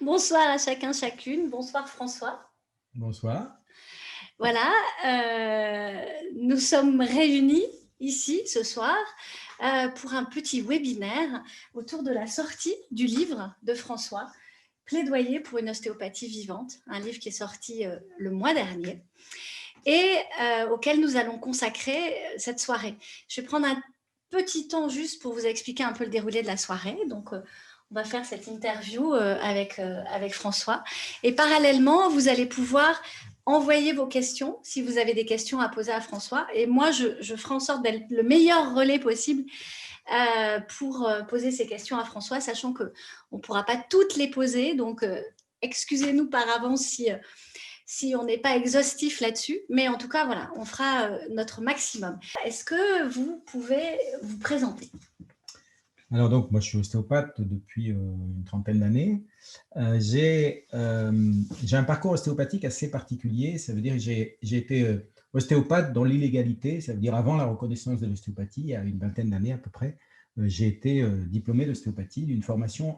Bonsoir à chacun, chacune. Bonsoir François. Bonsoir. Voilà, nous sommes réunis ici ce soir pour un petit webinaire autour de la sortie du livre de François, Plaidoyer pour une ostéopathie vivante, un livre qui est sorti le mois dernier et auquel nous allons consacrer cette soirée. Je vais prendre un petit temps juste pour vous expliquer un peu le déroulé de la soirée. Donc, on va faire cette interview avec François. Et parallèlement, vous allez pouvoir envoyer vos questions si vous avez des questions à poser à François. Et moi, je ferai en sorte d'être le meilleur relais possible pour poser ces questions à François, sachant qu'on ne pourra pas toutes les poser. Donc, excusez-nous par avance si on n'est pas exhaustif là-dessus, mais en tout cas, voilà, on fera notre maximum. Est-ce que vous pouvez vous présenter? Alors donc, moi, je suis ostéopathe depuis une trentaine d'années. J'ai un parcours ostéopathique assez particulier. Ça veut dire que j'ai été ostéopathe dans l'illégalité. Ça veut dire avant la reconnaissance de l'ostéopathie, il y a une vingtaine d'années à peu près. J'ai été diplômé d'ostéopathie,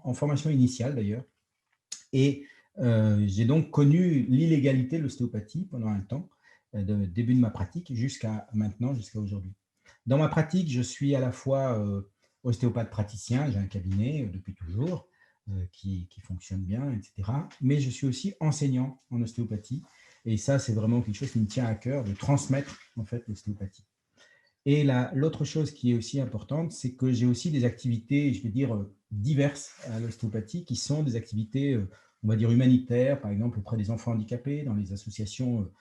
en formation initiale d'ailleurs. Et j'ai donc connu l'illégalité de l'ostéopathie pendant un temps, début de ma pratique jusqu'à maintenant, jusqu'à aujourd'hui. Dans ma pratique, je suis à la fois ostéopathe praticien, j'ai un cabinet depuis toujours qui fonctionne bien, etc. Mais je suis aussi enseignant en ostéopathie. Et ça, c'est vraiment quelque chose qui me tient à cœur, de transmettre en fait l'ostéopathie. Et l'autre chose qui est aussi importante, c'est que j'ai aussi des activités, je vais dire, diverses à l'ostéopathie, qui sont des activités, on va dire, humanitaires, par exemple auprès des enfants handicapés, dans les associations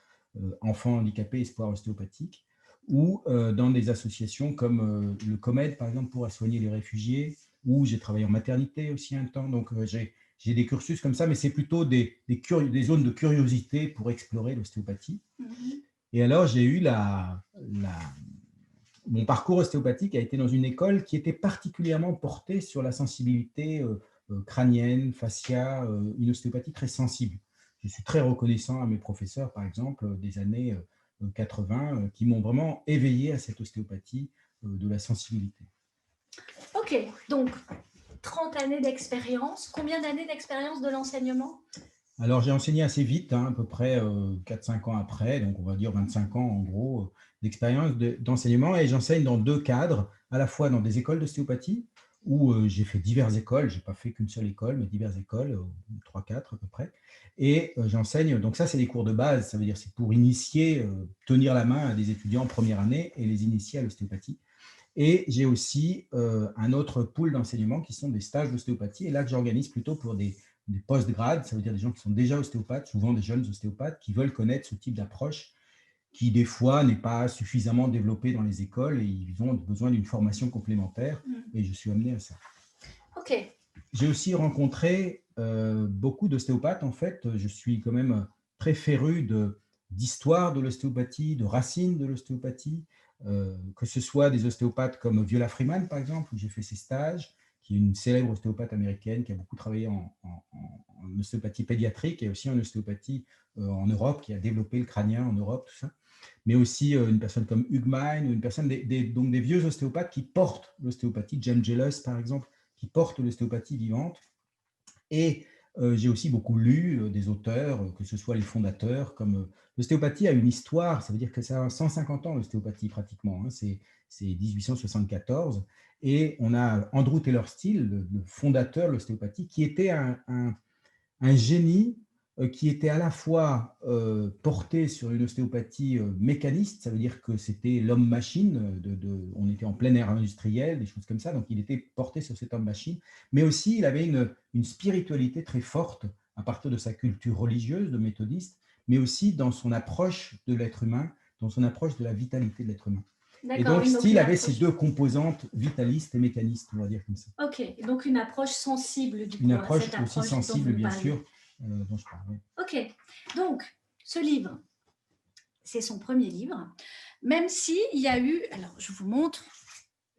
enfants handicapés Espoir ostéopathique, ou dans des associations comme le COMED, par exemple, pour soigner les réfugiés, où j'ai travaillé en maternité aussi un temps. Donc, j'ai des cursus comme ça, mais c'est plutôt des zones de curiosité pour explorer l'ostéopathie. Et alors, j'ai eu mon parcours ostéopathique a été dans une école qui était particulièrement portée sur la sensibilité crânienne, fascia, une ostéopathie très sensible. Je suis très reconnaissant à mes professeurs, par exemple, des années 80, qui m'ont vraiment éveillé à cette ostéopathie de la sensibilité. Ok, donc 30 années d'expérience. Combien d'années d'expérience de l'enseignement? Alors, j'ai enseigné assez vite, hein, à peu près 4-5 ans après, donc on va dire 25 ans en gros d'expérience d'enseignement, et j'enseigne dans deux cadres, à la fois dans des écoles d'ostéopathie, où j'ai fait diverses écoles, je n'ai pas fait qu'une seule école, mais diverses écoles, 3-4 à peu près, et j'enseigne, donc ça c'est des cours de base, ça veut dire c'est pour initier, tenir la main à des étudiants en première année et les initier à l'ostéopathie. Et j'ai aussi un autre pool d'enseignement qui sont des stages d'ostéopathie, et là que j'organise plutôt pour des post-grades, ça veut dire des gens qui sont déjà ostéopathes, souvent des jeunes ostéopathes, qui veulent connaître ce type d'approche qui, des fois, n'est pas suffisamment développée dans les écoles et ils ont besoin d'une formation complémentaire, et je suis amené à ça. Ok. J'ai aussi rencontré beaucoup d'ostéopathes. En fait, je suis quand même très féru d'histoire de l'ostéopathie, de racines de l'ostéopathie, que ce soit des ostéopathes comme Viola Freeman, par exemple, où j'ai fait ses stages, qui est une célèbre ostéopathe américaine qui a beaucoup travaillé en ostéopathie pédiatrique et aussi en ostéopathie en Europe, qui a développé le crânien en Europe, tout ça. Mais aussi une personne comme Hugmine, ou une personne, donc des vieux ostéopathes qui portent l'ostéopathie, James Jealous, par exemple, qui portent l'ostéopathie vivante. Et j'ai aussi beaucoup lu des auteurs, que ce soit les fondateurs, comme l'ostéopathie a une histoire, ça veut dire que ça a 150 ans l'ostéopathie pratiquement, hein, c'est 1874, et on a Andrew Taylor Still, le fondateur de l'ostéopathie, qui était un génie qui était à la fois porté sur une ostéopathie mécaniste, ça veut dire que c'était l'homme-machine, on était en plein ère industriel, des choses comme ça, donc il était porté sur cet homme-machine, mais aussi il avait une spiritualité très forte à partir de sa culture religieuse de méthodiste, mais aussi dans son approche de l'être humain, dans son approche de la vitalité de l'être humain. Et donc, Steele avait ces deux composantes, vitalistes et mécanistes, on va dire comme ça. Ok, donc une approche sensible du coup. Une approche cette aussi sensible, bien sûr, dont je parle. Oui. Ok, donc ce livre, c'est son premier livre, même s'il y a eu, alors je vous montre,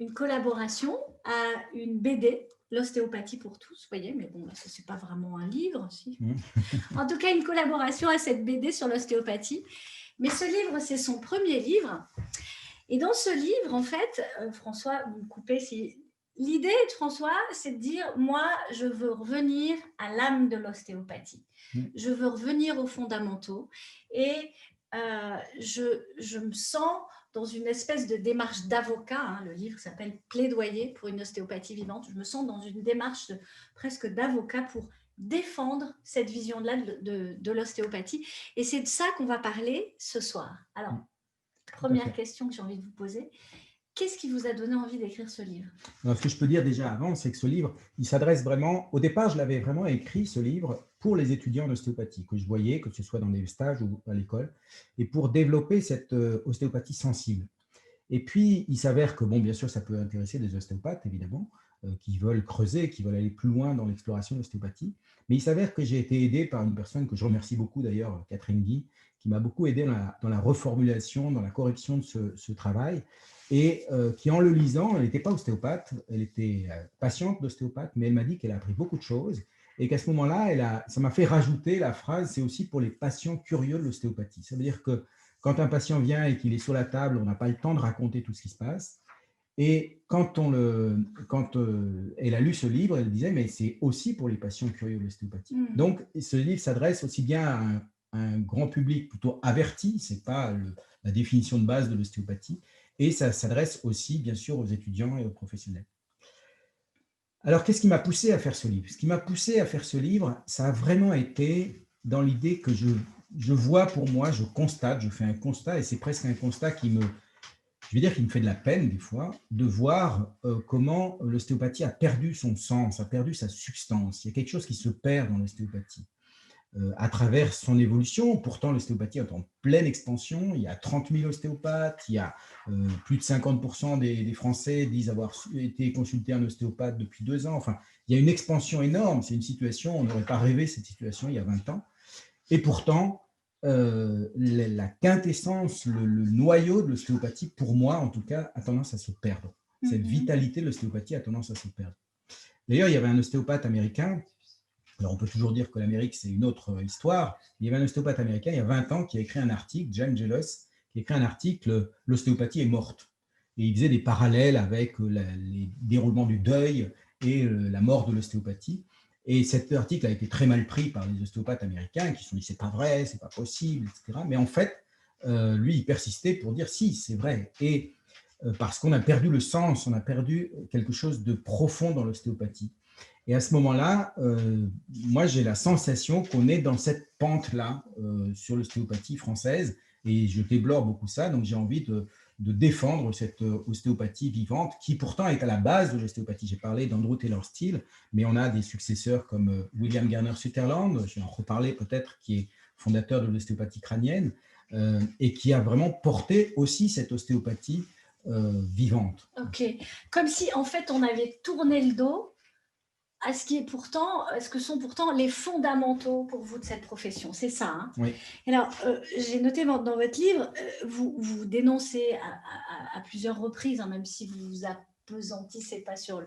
une collaboration à une BD, L'ostéopathie pour tous, vous voyez, mais bon, là, ce n'est pas vraiment un livre, si. En tout cas, une collaboration à cette BD sur l'ostéopathie. Mais ce livre, c'est son premier livre. Et dans ce livre, en fait, François, vous me coupez si l'idée de François, c'est de dire, moi, je veux revenir à l'âme de l'ostéopathie. Mm. Je veux revenir aux fondamentaux et je me sens dans une espèce de démarche d'avocat. Hein, le livre s'appelle Plaidoyer pour une ostéopathie vivante. Je me sens dans une démarche presque d'avocat pour défendre cette vision-là de l'ostéopathie. Et c'est de ça qu'on va parler ce soir. Alors, première question que j'ai envie de vous poser. Qu'est-ce qui vous a donné envie d'écrire ce livre? Alors, ce que je peux dire déjà avant, c'est que ce livre, il s'adresse vraiment, au départ, je l'avais vraiment écrit, ce livre, pour les étudiants en ostéopathie, que je voyais, que ce soit dans les stages ou à l'école, et pour développer cette ostéopathie sensible. Et puis, il s'avère que, bon, bien sûr, ça peut intéresser des ostéopathes, évidemment, qui veulent creuser, qui veulent aller plus loin dans l'exploration de l'ostéopathie. Mais il s'avère que j'ai été aidé par une personne que je remercie beaucoup d'ailleurs, Catherine Guy, qui m'a beaucoup aidé dans la reformulation, dans la correction de ce travail, et qui, en le lisant, elle n'était pas ostéopathe, elle était patiente d'ostéopathe, mais elle m'a dit qu'elle a appris beaucoup de choses, et qu'à ce moment-là, ça m'a fait rajouter la phrase, c'est aussi pour les patients curieux de l'ostéopathie. Ça veut dire que quand un patient vient et qu'il est sur la table, on n'a pas le temps de raconter tout ce qui se passe. Et quand elle a lu ce livre, elle disait, mais c'est aussi pour les patients curieux de l'ostéopathie. Mmh. Donc, ce livre s'adresse aussi bien à un grand public plutôt averti, ce n'est pas la définition de base de l'ostéopathie, et ça s'adresse aussi, bien sûr, aux étudiants et aux professionnels. Alors, qu'est-ce qui m'a poussé à faire ce livre? Ce qui m'a poussé à faire ce livre, ça a vraiment été dans l'idée que je vois pour moi, je constate, je fais un constat, et c'est presque un constat je vais dire, qui me fait de la peine des fois, de voir comment l'ostéopathie a perdu son sens, a perdu sa substance. Il y a quelque chose qui se perd dans l'ostéopathie à travers son évolution. Pourtant, l'ostéopathie est en pleine expansion. Il y a 30 000 ostéopathes. Il y a plus de 50% des Français disent avoir été consultés un ostéopathe depuis 2 ans. Enfin, il y a une expansion énorme. C'est une situation, on n'aurait pas rêvé cette situation il y a 20 ans. Et pourtant, la quintessence, le noyau de l'ostéopathie, pour moi en tout cas, a tendance à se perdre. Cette vitalité de l'ostéopathie a tendance à se perdre. D'ailleurs, il y avait un ostéopathe américain. Alors, on peut toujours dire que l'Amérique, c'est une autre histoire. Il y avait un ostéopathe américain, il y a 20 ans, qui a écrit un article, James Jelos, qui a écrit un article « L'ostéopathie est morte ». Et il faisait des parallèles avec les déroulements du deuil et la mort de l'ostéopathie. Et cet article a été très mal pris par les ostéopathes américains qui se sont dit « c'est pas vrai, c'est pas possible », etc. Mais en fait, lui, il persistait pour dire « si, c'est vrai ». Et parce qu'on a perdu le sens, on a perdu quelque chose de profond dans l'ostéopathie. Et à ce moment-là, moi, j'ai la sensation qu'on est dans cette pente-là sur l'ostéopathie française, et je déplore beaucoup ça, donc j'ai envie de défendre cette ostéopathie vivante, qui pourtant est à la base de l'ostéopathie. J'ai parlé d'Andrew Taylor Still, mais on a des successeurs comme William Garner Sutherland, je vais en reparler peut-être, qui est fondateur de l'ostéopathie crânienne, et qui a vraiment porté aussi cette ostéopathie vivante. Ok, comme si en fait on avait tourné le dos à ce que sont pourtant les fondamentaux pour vous de cette profession. C'est ça. Hein. Oui. Alors, j'ai noté dans votre livre, vous dénoncez à plusieurs reprises, hein, même si vous vous appesantissez pas sur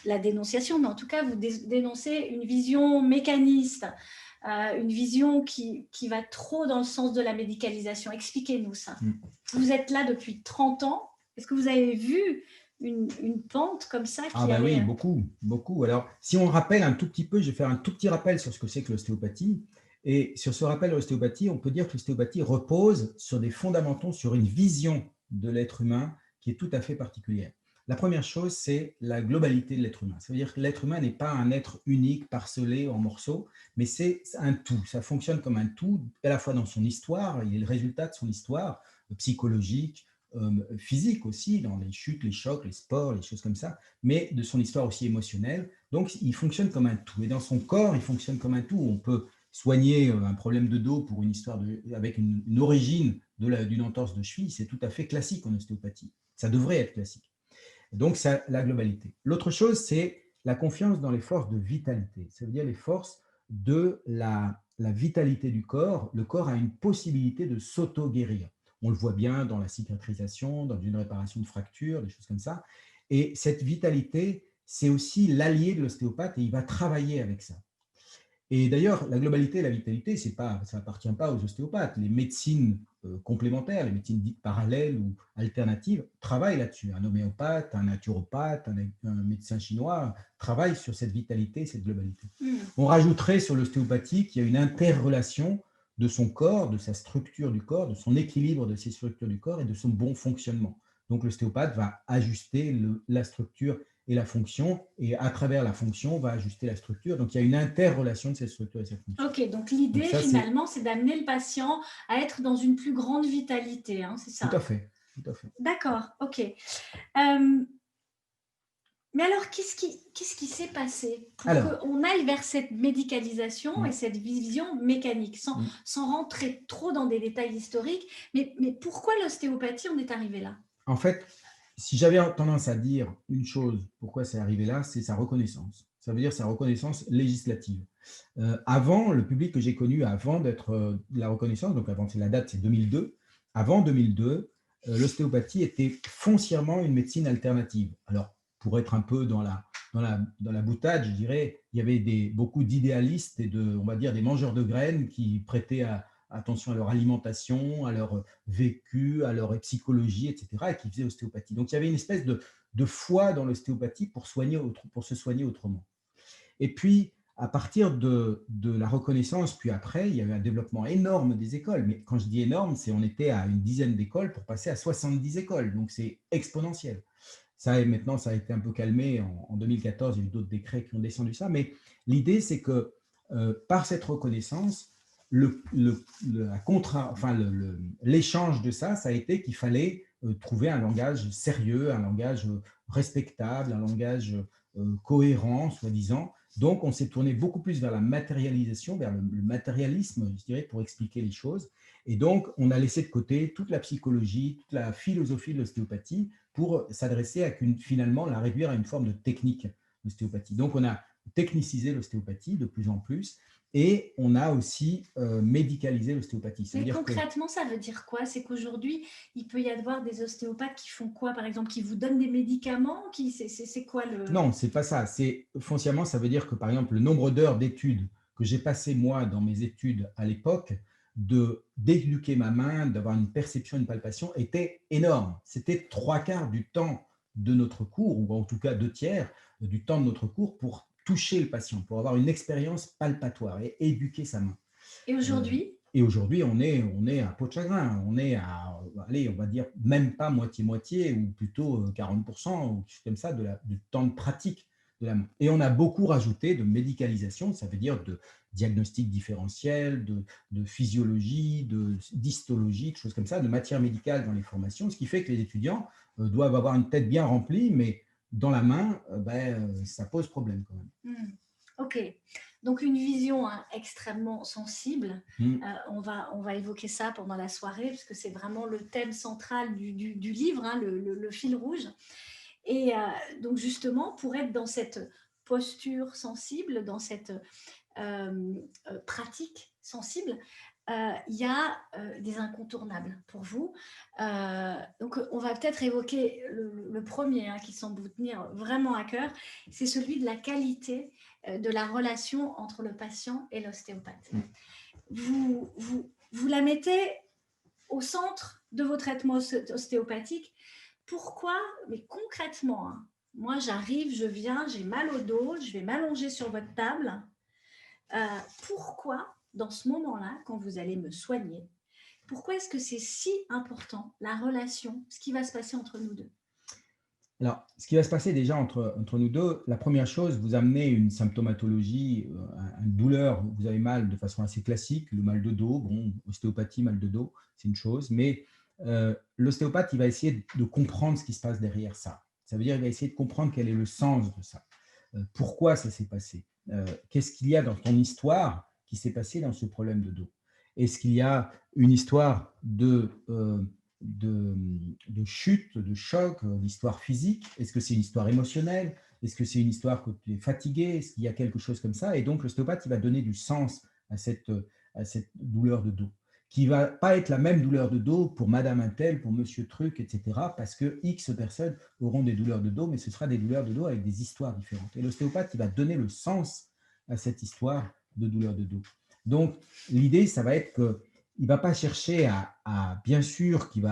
la dénonciation, mais en tout cas, vous dénoncez une vision mécaniste, une vision qui va trop dans le sens de la médicalisation. Expliquez-nous ça. Vous êtes là depuis 30 ans. Est-ce que vous avez vu une pente comme ça qui Oui, beaucoup. Alors, si on rappelle un tout petit peu, je vais faire un tout petit rappel sur ce que c'est que l'ostéopathie. Et sur ce rappel de l'ostéopathie, on peut dire que l'ostéopathie repose sur des fondamentaux, sur une vision de l'être humain qui est tout à fait particulière. La première chose, c'est la globalité de l'être humain. Ça veut dire que l'être humain n'est pas un être unique, parcelé en morceaux, mais c'est un tout. Ça fonctionne comme un tout, à la fois dans son histoire, il est le résultat de son histoire psychologique, physique aussi, dans les chutes, les chocs, les sports, les choses comme ça, mais de son histoire aussi émotionnelle. Donc, il fonctionne comme un tout. Et dans son corps, il fonctionne comme un tout. On peut soigner un problème de dos pour une histoire avec une origine d'une entorse de cheville. C'est tout à fait classique en ostéopathie. Ça devrait être classique. Donc, c'est la globalité. L'autre chose, c'est la confiance dans les forces de vitalité. Ça veut dire les forces de la vitalité du corps. Le corps a une possibilité de s'auto-guérir. On le voit bien dans la cicatrisation, dans une réparation de fractures, des choses comme ça. Et cette vitalité, c'est aussi l'allié de l'ostéopathe et il va travailler avec ça. Et d'ailleurs, la globalité et la vitalité, ça n'appartient pas aux ostéopathes. Les médecines complémentaires, les médecines dites parallèles ou alternatives, travaillent là-dessus. Un homéopathe, un naturopathe, un médecin chinois travaillent sur cette vitalité, cette globalité. On rajouterait sur l'ostéopathie qu'il y a une interrelation de son corps, de sa structure du corps, de son équilibre de ses structures du corps et de son bon fonctionnement. Donc l'ostéopathe va ajuster la structure et la fonction, et à travers la fonction, on va ajuster la structure. Donc, il y a une interrelation de cette structure et cette fonction. Ok, donc l'idée, finalement, c'est d'amener le patient à être dans une plus grande vitalité, hein, c'est ça? Tout à fait. Tout à fait. D'accord, ok. Mais alors, qu'est-ce qui s'est passé pour qu'on aille vers cette médicalisation et cette vision mécanique, sans rentrer trop dans des détails historiques, mais pourquoi l'ostéopathie, on est arrivé là? En fait, si j'avais tendance à dire une chose, pourquoi c'est arrivé là, c'est sa reconnaissance. Ça veut dire sa reconnaissance législative. Avant, le public que j'ai connu avant d'être la reconnaissance, donc avant, la date, c'est 2002. Avant 2002, l'ostéopathie était foncièrement une médecine alternative. Alors, pour être un peu dans la boutade, je dirais, il y avait beaucoup d'idéalistes et on va dire, des mangeurs de graines qui prêtaient attention à leur alimentation, à leur vécu, à leur psychologie, etc., et qui faisaient ostéopathie. Donc, il y avait une espèce de foi dans l'ostéopathie pour se soigner autrement. Et puis, à partir de la reconnaissance, puis après, il y avait un développement énorme des écoles. Mais quand je dis énorme, c'est on était à une dizaine d'écoles pour passer à 70 écoles. Donc, c'est exponentiel. Maintenant, ça a été un peu calmé. En 2014, il y a eu d'autres décrets qui ont descendu ça. Mais l'idée, c'est que par cette reconnaissance, l'échange de ça a été qu'il fallait trouver un langage sérieux, un langage respectable, un langage cohérent, soi-disant. Donc, on s'est tourné beaucoup plus vers la matérialisation, vers le matérialisme, je dirais, pour expliquer les choses. Et donc, on a laissé de côté toute la psychologie, toute la philosophie de l'ostéopathie pour s'adresser finalement, la réduire à une forme de technique, l'ostéopathie. Donc, on a technicisé l'ostéopathie de plus en plus. Et on a aussi médicalisé l'ostéopathie. Mais concrètement, ça veut dire quoi? C'est qu'aujourd'hui, il peut y avoir des ostéopathes qui font quoi, par exemple, qui vous donnent des médicaments? C'est quoi le… Non, c'est pas ça. Foncièrement, ça veut dire que, par exemple, le nombre d'heures d'études que j'ai passé, moi, dans mes études à l'époque, d'éduquer ma main, d'avoir une perception, une palpation, était énorme. C'était 3/4 du temps de notre cours, ou en tout cas 2/3 du temps de notre cours pour toucher le patient, pour avoir une expérience palpatoire et éduquer sa main. Et aujourd'hui? Et aujourd'hui, on est à peau de chagrin. On est à, allez, on va dire, même pas moitié-moitié, ou plutôt 40%, ou quelque chose comme ça, du temps de pratique de la main. Et on a beaucoup rajouté de médicalisation, ça veut dire de diagnostic différentiel, de physiologie, d'histologie, de choses comme ça, de matière médicale dans les formations, ce qui fait que les étudiants doivent avoir une tête bien remplie, mais dans la main, ça pose problème quand même. Ok, donc une vision extrêmement sensible. On va évoquer ça pendant la soirée, parce que c'est vraiment le thème central du livre, le fil rouge. Et donc justement, pour être dans cette posture sensible, dans cette pratique sensible, il y a des incontournables pour vous. Donc, on va peut-être évoquer le premier qui semble vous tenir vraiment à cœur, c'est celui de la qualité de la relation entre le patient et l'ostéopathe. Vous la mettez au centre de vos traitements ostéopathiques. Pourquoi? Mais concrètement, moi j'arrive, je viens, j'ai mal au dos, je vais m'allonger sur votre table. Pourquoi, dans ce moment-là, quand vous allez me soigner, pourquoi est-ce que c'est si important, la relation, ce qui va se passer entre nous deux? Alors, ce qui va se passer déjà entre nous deux, la première chose, vous amenez une symptomatologie, une douleur, vous avez mal de façon assez classique, le mal de dos, bon, ostéopathie, mal de dos, c'est une chose, mais l'ostéopathe, il va essayer de comprendre ce qui se passe derrière ça. Ça veut dire qu'il va essayer de comprendre quel est le sens de ça. Pourquoi ça s'est passé? Qu'est-ce qu'il y a dans ton histoire qui s'est passé dans ce problème de dos? Est-ce qu'il y a une histoire de chute, de choc, d'histoire physique? Est-ce que c'est une histoire émotionnelle? Est-ce que c'est une histoire que tu es fatigué? Est-ce qu'il y a quelque chose comme ça? Et donc, l'ostéopathe, il va donner du sens à cette douleur de dos, qui ne va pas être la même douleur de dos pour madame Intel, pour monsieur Truc, etc., parce que X personnes auront des douleurs de dos, mais ce sera des douleurs de dos avec des histoires différentes. Et l'ostéopathe, il va donner le sens à cette histoire de douleur de dos. Donc, l'idée, ça va être qu'il ne va pas chercher bien sûr il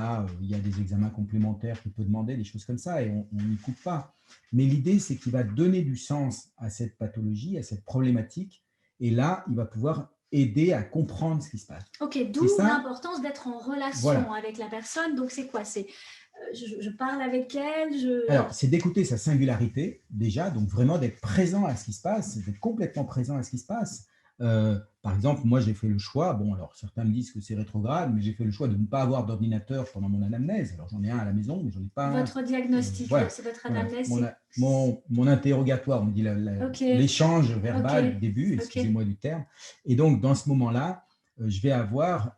y a des examens complémentaires qu'il peut demander, des choses comme ça, et on n'y coupe pas. Mais l'idée, c'est qu'il va donner du sens à cette pathologie, à cette problématique, et là, il va pouvoir aider à comprendre ce qui se passe. Ok, Et d'où ça, l'importance d'être en relation voilà. avec la personne. Donc, c'est quoi? C'est je parle avec elle, Alors, c'est d'écouter sa singularité, déjà, donc vraiment d'être présent à ce qui se passe, d'être complètement présent à ce qui se passe. Par exemple, moi, j'ai fait le choix, bon, alors certains me disent que c'est rétrograde, mais j'ai fait le choix de ne pas avoir d'ordinateur pendant mon anamnèse. Alors, j'en ai un à la maison, mais j'en ai pas un. Votre diagnostic, Voilà, c'est votre voilà. anamnèse, Mon, c'est... a- mon interrogatoire, on dit Ok, l'échange ok, verbal du début, ok. excusez-moi du terme. Et donc, dans ce moment-là, je vais avoir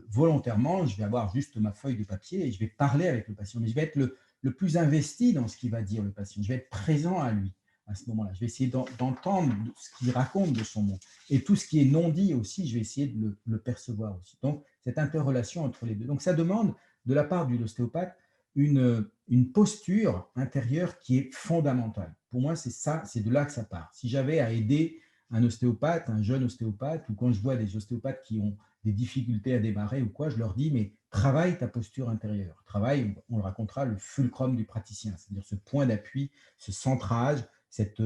volontairement, je vais avoir juste ma feuille de papier et je vais parler avec le patient. Mais je vais être le plus investi dans ce qu'il va dire le patient. Je vais être présent à lui à ce moment-là. Je vais essayer d'entendre ce qu'il raconte de son monde. Et tout ce qui est non dit aussi, je vais essayer de le percevoir aussi. Donc, cette interrelation entre les deux. Donc, ça demande de la part de l'ostéopathe une posture intérieure qui est fondamentale. Pour moi, c'est ça, c'est de là que ça part. Si j'avais à aider un ostéopathe, un jeune ostéopathe, ou quand je vois des ostéopathes qui ont des difficultés à démarrer ou quoi, je leur dis, mais travaille ta posture intérieure. Travaille, on le racontera, le fulcrum du praticien, c'est-à-dire ce point d'appui, ce centrage, cet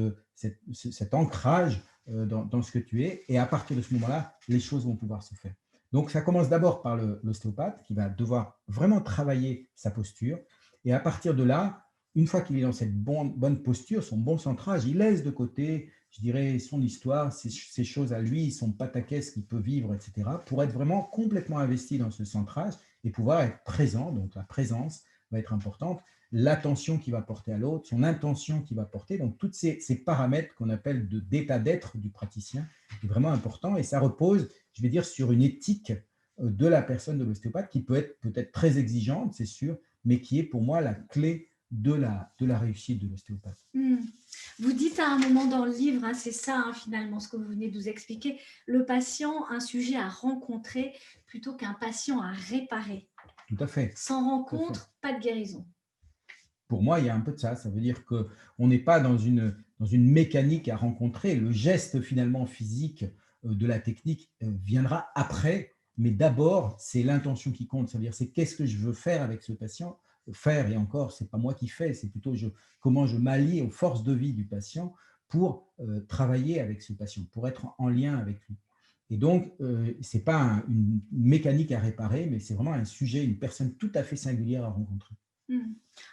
ancrage dans ce que tu es. Et à partir de ce moment-là, les choses vont pouvoir se faire. Donc, ça commence d'abord par l'ostéopathe qui va devoir vraiment travailler sa posture. Et à partir de là, une fois qu'il est dans cette bonne posture, son bon centrage, il laisse de côté, je dirais, son histoire, ses choses à lui, son pataquès qu'il peut vivre, etc., pour être vraiment complètement investi dans ce centrage et pouvoir être présent. Donc, la présence va être importante, l'attention qu'il va porter à l'autre, son intention qu'il va porter. Donc, tous ces paramètres qu'on appelle d'état d'être du praticien est vraiment important et ça repose, je vais dire, sur une éthique de la personne de l'ostéopathe qui peut être peut-être très exigeante, c'est sûr, mais qui est pour moi la clé de la réussite de l'ostéopathe. Vous dites à un moment dans le livre, hein, c'est ça finalement ce que vous venez de nous expliquer, le patient, un sujet à rencontrer plutôt qu'un patient à réparer. Tout à fait. Sans rencontre, pas de guérison. Pour moi, il y a un peu de ça. Ça veut dire qu'on n'est pas dans une mécanique à rencontrer. Le geste finalement physique de la technique viendra après, mais d'abord, c'est l'intention qui compte. Ça veut dire, c'est qu'est-ce que je veux faire avec ce patient. Faire, et encore, ce n'est pas moi qui fais, c'est plutôt comment je m'allie aux forces de vie du patient pour travailler avec ce patient, pour être en lien avec lui. Et donc, ce n'est pas une mécanique à réparer, mais c'est vraiment un sujet, une personne tout à fait singulière à rencontrer.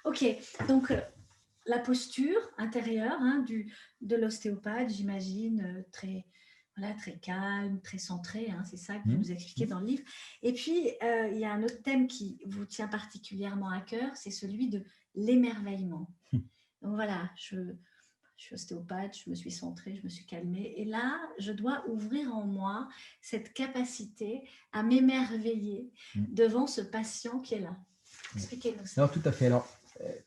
Ok, donc la posture intérieure de l'ostéopathe, j'imagine, très calme, très centré, c'est ça que vous nous expliquez dans le livre. Et puis, il y a un autre thème qui vous tient particulièrement à cœur, c'est celui de l'émerveillement. Donc voilà, je suis ostéopathe, je me suis centrée, je me suis calmée. Et là, je dois ouvrir en moi cette capacité à m'émerveiller devant ce patient qui est là. Expliquez-nous ça. Alors, tout à fait. Alors,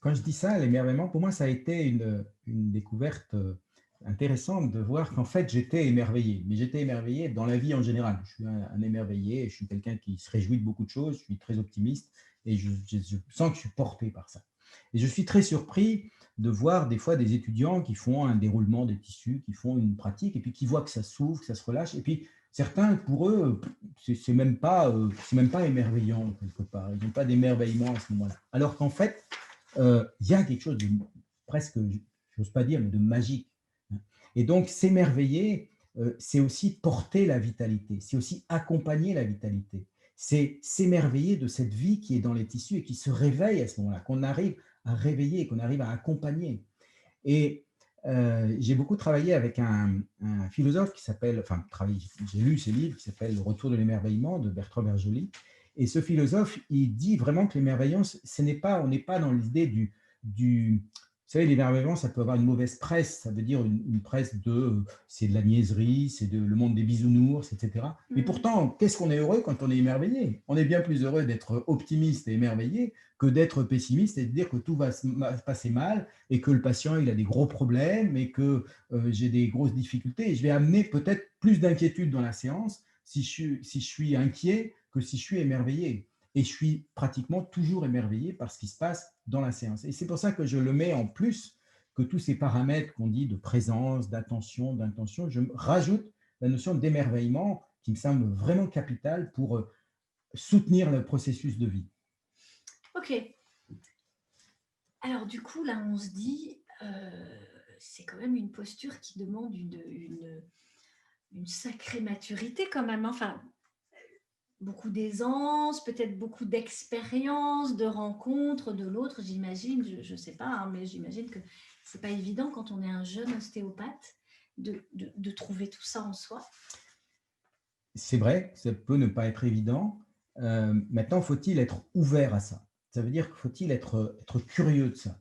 quand je dis ça, l'émerveillement, pour moi, ça a été une découverte intéressante de voir qu'en fait, j'étais émerveillé. Mais j'étais émerveillé dans la vie en général. Je suis un émerveillé, je suis quelqu'un qui se réjouit de beaucoup de choses, je suis très optimiste et je sens que je suis porté par ça. Et je suis très surpris de voir des fois des étudiants qui font un déroulement des tissus, qui font une pratique et puis qui voient que ça s'ouvre, que ça se relâche. Et puis, certains, pour eux, c'est même pas émerveillant quelque part. Ils n'ont pas d'émerveillement à ce moment-là. Alors qu'en fait, il y a quelque chose de presque, j'ose pas dire, mais de magique. Et donc, s'émerveiller, c'est aussi porter la vitalité, c'est aussi accompagner la vitalité. C'est s'émerveiller de cette vie qui est dans les tissus et qui se réveille à ce moment-là, qu'on arrive à réveiller, qu'on arrive à accompagner. Et j'ai beaucoup travaillé avec un philosophe qui s'appelle, enfin, j'ai lu ses livres qui s'appelle Le Retour de l'émerveillement de Bertrand Bergely. Et ce philosophe, il dit vraiment que l'émerveillement, on n'est pas dans l'idée vous savez, l'émerveillement, ça peut avoir une mauvaise presse. Ça veut dire une presse c'est de la niaiserie, c'est le monde des bisounours, etc. Mais pourtant, qu'est-ce qu'on est heureux quand on est émerveillé? On est bien plus heureux d'être optimiste et émerveillé que d'être pessimiste et de dire que tout va se passer mal et que le patient il a des gros problèmes et que j'ai des grosses difficultés. Et je vais amener peut-être plus d'inquiétude dans la séance si je suis inquiet que si je suis émerveillé. Et je suis pratiquement toujours émerveillé par ce qui se passe dans la séance. Et c'est pour ça que je le mets en plus que tous ces paramètres qu'on dit de présence, d'attention, d'intention, je rajoute la notion d'émerveillement qui me semble vraiment capitale pour soutenir le processus de vie. Ok. Alors du coup, là, on se dit, c'est quand même une posture qui demande une sacrée maturité quand même. Enfin, beaucoup d'aisance, peut-être beaucoup d'expérience, de rencontres de l'autre, j'imagine. Je ne sais pas, hein, mais j'imagine que ce n'est pas évident quand on est un jeune ostéopathe de trouver tout ça en soi. C'est vrai, ça peut ne pas être évident. Maintenant, faut-il être ouvert à ça? Ça veut dire qu'il faut-il être curieux de ça?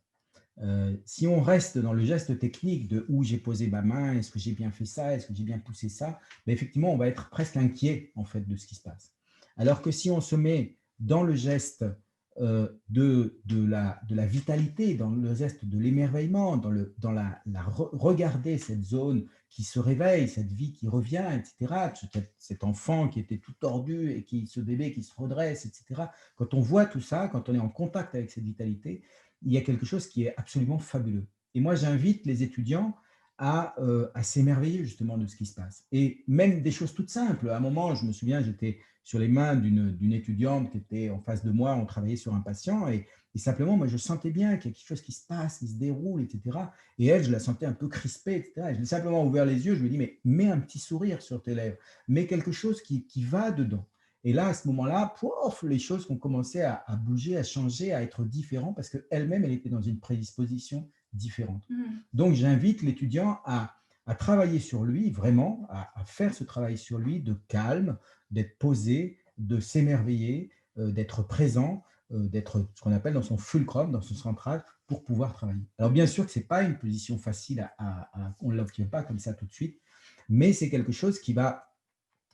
Si on reste dans le geste technique de où j'ai posé ma main, est-ce que j'ai bien fait ça, est-ce que j'ai bien poussé ça, ben effectivement, on va être presque inquiet en fait de ce qui se passe. Alors que si on se met dans le geste de la vitalité, dans le geste de l'émerveillement, regarder cette zone qui se réveille, cette vie qui revient, etc., cet enfant qui était tout tordu et ce bébé qui se redresse, etc. Quand on voit tout ça, quand on est en contact avec cette vitalité, il y a quelque chose qui est absolument fabuleux. Et moi, j'invite les étudiants à s'émerveiller justement de ce qui se passe. Et même des choses toutes simples. À un moment, je me souviens, j'étais sur les mains d'une étudiante qui était en face de moi, on travaillait sur un patient, et simplement, moi, je sentais bien qu'il y a quelque chose qui se passe, qui se déroule, etc. Et elle, je la sentais un peu crispée, etc. Et je lui ai simplement ouvert les yeux, je lui ai dit, mais mets un petit sourire sur tes lèvres, mets quelque chose qui va dedans. Et là, à ce moment-là, pouf, les choses ont commencé à bouger, à changer, à être différentes parce qu'elle-même, elle était dans une prédisposition différente. Donc, j'invite l'étudiant à travailler sur lui, vraiment, à faire ce travail sur lui de calme, d'être posé, de s'émerveiller, d'être présent, d'être ce qu'on appelle dans son fulcrum, dans son central, pour pouvoir travailler. Alors, bien sûr que ce n'est pas une position facile, on ne l'obtient pas comme ça tout de suite, mais c'est quelque chose qui va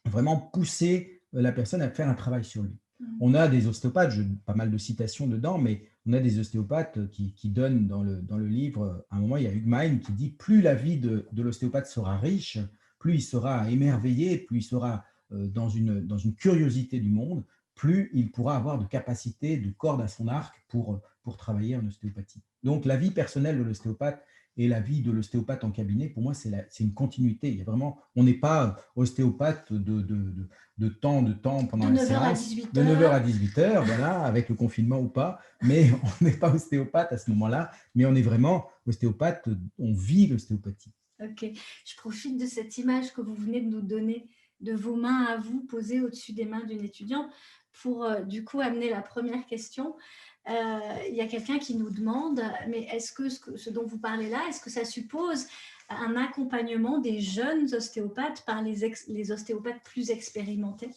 vraiment pousser la personne à faire un travail sur lui. On a des ostéopathes, pas mal de citations dedans, mais on a des ostéopathes qui donnent dans le livre, à un moment, il y a Hugmain qui dit plus la vie de l'ostéopathe sera riche, plus il sera émerveillé, plus il sera dans une curiosité du monde, plus il pourra avoir de capacité, de corde à son arc pour travailler en ostéopathie. Donc la vie personnelle de l'ostéopathe et la vie de l'ostéopathe en cabinet, pour moi, c'est une continuité. Il y a vraiment, on n'est pas ostéopathe de temps pendant la séance, de 9h à 18h, voilà, avec le confinement ou pas, mais on n'est pas ostéopathe à ce moment-là, mais on est vraiment ostéopathe, on vit l'ostéopathie. Ok, je profite de cette image que vous venez de nous donner, de vos mains à vous posées au-dessus des mains d'une étudiante, pour du coup amener la première question. Il y a quelqu'un qui nous demande, mais est-ce que ce dont vous parlez là, est-ce que ça suppose un accompagnement des jeunes ostéopathes par les ostéopathes plus expérimentés?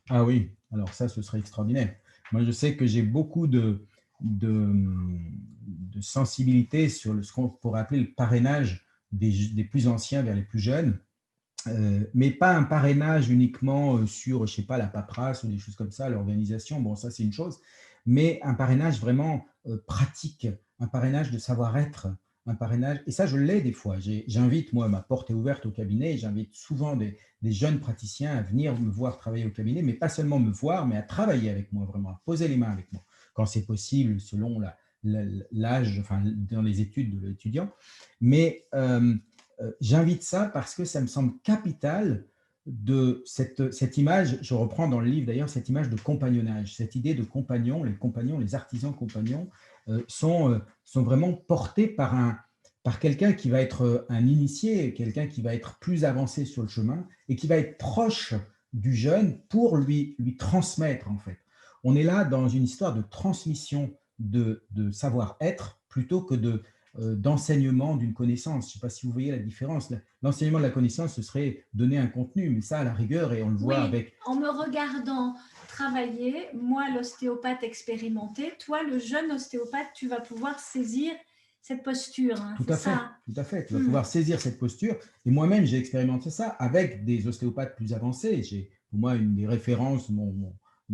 Ah oui, alors ça, ce serait extraordinaire. Moi, je sais que j'ai beaucoup de sensibilité sur ce qu'on pourrait appeler le parrainage des plus anciens vers les plus jeunes. Mais pas un parrainage uniquement sur, je sais pas, la paperasse ou des choses comme ça, l'organisation, bon, ça c'est une chose, mais un parrainage vraiment pratique, un parrainage de savoir-être, un parrainage, et ça je l'ai des fois. J'invite, moi, ma porte est ouverte au cabinet, j'invite souvent des jeunes praticiens à venir me voir travailler au cabinet, mais pas seulement me voir, mais à travailler avec moi, vraiment, à poser les mains avec moi, quand c'est possible, selon l'âge, enfin, dans les études de l'étudiant. Mais j'invite ça parce que ça me semble capital de cette image, je reprends dans le livre d'ailleurs cette image de compagnonnage, cette idée de compagnons, les artisans compagnons sont vraiment portés par quelqu'un qui va être un initié, quelqu'un qui va être plus avancé sur le chemin et qui va être proche du jeune pour lui transmettre en fait. On est là dans une histoire de transmission de savoir-être plutôt que d'enseignement d'une connaissance. Je ne sais pas si vous voyez la différence. L'enseignement de la connaissance, ce serait donner un contenu, mais ça, à la rigueur, et on le voit avec… En me regardant travailler, moi, l'ostéopathe expérimenté, toi, le jeune ostéopathe, tu vas pouvoir saisir cette posture. Hein, tout à fait, ça. tout à fait. Tu vas pouvoir saisir cette posture. Et moi-même, j'ai expérimenté ça avec des ostéopathes plus avancés. Pour moi, une des références,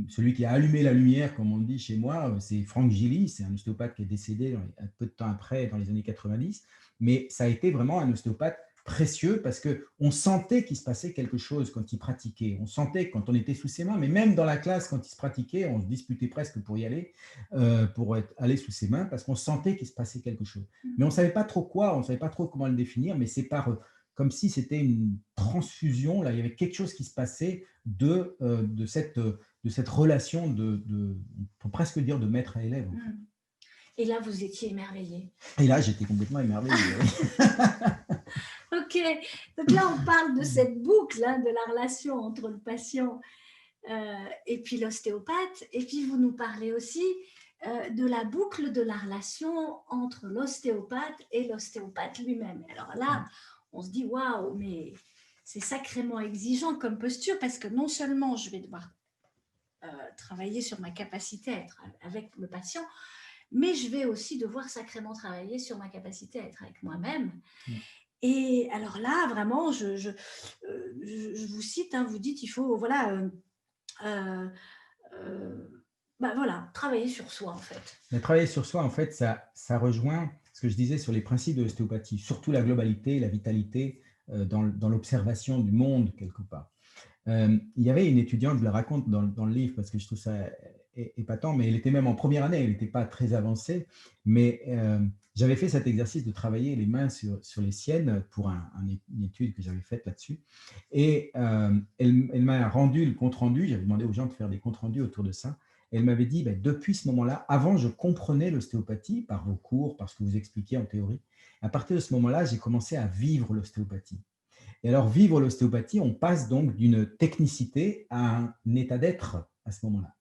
celui qui a allumé la lumière, comme on dit chez moi, c'est Franck Gilly. C'est un ostéopathe qui est décédé un peu de temps après, dans les années 90. Mais ça a été vraiment un ostéopathe précieux parce qu'on sentait qu'il se passait quelque chose quand il pratiquait. On sentait quand on était sous ses mains, mais même dans la classe, quand il se pratiquait, on se disputait presque pour y aller, aller sous ses mains parce qu'on sentait qu'il se passait quelque chose. Mais on ne savait pas trop quoi, on ne savait pas trop comment le définir, mais c'est comme si c'était une transfusion. Là, il y avait quelque chose qui se passait de cette relation on peut presque dire de maître à élève, en fait. Et là, vous étiez émerveillé. Et là, j'étais complètement émerveillé. Ok, donc là, on parle de cette boucle hein, de la relation entre le patient et puis l'ostéopathe. Et puis, vous nous parlez aussi de la boucle de la relation entre l'ostéopathe et l'ostéopathe lui-même. Alors là, on se dit, waouh, mais c'est sacrément exigeant comme posture parce que non seulement je vais devoir travailler sur ma capacité à être avec le patient, mais je vais aussi devoir sacrément travailler sur ma capacité à être avec moi-même. Et alors là, vraiment, je vous cite, hein, vous dites, il faut voilà, voilà, travailler sur soi, en fait. Mais travailler sur soi, en fait, ça rejoint ce que je disais sur les principes de l'ostéopathie, surtout la globalité, la vitalité dans l'observation du monde, quelque part. Il y avait une étudiante, je la raconte dans le livre parce que je trouve ça épatant, mais elle était même en première année, elle n'était pas très avancée, mais j'avais fait cet exercice de travailler les mains sur les siennes pour une étude que j'avais faite là-dessus. Et elle m'a rendu le compte-rendu, j'avais demandé aux gens de faire des comptes-rendus autour de ça. Elle m'avait dit, ben, depuis ce moment-là, avant je comprenais l'ostéopathie par vos cours, par ce que vous expliquiez en théorie. À partir de ce moment-là, j'ai commencé à vivre l'ostéopathie. Et alors, vivre l'ostéopathie, on passe donc d'une technicité à un état d'être à ce moment-là.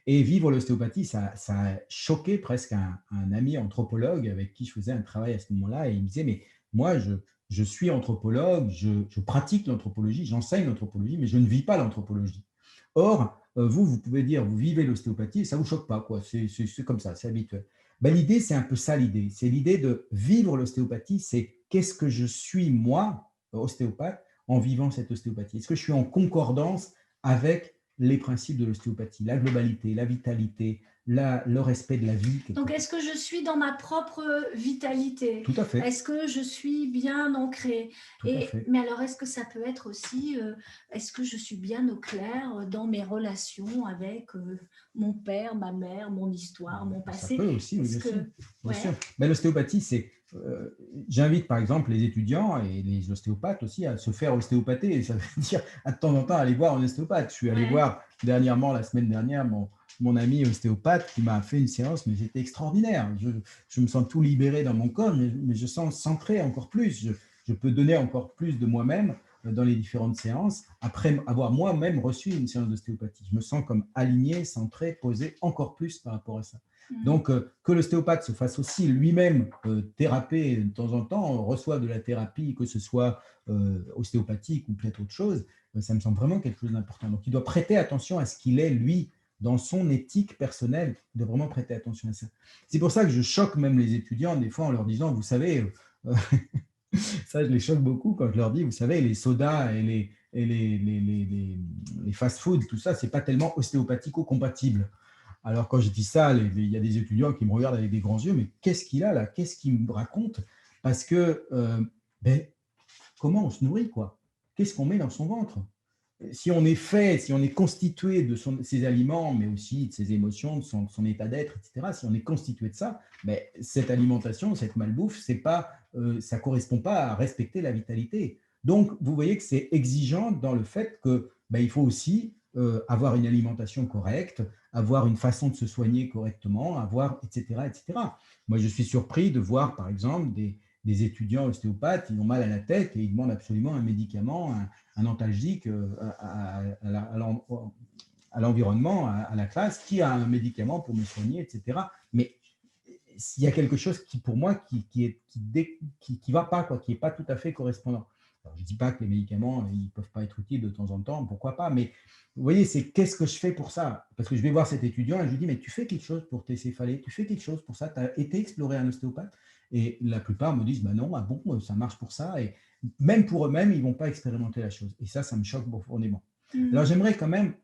Et vivre l'ostéopathie, ça a choqué presque un ami anthropologue avec qui je faisais un travail à ce moment-là. Et il me disait, mais moi, je suis anthropologue, je pratique l'anthropologie, j'enseigne l'anthropologie, mais je ne vis pas l'anthropologie. Or, vous pouvez dire, vous vivez l'ostéopathie, et ça ne vous choque pas, quoi. C'est comme ça, c'est habituel. Ben, l'idée, c'est un peu ça l'idée. C'est l'idée de vivre l'ostéopathie, c'est qu'est-ce que je suis moi, ostéopathe, en vivant cette ostéopathie. Est-ce que je suis en concordance avec les principes de l'ostéopathie, la globalité, la vitalité, le respect de la vie. Donc, est-ce que je suis dans ma propre vitalité? Tout à fait. Est-ce que je suis bien ancrée? Tout à fait. Mais alors, est-ce que ça peut être aussi, est-ce que je suis bien au clair dans mes relations avec mon père, ma mère, mon histoire, mon passé? Ça peut aussi, oui, bien sûr. Ouais. Sûr. Mais l'ostéopathie, c'est... j'invite par exemple les étudiants et les ostéopathes aussi à se faire ostéopather. Et ça veut dire à de temps en temps aller voir un ostéopathe. Je suis allé voir dernièrement, la semaine dernière, mon ami ostéopathe qui m'a fait une séance, mais c'était extraordinaire. Je me sens tout libéré dans mon corps, mais je sens centré encore plus. Je peux donner encore plus de moi-même dans les différentes séances, après avoir moi-même reçu une séance d'ostéopathie. Je me sens comme aligné, centré, posé encore plus par rapport à ça. Donc, que l'ostéopathe se fasse aussi lui-même théraper de temps en temps, reçoive de la thérapie, que ce soit ostéopathique ou peut-être autre chose, ça me semble vraiment quelque chose d'important. Donc, il doit prêter attention à ce qu'il est, lui, dans son éthique personnelle, il doit vraiment prêter attention à ça. C'est pour ça que je choque même les étudiants, des fois, en leur disant, vous savez, ça, je les choque beaucoup quand je leur dis, vous savez, les sodas et les fast-food, tout ça, c'est pas tellement ostéopathico-compatible. Alors, quand je dis ça, il y a des étudiants qui me regardent avec des grands yeux, mais qu'est-ce qu'il a là? Qu'est-ce qu'il me raconte? Parce que, comment on se nourrit, quoi? Qu'est-ce qu'on met dans son ventre? Si on est fait, si on est constitué de ses aliments, mais aussi de ses émotions, de son état d'être, etc., si on est constitué de ça, cette alimentation, cette malbouffe, ça ne correspond pas à respecter la vitalité. Donc, vous voyez que c'est exigeant dans le fait qu'il faut aussi avoir une alimentation correcte, avoir une façon de se soigner correctement, avoir, etc., etc. Moi, je suis surpris de voir, par exemple, des étudiants ostéopathes, ils ont mal à la tête et ils demandent absolument un médicament, un antalgique à l'environnement, à la classe, qui a un médicament pour me soigner, etc. Mais il y a quelque chose qui, pour moi, qui va pas, quoi, qui n'est pas tout à fait correspondant. Alors, je ne dis pas que les médicaments, ils ne peuvent pas être utiles de temps en temps, pourquoi pas, mais vous voyez, c'est qu'est-ce que je fais pour ça? Parce que je vais voir cet étudiant et je lui dis, mais tu fais quelque chose pour tes céphalées, tu fais quelque chose pour ça, tu as été explorer un ostéopathe? Et la plupart me disent, bah non, ah bon, ça marche pour ça. Et même pour eux-mêmes, ils ne vont pas expérimenter la chose. Et ça me choque profondément. Alors, j'aimerais quand même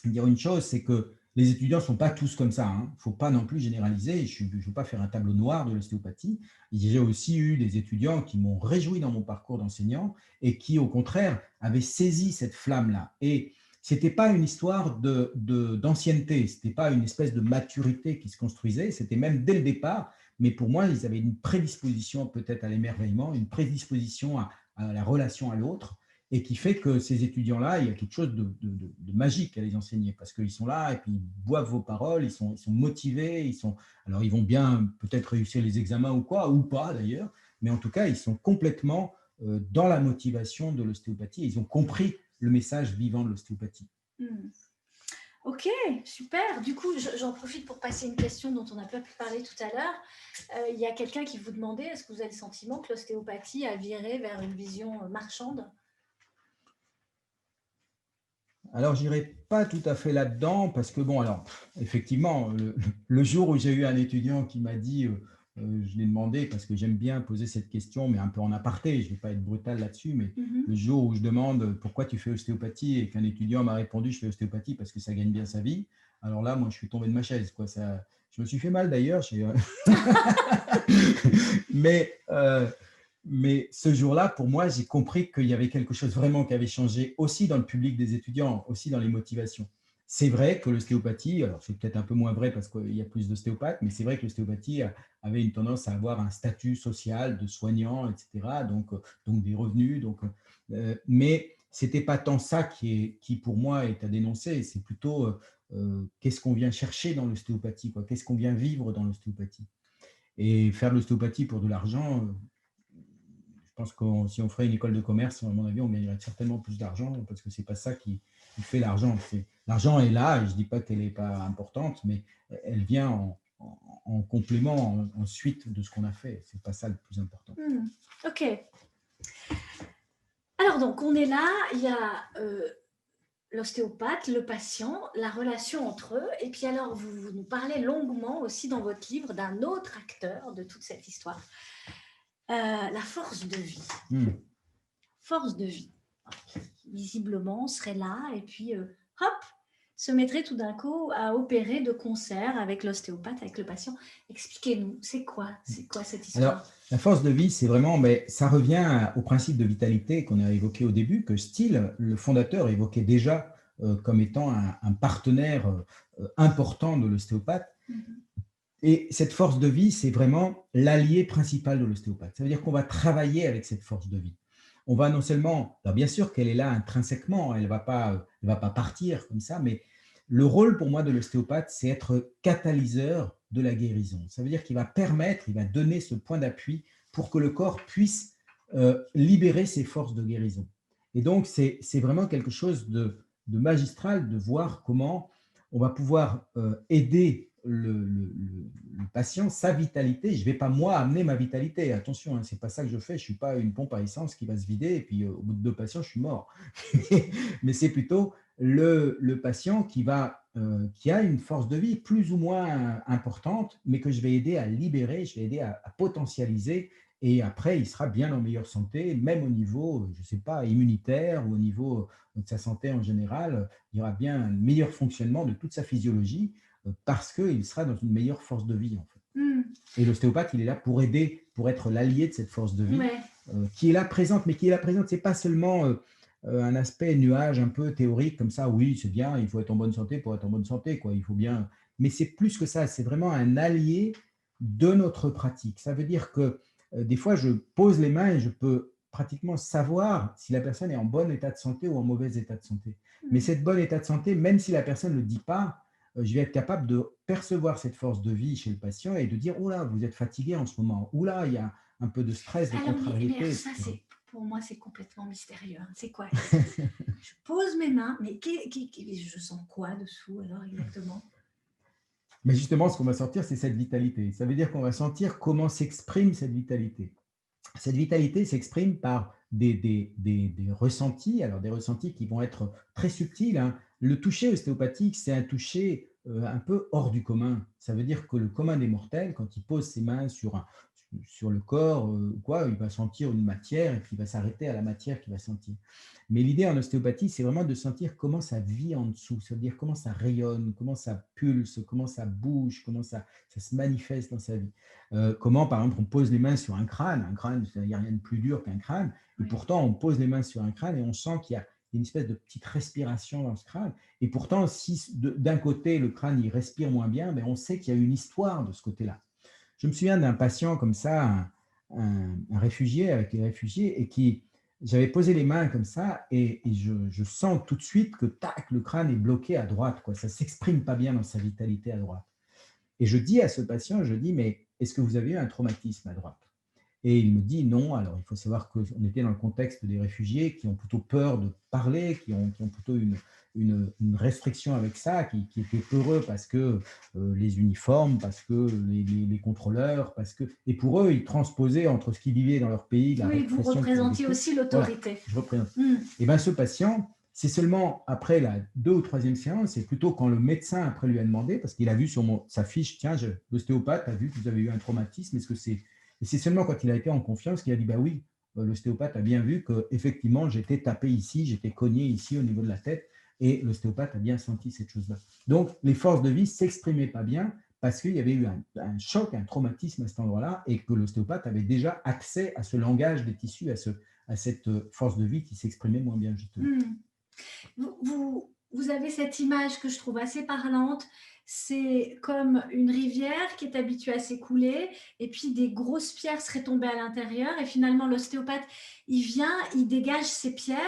dire une chose, c'est que les étudiants ne sont pas tous comme ça. Il ne faut pas non plus généraliser. Je ne veux pas faire un tableau noir de l'ostéopathie. J'ai aussi eu des étudiants qui m'ont réjoui dans mon parcours d'enseignant et qui, au contraire, avaient saisi cette flamme-là. Et ce n'était pas une histoire d'ancienneté, ce n'était pas une espèce de maturité qui se construisait, c'était même dès le départ. Mais pour moi, ils avaient une prédisposition peut-être à l'émerveillement, une prédisposition à la relation à l'autre, et qui fait que ces étudiants-là, il y a quelque chose de magique à les enseigner, parce qu'ils sont là et puis ils boivent vos paroles, ils sont motivés, alors ils vont bien peut-être réussir les examens ou quoi, ou pas d'ailleurs, mais en tout cas, ils sont complètement dans la motivation de l'ostéopathie. Ils ont compris le message vivant de l'ostéopathie. Hmm. Ok, super. Du coup, j'en profite pour passer une question dont on n'a pas pu parler tout à l'heure. Il y a quelqu'un qui vous demandait, est-ce que vous avez le sentiment que l'ostéopathie a viré vers une vision marchande? Alors, j'irai pas tout à fait là-dedans parce que, bon, alors, effectivement, le jour où j'ai eu un étudiant qui m'a dit, je l'ai demandé parce que j'aime bien poser cette question, mais un peu en aparté, je ne vais pas être brutal là-dessus, mais le jour où je demande pourquoi tu fais ostéopathie et qu'un étudiant m'a répondu, je fais ostéopathie parce que ça gagne bien sa vie, alors là, moi, je suis tombé de ma chaise, quoi. Je me suis fait mal d'ailleurs, mais mais ce jour-là, pour moi, j'ai compris qu'il y avait quelque chose vraiment qui avait changé aussi dans le public des étudiants, aussi dans les motivations. C'est vrai que l'ostéopathie, alors c'est peut-être un peu moins vrai parce qu'il y a plus d'ostéopathes, mais c'est vrai que l'ostéopathie avait une tendance à avoir un statut social de soignant, etc., donc des revenus. Mais ce n'était pas tant ça qui, pour moi, est à dénoncer, c'est plutôt qu'est-ce qu'on vient chercher dans l'ostéopathie, quoi, qu'est-ce qu'on vient vivre dans l'ostéopathie. Et faire de l'ostéopathie pour de l'argent, je pense que si on ferait une école de commerce, à mon avis, on gagnerait certainement plus d'argent parce que ce n'est pas ça qui fait l'argent. L'argent est là, et je ne dis pas qu'elle n'est pas importante, mais elle vient en complément, en suite de ce qu'on a fait. Ce n'est pas ça le plus important. Ok. Alors donc, on est là, il y a l'ostéopathe, le patient, la relation entre eux. Et puis alors, vous nous parlez longuement aussi dans votre livre d'un autre acteur de toute cette histoire. La force de vie. Force de vie. Visiblement, serait là et puis, hop, se mettrait tout d'un coup à opérer de concert avec l'ostéopathe, avec le patient. Expliquez-nous, c'est quoi cette histoire? Alors, la force de vie, c'est vraiment, mais ça revient au principe de vitalité qu'on a évoqué au début, que Steele, le fondateur, évoquait déjà comme étant un partenaire important de l'ostéopathe. Et cette force de vie, c'est vraiment l'allié principal de l'ostéopathe. Ça veut dire qu'on va travailler avec cette force de vie. On va non seulement, alors bien sûr qu'elle est là intrinsèquement, elle ne va pas partir comme ça, mais le rôle pour moi de l'ostéopathe, c'est être catalyseur de la guérison. Ça veut dire qu'il va permettre, il va donner ce point d'appui pour que le corps puisse libérer ses forces de guérison. Et donc, c'est vraiment quelque chose de magistral de voir comment on va pouvoir aider le patient, sa vitalité. Je ne vais pas, moi, amener ma vitalité. Attention, hein, ce n'est pas ça que je fais. Je ne suis pas une pompe à essence qui va se vider et puis au bout de 2 patients, je suis mort. Mais c'est plutôt le patient qui a une force de vie plus ou moins importante, mais que je vais aider à libérer, je vais aider à potentialiser. Et après, il sera bien en meilleure santé, même au niveau, je ne sais pas, immunitaire ou au niveau de sa santé en général. Il y aura bien un meilleur fonctionnement de toute sa physiologie parce qu'il sera dans une meilleure force de vie, en fait. Et l'ostéopathe, il est là pour aider, pour être l'allié de cette force de vie qui est là présente, mais qui est là présente, ce n'est pas seulement un aspect nuage un peu théorique comme ça, oui, c'est bien, il faut être en bonne santé pour être en bonne santé, quoi, il faut bien. Mais c'est plus que ça, c'est vraiment un allié de notre pratique. Ça veut dire que des fois, je pose les mains et je peux pratiquement savoir si la personne est en bon état de santé ou en mauvais état de santé. Mais cette bonne état de santé, même si la personne ne le dit pas, je vais être capable de percevoir cette force de vie chez le patient et de dire, oh là, vous êtes fatigué en ce moment, ou là, il y a un peu de stress, de contrariété. Ça, pour moi, c'est complètement mystérieux. C'est quoi? Je pose mes mains, mais je sens quoi dessous alors exactement? Mais justement, ce qu'on va sentir, c'est cette vitalité. Ça veut dire qu'on va sentir comment s'exprime cette vitalité. Cette vitalité s'exprime par des ressentis, alors des ressentis qui vont être très subtils, hein. Le toucher ostéopathique, c'est un toucher un peu hors du commun. Ça veut dire que le commun des mortels, quand il pose ses mains sur le corps, quoi, il va sentir une matière et puis il va s'arrêter à la matière qu'il va sentir. Mais l'idée en ostéopathie, c'est vraiment de sentir comment ça vit en dessous, c'est-à-dire comment ça rayonne, comment ça pulse, comment ça bouge, comment ça se manifeste dans sa vie. Comment, par exemple, on pose les mains sur un crâne, il n'y a rien de plus dur qu'un crâne, et pourtant on pose les mains sur un crâne et on sent qu'il y a une espèce de petite respiration dans ce crâne. Et pourtant, si d'un côté le crâne il respire moins bien, ben, on sait qu'il y a une histoire de ce côté-là. Je me souviens d'un patient comme ça, un réfugié avec les réfugiés, et qui j'avais posé les mains comme ça et je sens tout de suite que tac, le crâne est bloqué à droite, quoi. Ça ne s'exprime pas bien dans sa vitalité à droite. Et je dis à ce patient, je dis, mais est-ce que vous avez eu un traumatisme à droite? Et il me dit non. Alors, il faut savoir qu'on était dans le contexte des réfugiés qui ont plutôt peur de parler, qui ont plutôt une restriction avec ça, qui étaient peureux parce que les uniformes, parce que les contrôleurs, parce que… Et pour eux, ils transposaient entre ce qu'ils vivaient dans leur pays, la Oui, vous répression qu'ils ont représentiez vécue. aussi Voilà, l'autorité. je représente. Hmm. Et bien, ce patient, c'est seulement après la 2e ou 3e séance, c'est plutôt quand le médecin après lui a demandé, parce qu'il a vu sur sa fiche, tiens, l'ostéopathe a vu que vous avez eu un traumatisme, est-ce que c'est… Et c'est seulement quand il a été en confiance qu'il a dit, bah oui, l'ostéopathe a bien vu qu'effectivement, j'étais tapé ici, j'étais cogné ici au niveau de la tête, et l'ostéopathe a bien senti cette chose-là. Donc, les forces de vie ne s'exprimaient pas bien parce qu'il y avait eu un choc, un traumatisme à cet endroit-là, et que l'ostéopathe avait déjà accès à ce langage des tissus, à cette force de vie qui s'exprimait moins bien, justement. Vous avez cette image que je trouve assez parlante. C'est comme une rivière qui est habituée à s'écouler et puis des grosses pierres seraient tombées à l'intérieur et finalement l'ostéopathe, il vient, il dégage ces pierres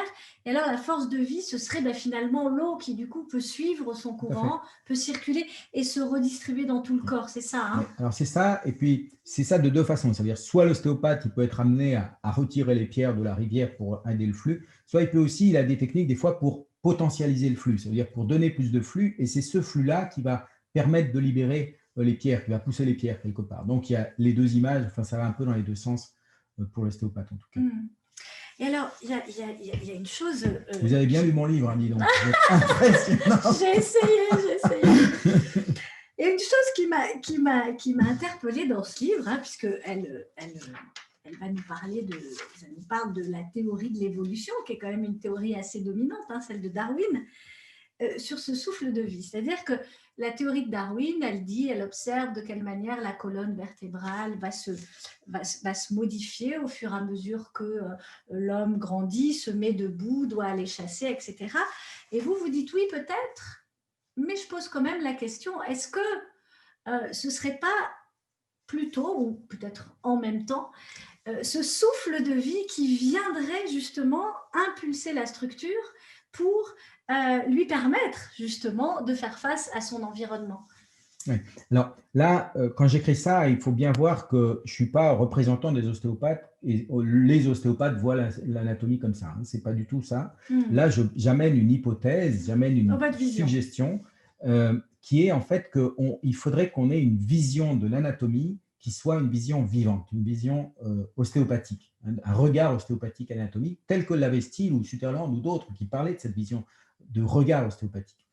et alors la force de vie, ce serait finalement l'eau qui du coup peut suivre son courant, peut circuler et se redistribuer dans tout le corps, c'est ça, hein? Alors c'est ça, et puis c'est ça de deux façons. C'est-à-dire soit l'ostéopathe, il peut être amené à retirer les pierres de la rivière pour aider le flux, soit il peut aussi, il a des techniques des fois pour potentialiser le flux, c'est-à-dire pour donner plus de flux, et c'est ce flux-là qui va permettre de libérer les pierres, qui va pousser les pierres quelque part. Donc il y a les deux images, enfin ça va un peu dans les deux sens pour l'ostéopathe en tout cas. Et alors, il y a une chose… Vous avez bien lu mon livre, hein, dis donc. Impressionnant. J'ai essayé. Et une chose qui m'a interpellée dans ce livre, hein, puisqu'elle va nous parler ça nous parle de la théorie de l'évolution, qui est quand même une théorie assez dominante, hein, celle de Darwin, sur ce souffle de vie. C'est-à-dire que la théorie de Darwin, elle observe de quelle manière la colonne vertébrale va se modifier au fur et à mesure que l'homme grandit, se met debout, doit aller chasser, etc. Et vous dites oui, peut-être, mais je pose quand même la question, est-ce que ce ne serait pas plutôt, ou peut-être en même temps, ce souffle de vie qui viendrait justement impulser la structure pour lui permettre justement de faire face à son environnement? Oui. Alors là, quand j'écris ça, il faut bien voir que je ne suis pas représentant des ostéopathes et les ostéopathes voient l'anatomie comme ça. Hein, ce n'est pas du tout ça. Là, j'amène une hypothèse, j'amène une suggestion qui est en fait qu'il faudrait qu'on ait une vision de l'anatomie qui soit une vision vivante, une vision ostéopathique, un regard ostéopathique anatomique tel que l'avait Steele ou Sutherland ou d'autres qui parlaient de cette vision de regard ostéopathique.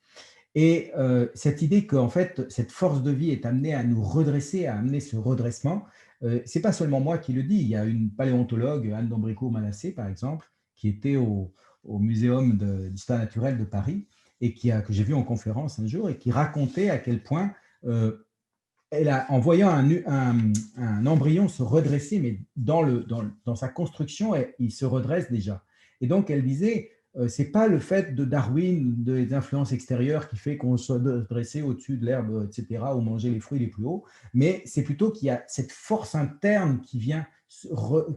Et cette idée qu'en fait, cette force de vie est amenée à nous redresser, à amener ce redressement, ce n'est pas seulement moi qui le dis. Il y a une paléontologue, Anne d'Ambricourt-Malassé, par exemple, qui était au Muséum d'histoire naturelle de Paris et que j'ai vu en conférence un jour et qui racontait à quel point, en voyant un embryon se redresser, mais dans sa construction, il se redresse déjà. Et donc, elle disait, ce n'est pas le fait de Darwin, des influences extérieures qui fait qu'on soit dressé au-dessus de l'herbe, etc., ou manger les fruits les plus hauts, mais c'est plutôt qu'il y a cette force interne qui vient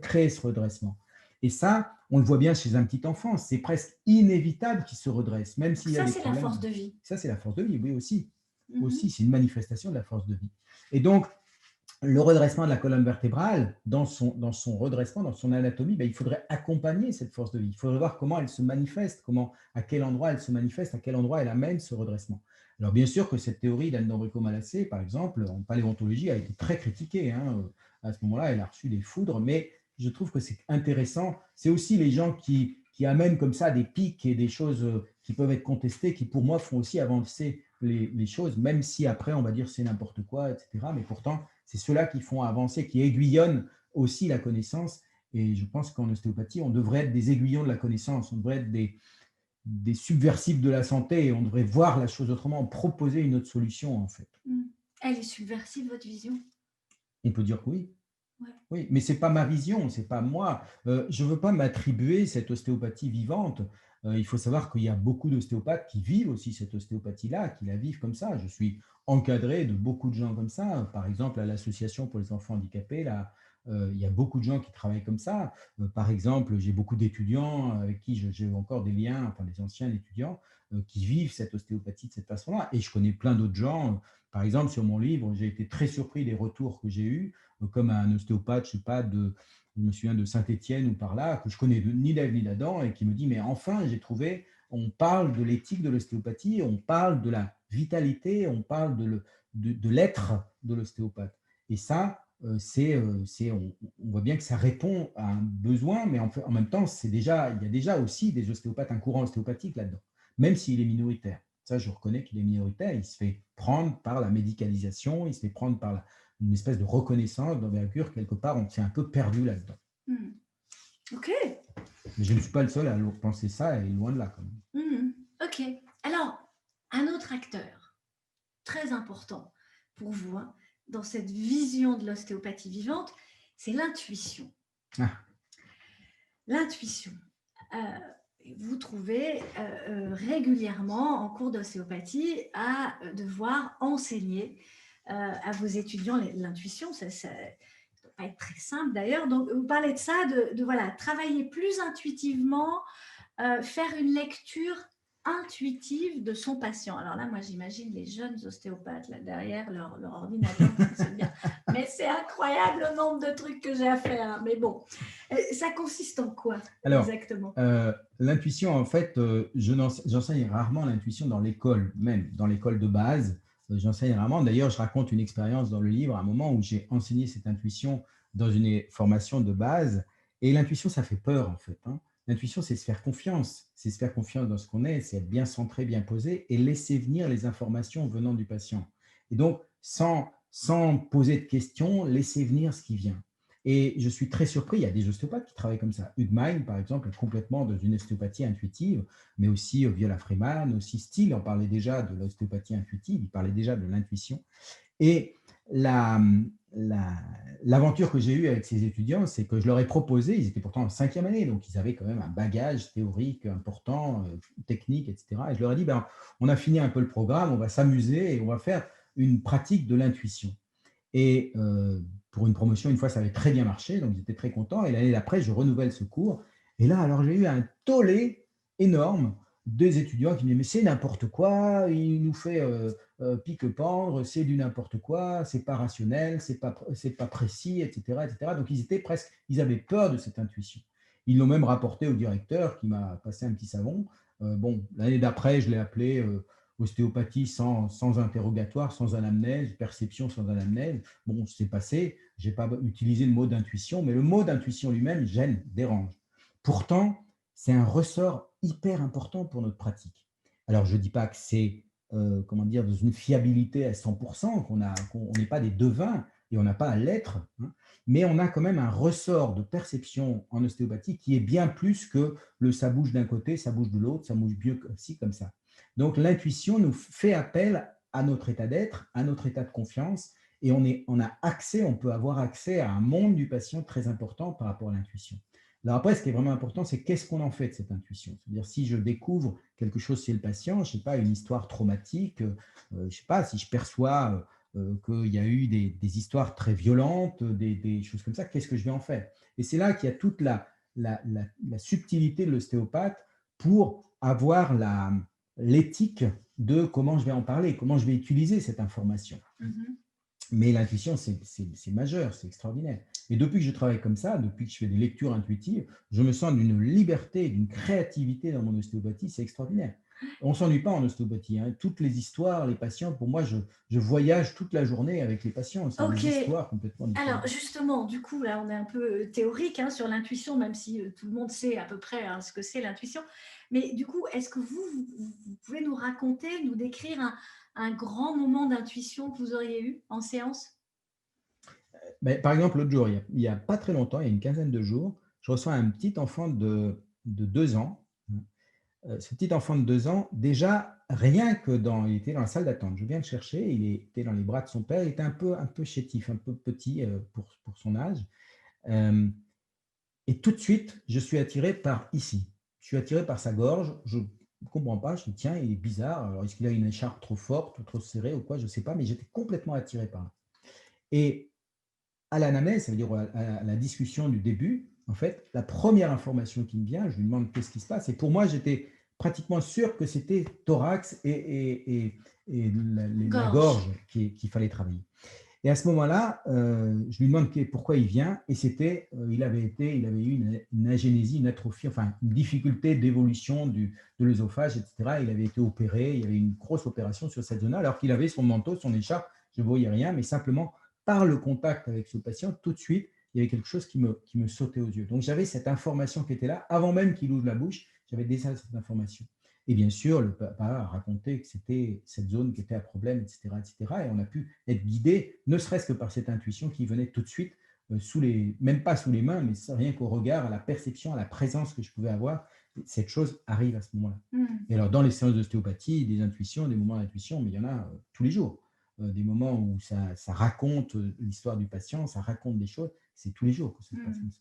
créer ce redressement. Et ça, on le voit bien chez un petit enfant, c'est presque inévitable qu'il se redresse, même s'il y a des problèmes. Ça, c'est la force de vie. Ça, c'est la force de vie, oui, aussi. Aussi, c'est une manifestation de la force de vie. Et donc, le redressement de la colonne vertébrale, dans son redressement, dans son anatomie, il faudrait accompagner cette force de vie. Il faudrait voir comment elle se manifeste, à quel endroit elle se manifeste, à quel endroit elle amène ce redressement. Alors bien sûr que cette théorie d'Anne d'Ambricourt-Malassé, par exemple, en paléontologie, a été très critiquée. Hein. À ce moment-là, elle a reçu des foudres, mais je trouve que c'est intéressant. C'est aussi les gens qui amènent comme ça des pics et des choses qui peuvent être contestées, qui pour moi font aussi avancer les choses, même si après on va dire c'est n'importe quoi, etc. Mais pourtant, c'est ceux-là qui font avancer, qui aiguillonnent aussi la connaissance. Et je pense qu'en ostéopathie, on devrait être des aiguillons de la connaissance, on devrait être des subversifs de la santé, et on devrait voir la chose autrement, proposer une autre solution en fait. Elle est subversive, votre vision? On peut dire que oui. Ouais. Oui, mais ce n'est pas ma vision, ce n'est pas moi. Je ne veux pas m'attribuer cette ostéopathie vivante. Il faut savoir qu'il y a beaucoup d'ostéopathes qui vivent aussi cette ostéopathie-là, qui la vivent comme ça. Je suis encadré de beaucoup de gens comme ça. Par exemple, à l'Association pour les enfants handicapés, là, Il y a beaucoup de gens qui travaillent comme ça. Par exemple, j'ai beaucoup d'étudiants avec qui j'ai encore des liens, enfin des anciens étudiants, qui vivent cette ostéopathie de cette façon-là. Et je connais plein d'autres gens. Par exemple, sur mon livre, j'ai été très surpris des retours que j'ai eus, comme un ostéopathe, je sais pas, je me souviens de Saint-Étienne ou par là, que je connais ni d'Ève ni d'Adam, et qui me dit, mais enfin, j'ai trouvé, on parle de l'éthique de l'ostéopathie, on parle de la vitalité, on parle de l'être de l'ostéopathe. Et ça, on voit bien que ça répond à un besoin, mais en même temps, il y a déjà aussi des ostéopathes, un courant ostéopathique là-dedans, même s'il est minoritaire. Ça, je reconnais qu'il est minoritaire, il se fait prendre par la médicalisation, il se fait prendre par une espèce de reconnaissance d'envergure, quelque part, on s'est un peu perdu là-dedans. Hmm. Ok. Mais je ne suis pas le seul à penser ça, et loin de là quand même. Ok. Alors, un autre acteur très important pour vous, hein, dans cette vision de l'ostéopathie vivante, c'est l'intuition. Ah. L'intuition. Vous trouvez régulièrement en cours d'ostéopathie à devoir enseigner à vos étudiants l'intuition. Ça ne doit pas être très simple d'ailleurs. Donc, vous parlez de ça, de voilà, travailler plus intuitivement, faire une lecture intuitive de son patient. Alors là, moi, j'imagine les jeunes ostéopathes là derrière leur ordinateur qui fonctionne bien. Mais c'est incroyable le nombre de trucs que j'ai à faire. Mais bon, ça consiste en quoi exactement? L'intuition, en fait, j'enseigne rarement l'intuition dans l'école, même dans l'école de base. J'enseigne rarement. D'ailleurs, je raconte une expérience dans le livre, à un moment où j'ai enseigné cette intuition dans une formation de base. Et l'intuition, ça fait peur, en fait, hein. L'intuition, c'est se faire confiance. C'est se faire confiance dans ce qu'on est, c'est être bien centré, bien posé et laisser venir les informations venant du patient. Et donc, sans poser de questions, laisser venir ce qui vient. Et je suis très surpris, il y a des ostéopathes qui travaillent comme ça. Hugmine, par exemple, est complètement dans une ostéopathie intuitive, mais aussi Viola Freeman, aussi Steele, on parlait déjà de l'ostéopathie intuitive, il parlait déjà de l'intuition. Et l'aventure que j'ai eue avec ces étudiants, c'est que je leur ai proposé, ils étaient pourtant en 5e année, donc ils avaient quand même un bagage théorique important, technique, etc. Et je leur ai dit, ben, on a fini un peu le programme, on va s'amuser et on va faire une pratique de l'intuition. Et pour une promotion, une fois, ça avait très bien marché, donc j'étais très content. Et l'année d'après, je renouvelle ce cours. Et là, alors, j'ai eu un tollé énorme des étudiants qui me disaient, mais c'est n'importe quoi, il nous fait pique-pendre, c'est du n'importe quoi, c'est pas rationnel, c'est pas précis, etc., etc. Donc, ils avaient peur de cette intuition. Ils l'ont même rapporté au directeur qui m'a passé un petit savon. Bon, l'année d'après, je l'ai appelé ostéopathie sans interrogatoire, sans anamnèse, perception sans anamnèse. Bon, c'est passé, je n'ai pas utilisé le mot d'intuition, mais le mot d'intuition lui-même gêne, dérange. Pourtant, c'est un ressort hyper important pour notre pratique. Alors, je ne dis pas que c'est, comment dire, dans une fiabilité à 100%, qu'on n'est pas des devins et on n'a pas à l'être, hein, mais on a quand même un ressort de perception en ostéopathie qui est bien plus que le ça bouge d'un côté, ça bouge de l'autre, ça bouge mieux comme ci, comme ça. Donc, l'intuition nous fait appel à notre état d'être, à notre état de confiance, et on peut avoir accès à un monde du patient très important par rapport à l'intuition. Alors après, ce qui est vraiment important, c'est qu'est-ce qu'on en fait de cette intuition. C'est-à-dire, si je découvre quelque chose chez le patient, je ne sais pas, une histoire traumatique, je ne sais pas, si je perçois qu'il y a eu des histoires très violentes, des choses comme ça, qu'est-ce que je vais en faire? Et c'est là qu'il y a toute la subtilité de l'ostéopathe pour avoir l'éthique de comment je vais en parler, comment je vais utiliser cette information. Mais l'intuition, c'est majeur, c'est extraordinaire. Et depuis que je travaille comme ça, depuis que je fais des lectures intuitives, je me sens d'une liberté, d'une créativité dans mon ostéopathie, c'est extraordinaire. On ne s'ennuie pas en ostéopathie, hein. Toutes les histoires, les patients, pour moi, je voyage toute la journée avec les patients. C'est des histoires complètement différentes. Alors justement, du coup, là, on est un peu théorique hein, sur l'intuition, même si tout le monde sait à peu près hein, ce que c'est l'intuition. Mais du coup, est-ce que vous pouvez nous raconter, nous décrire un grand moment d'intuition que vous auriez eu en séance? Mais, par exemple, l'autre jour, il n'y a pas très longtemps, il y a une quinzaine de jours, je reçois un petit enfant de 2 ans. Ce petit enfant de 2 ans, déjà, il était dans la salle d'attente. Je viens le chercher, il était dans les bras de son père, il était un peu chétif, un peu petit pour son âge. Euh, et tout de suite, je suis attiré par ici. Je suis attiré par sa gorge. Je ne comprends pas. Je me dis, tiens, il est bizarre. Alors, est-ce qu'il a une écharpe trop forte ou trop serrée ou quoi? Je ne sais pas, mais j'étais complètement attiré par là. Et à l'anamnèse, ça veut dire à la discussion du début, en fait, la première information qui me vient, je lui demande qu'est-ce qui se passe. Et pour moi, j'étais pratiquement sûr que c'était thorax et la Gorge. gorge qu'il fallait travailler. Et à ce moment-là, je lui demande pourquoi il vient, et c'était, il avait eu une agénésie, une atrophie, enfin une difficulté d'évolution de l'œsophage, etc. Il avait été opéré, il y avait une grosse opération sur cette zone-là, alors qu'il avait son manteau, son écharpe, je ne voyais rien, mais simplement par le contact avec ce patient, tout de suite, il y avait quelque chose qui me sautait aux yeux. Donc j'avais cette information qui était là, avant même qu'il ouvre la bouche, j'avais déjà cette information. Et bien sûr, le papa a raconté que c'était cette zone qui était à problème, etc., etc. Et on a pu être guidé, ne serait-ce que par cette intuition qui venait tout de suite, même pas sous les mains, mais rien qu'au regard, à la perception, à la présence que je pouvais avoir. Cette chose arrive à ce moment-là. Mm. Et alors, dans les séances d'ostéopathie, des intuitions, des moments d'intuition, mais il y en a tous les jours. Des moments où ça raconte l'histoire du patient, ça raconte des choses. C'est tous les jours que ça se passe comme ça.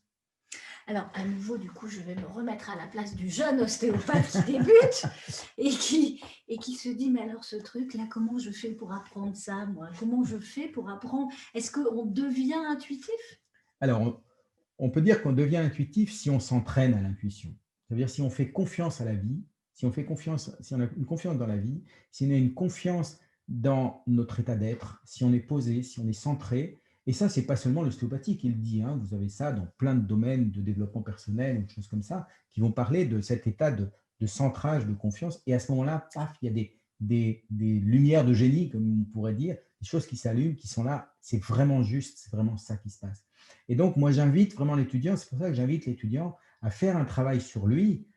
Alors, à nouveau, du coup, je vais me remettre à la place du jeune ostéopathe qui débute et qui se dit, mais alors ce truc-là, comment je fais pour apprendre ça, moi? Comment je fais pour apprendre? Est-ce qu'on devient intuitif? Alors, on peut dire qu'on devient intuitif si on s'entraîne à l'intuition. C'est-à-dire si on fait confiance à la vie, si on fait confiance, si on a une confiance dans la vie, si on a une confiance dans notre état d'être, si on est posé, si on est centré. Et ça, c'est pas seulement l'ostéopathie qui le dit, hein. Vous avez ça dans plein de domaines de développement personnel ou de choses comme ça, qui vont parler de cet état de centrage, de confiance. Et à ce moment-là, paf, il y a des lumières de génie, comme on pourrait dire, des choses qui s'allument, qui sont là. C'est vraiment juste, c'est vraiment ça qui se passe. Et donc, moi, j'invite vraiment l'étudiant, c'est pour ça que j'invite l'étudiant à faire un travail sur lui.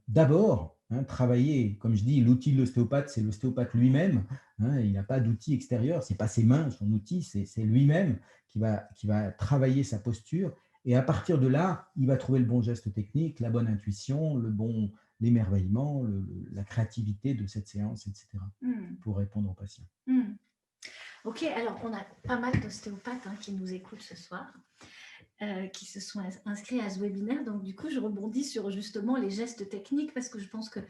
D'abord, hein, travailler, comme je dis, l'outil de l'ostéopathe, c'est l'ostéopathe lui-même. Hein, il n'a pas d'outil extérieur, ce n'est pas ses mains, son outil, c'est lui-même qui va travailler sa posture. Et à partir de là, il va trouver le bon geste technique, la bonne intuition, l'émerveillement, la créativité de cette séance, etc., pour répondre aux patients. Ok, alors on a pas mal d'ostéopathes qui nous écoutent ce soir, qui se sont inscrits à ce webinaire. Donc du coup, je rebondis sur justement les gestes techniques parce que je pense que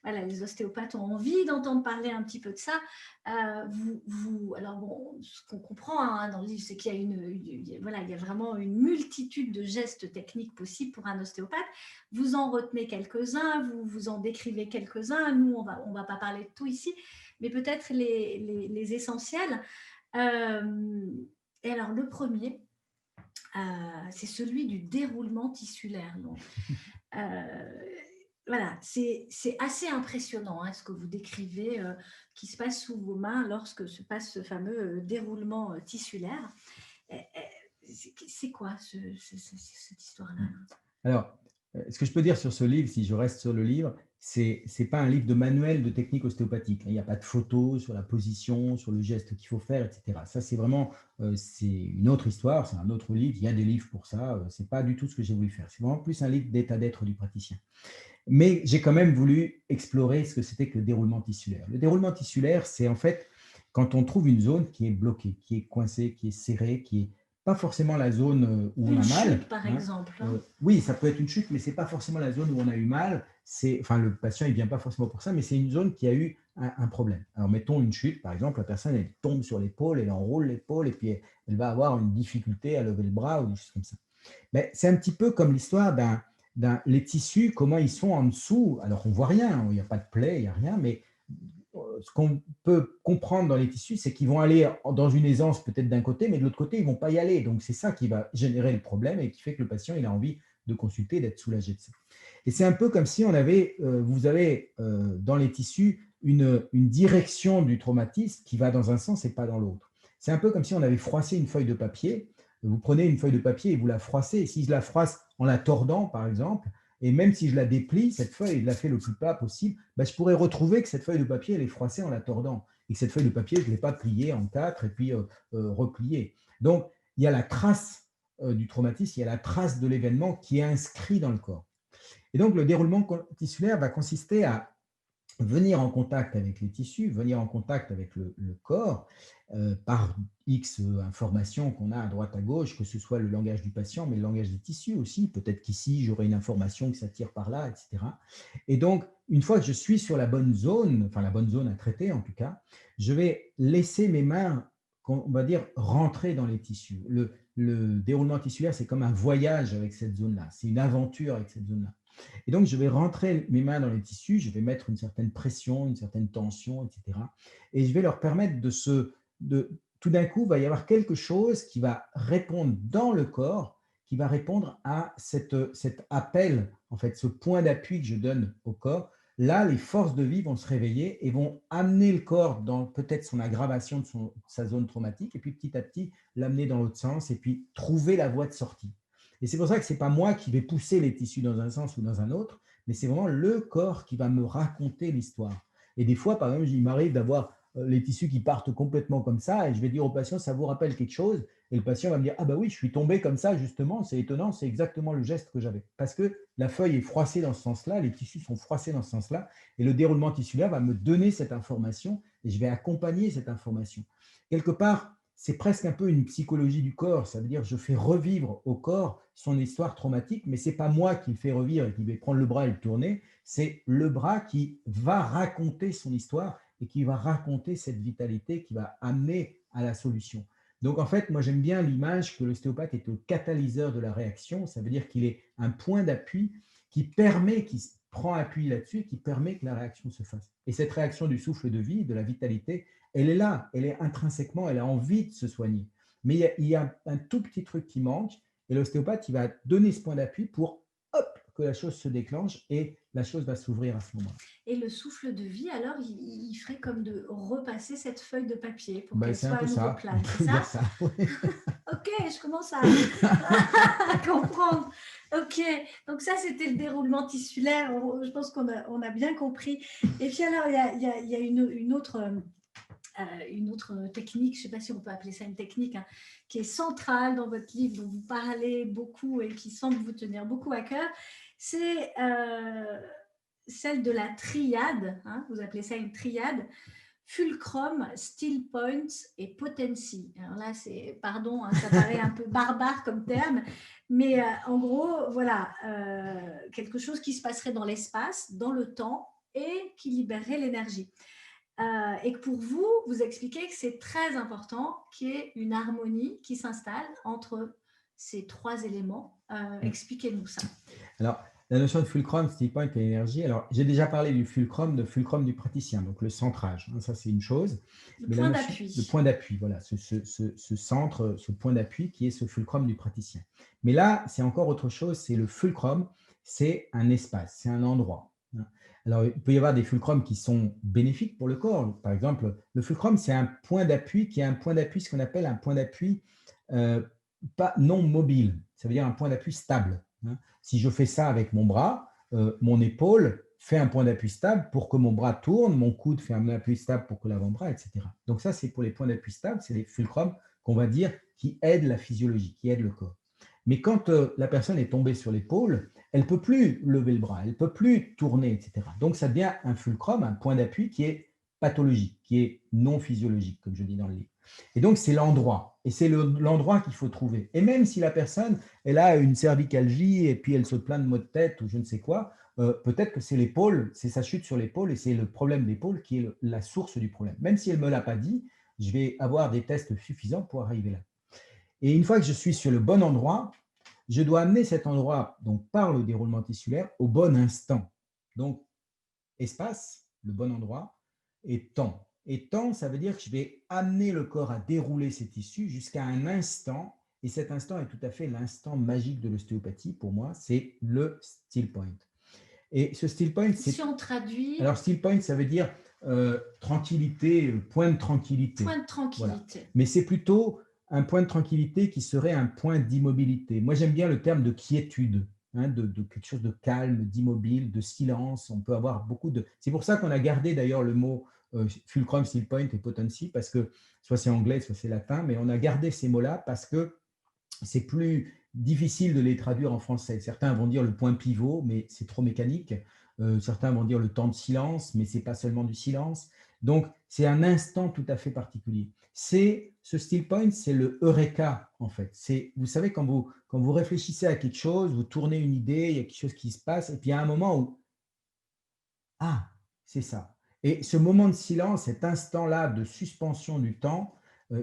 voilà, les ostéopathes ont envie d'entendre parler un petit peu de ça. Alors bon, ce qu'on comprend dans le livre, c'est qu'il y a voilà, il y a vraiment une multitude de gestes techniques possibles pour un ostéopathe. Vous en retenez quelques-uns, vous en décrivez quelques-uns. Nous, on va pas parler de tout ici, mais peut-être les essentiels. Et alors, le premier, c'est celui du déroulement tissulaire. Donc, voilà, c'est assez impressionnant ce que vous décrivez qui se passe sous vos mains lorsque se passe ce fameux déroulement tissulaire. C'est quoi cette histoire-là? Alors, ce que je peux dire sur ce livre, si je reste sur le livre, c'est pas un livre de manuel de technique ostéopathique. Il n'y a pas de photos sur la position, sur le geste qu'il faut faire, etc. Ça, c'est vraiment c'est une autre histoire, c'est un autre livre. Il y a des livres pour ça. C'est pas du tout ce que j'ai voulu faire. C'est vraiment plus un livre d'état d'être du praticien. Mais j'ai quand même voulu explorer ce que c'était que le déroulement tissulaire. Le déroulement tissulaire, c'est en fait quand on trouve une zone qui est bloquée, qui est coincée, qui est serrée, qui est pas forcément la zone où on a mal. Une chute, par exemple. Oui, ça peut être une chute, mais c'est pas forcément la zone où on a eu mal. Enfin, le patient, il vient pas forcément pour ça, mais c'est une zone qui a eu un problème. Alors, mettons une chute, par exemple, la personne, elle tombe sur l'épaule, elle enroule l'épaule, et puis elle va avoir une difficulté à lever le bras ou des choses comme ça. Mais c'est un petit peu comme l'histoire les tissus, comment ils sont en dessous. Alors, on voit rien, il n'y a pas de plaie, il n'y a rien, mais ce qu'on peut comprendre dans les tissus, c'est qu'ils vont aller dans une aisance peut-être d'un côté, mais de l'autre côté, ils ne vont pas y aller. Donc, c'est ça qui va générer le problème et qui fait que le patient il a envie de consulter, d'être soulagé de ça. Et c'est un peu comme si vous avez dans les tissus une direction du traumatisme qui va dans un sens et pas dans l'autre. C'est un peu comme si on avait froissé une feuille de papier. Vous prenez une feuille de papier et vous la froissez. Et si je la froisse en la tordant, par exemple, et même si je la déplie, cette feuille, et je la fais le plus plat possible, je pourrais retrouver que cette feuille de papier, elle est froissée en la tordant. Et que cette feuille de papier, je ne l'ai pas pliée en quatre et puis repliée. Donc, il y a la trace du traumatisme, il y a la trace de l'événement qui est inscrit dans le corps. Et donc, le déroulement tissulaire va consister à venir en contact avec les tissus, venir en contact avec le corps par X informations qu'on a à droite à gauche, que ce soit le langage du patient, mais le langage des tissus aussi. Peut-être qu'ici, j'aurai une information qui s'attire par là, etc. Et donc, une fois que je suis sur la bonne zone, enfin la bonne zone à traiter en tout cas, je vais laisser mes mains, on va dire, rentrer dans les tissus. le déroulement tissulaire, c'est comme un voyage avec cette zone-là, c'est une aventure avec cette zone-là. Et donc, je vais rentrer mes mains dans les tissus, je vais mettre une certaine pression, une certaine tension, etc. Et je vais leur permettre tout d'un coup, il va y avoir quelque chose qui va répondre dans le corps, qui va répondre à cet appel, en fait, ce point d'appui que je donne au corps. Là, les forces de vie vont se réveiller et vont amener le corps dans peut-être son aggravation de sa zone traumatique, et puis petit à petit, l'amener dans l'autre sens, et puis trouver la voie de sortie. Et c'est pour ça que ce n'est pas moi qui vais pousser les tissus dans un sens ou dans un autre, mais c'est vraiment le corps qui va me raconter l'histoire. Et des fois, par exemple, il m'arrive d'avoir les tissus qui partent complètement comme ça, et je vais dire au patient, ça vous rappelle quelque chose? Et le patient va me dire, ah bah oui, je suis tombé comme ça, justement, c'est étonnant, c'est exactement le geste que j'avais. Parce que la feuille est froissée dans ce sens-là, les tissus sont froissés dans ce sens-là, et le déroulement tissulaire va me donner cette information, et je vais accompagner cette information. Quelque part, c'est presque un peu une psychologie du corps. Ça veut dire que je fais revivre au corps son histoire traumatique, mais ce n'est pas moi qui le fais revivre et qui vais prendre le bras et le tourner, c'est le bras qui va raconter son histoire et qui va raconter cette vitalité qui va amener à la solution. Donc en fait, moi j'aime bien l'image que l'ostéopathe est le catalyseur de la réaction. Ça veut dire qu'il est un point d'appui qui prend appui là-dessus et qui permet que la réaction se fasse. Et cette réaction du souffle de vie, de la vitalité, elle est là, elle est intrinsèquement, elle a envie de se soigner. Mais il y a un tout petit truc qui manque, et l'ostéopathe, il va donner ce point d'appui pour hop, que la chose se déclenche et la chose va s'ouvrir à ce moment-là. Et le souffle de vie, alors, il ferait comme de repasser cette feuille de papier pour Ben, qu'elle c'est un soit peu à nouveau ça, on plane, c'est peut ça? dire ça. Oui. Ok, je commence à comprendre. Ok, donc ça, c'était le déroulement tissulaire. Je pense qu'on a bien compris. Et puis alors, il y a une autre technique, je ne sais pas si on peut appeler ça une technique, hein, qui est centrale dans votre livre, dont vous parlez beaucoup et qui semble vous tenir beaucoup à cœur. C'est celle de la triade, hein, vous appelez ça une triade, fulcrum, still points et potency. Alors là, c'est, pardon, hein, ça paraît un peu barbare comme terme, mais en gros, voilà, quelque chose qui se passerait dans l'espace, dans le temps et qui libérerait l'énergie. Et que pour vous, vous expliquez que c'est très important qu'il y ait une harmonie qui s'installe entre ces trois éléments. Expliquez-nous ça. Alors, la notion de fulcrum, still point et énergie. Alors, j'ai déjà parlé du fulcrum du praticien, donc le centrage. Hein, ça, c'est une chose. Le Mais point le d'appui. point d'appui, voilà, ce centre, ce point d'appui qui est ce fulcrum du praticien. Mais là, c'est encore autre chose. C'est le fulcrum, c'est un espace, c'est un endroit. Hein. Alors, il peut y avoir des fulcrums qui sont bénéfiques pour le corps. Par exemple, le fulcrum, c'est un point d'appui qui est un point d'appui, ce qu'on appelle un point d'appui euh, pas non mobile. Ça veut dire un point d'appui stable. Hein. Si je fais ça avec mon bras, mon épaule fait un point d'appui stable pour que mon bras tourne, mon coude fait un appui stable pour que l'avant-bras, etc. Donc ça, c'est pour les points d'appui stables, c'est les fulcrums qu'on va dire qui aident la physiologie, qui aident le corps. Mais quand la personne est tombée sur l'épaule, elle ne peut plus lever le bras, elle ne peut plus tourner, etc. Donc ça devient un fulcrum, un point d'appui qui est pathologique, qui est non physiologique, comme je dis dans le livre. Et donc c'est l'endroit, et c'est l'endroit qu'il faut trouver. Et même si la personne, elle a une cervicalgie et puis elle se plaint de maux de tête ou je ne sais quoi, peut-être que c'est l'épaule, c'est sa chute sur l'épaule et c'est le problème d'épaule qui est la source du problème. Même si elle ne me l'a pas dit, je vais avoir des tests suffisants pour arriver là. Et une fois que je suis sur le bon endroit, je dois amener cet endroit, donc par le déroulement tissulaire, au bon instant. Donc, espace, le bon endroit, et temps. Et temps, ça veut dire que je vais amener le corps à dérouler ses tissus jusqu'à un instant, et cet instant est tout à fait l'instant magique de l'ostéopathie, pour moi, c'est le still point. Et ce still point, c'est... Si on traduit... Alors, still point, ça veut dire tranquillité, point de tranquillité. Point de tranquillité. Voilà. Mais c'est plutôt un point de tranquillité qui serait un point d'immobilité. Moi, j'aime bien le terme de quiétude, hein, de quelque chose de calme, d'immobile, de silence. On peut avoir beaucoup de... C'est pour ça qu'on a gardé d'ailleurs le mot fulcrum, still point et potency, parce que soit c'est anglais, soit c'est latin, mais on a gardé ces mots-là parce que c'est plus difficile de les traduire en français. Certains vont dire le point pivot, mais c'est trop mécanique. Certains vont dire le temps de silence, mais ce n'est pas seulement du silence. Donc, c'est un instant tout à fait particulier. Ce still point, c'est le eureka, en fait. Vous savez, quand vous réfléchissez à quelque chose, vous tournez une idée, il y a quelque chose qui se passe, et puis il y a un moment où, ah, c'est ça. Et ce moment de silence, cet instant-là de suspension du temps,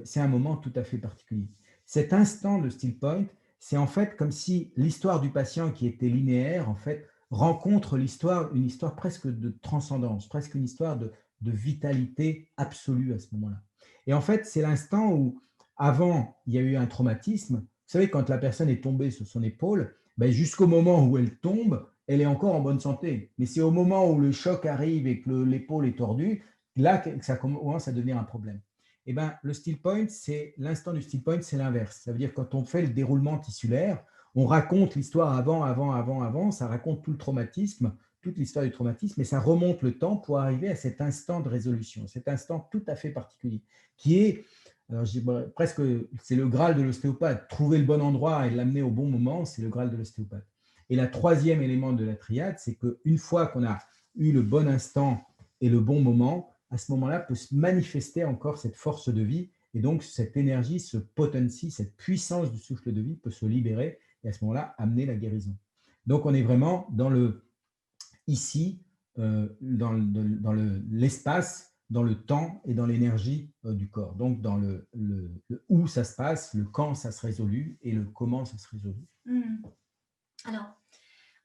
c'est un moment tout à fait particulier. cet instant de still point, c'est en fait comme si l'histoire du patient qui était linéaire, en fait, rencontre une histoire presque de transcendance, presque une histoire de vitalité absolue à ce moment-là. Et en fait, c'est l'instant où, avant, il y a eu un traumatisme. Vous savez, quand la personne est tombée sur son épaule, ben, jusqu'au moment où elle tombe, elle est encore en bonne santé. Mais c'est au moment où le choc arrive et que l'épaule est tordue, là que ça commence à devenir un problème. Eh ben, le still point, c'est l'instant du still point, c'est l'inverse. Ça veut dire quand on fait le déroulement tissulaire, on raconte l'histoire avant, ça raconte tout le traumatisme, toute l'histoire du traumatisme, et ça remonte le temps pour arriver à cet instant de résolution, cet instant tout à fait particulier, qui est, alors presque, c'est le Graal de l'ostéopathe. Trouver le bon endroit et l'amener au bon moment, c'est le Graal de l'ostéopathe. Et le troisième élément de la triade, c'est qu'une fois qu'on a eu le bon instant et le bon moment, à ce moment-là peut se manifester encore cette force de vie, et donc cette énergie, ce potency, cette puissance du souffle de vie peut se libérer et à ce moment-là amener la guérison. Donc on est vraiment dans le ici, dans l'espace, dans le temps et dans l'énergie du corps. Donc dans le où ça se passe, le quand ça se résolue et le comment ça se résolue. Alors,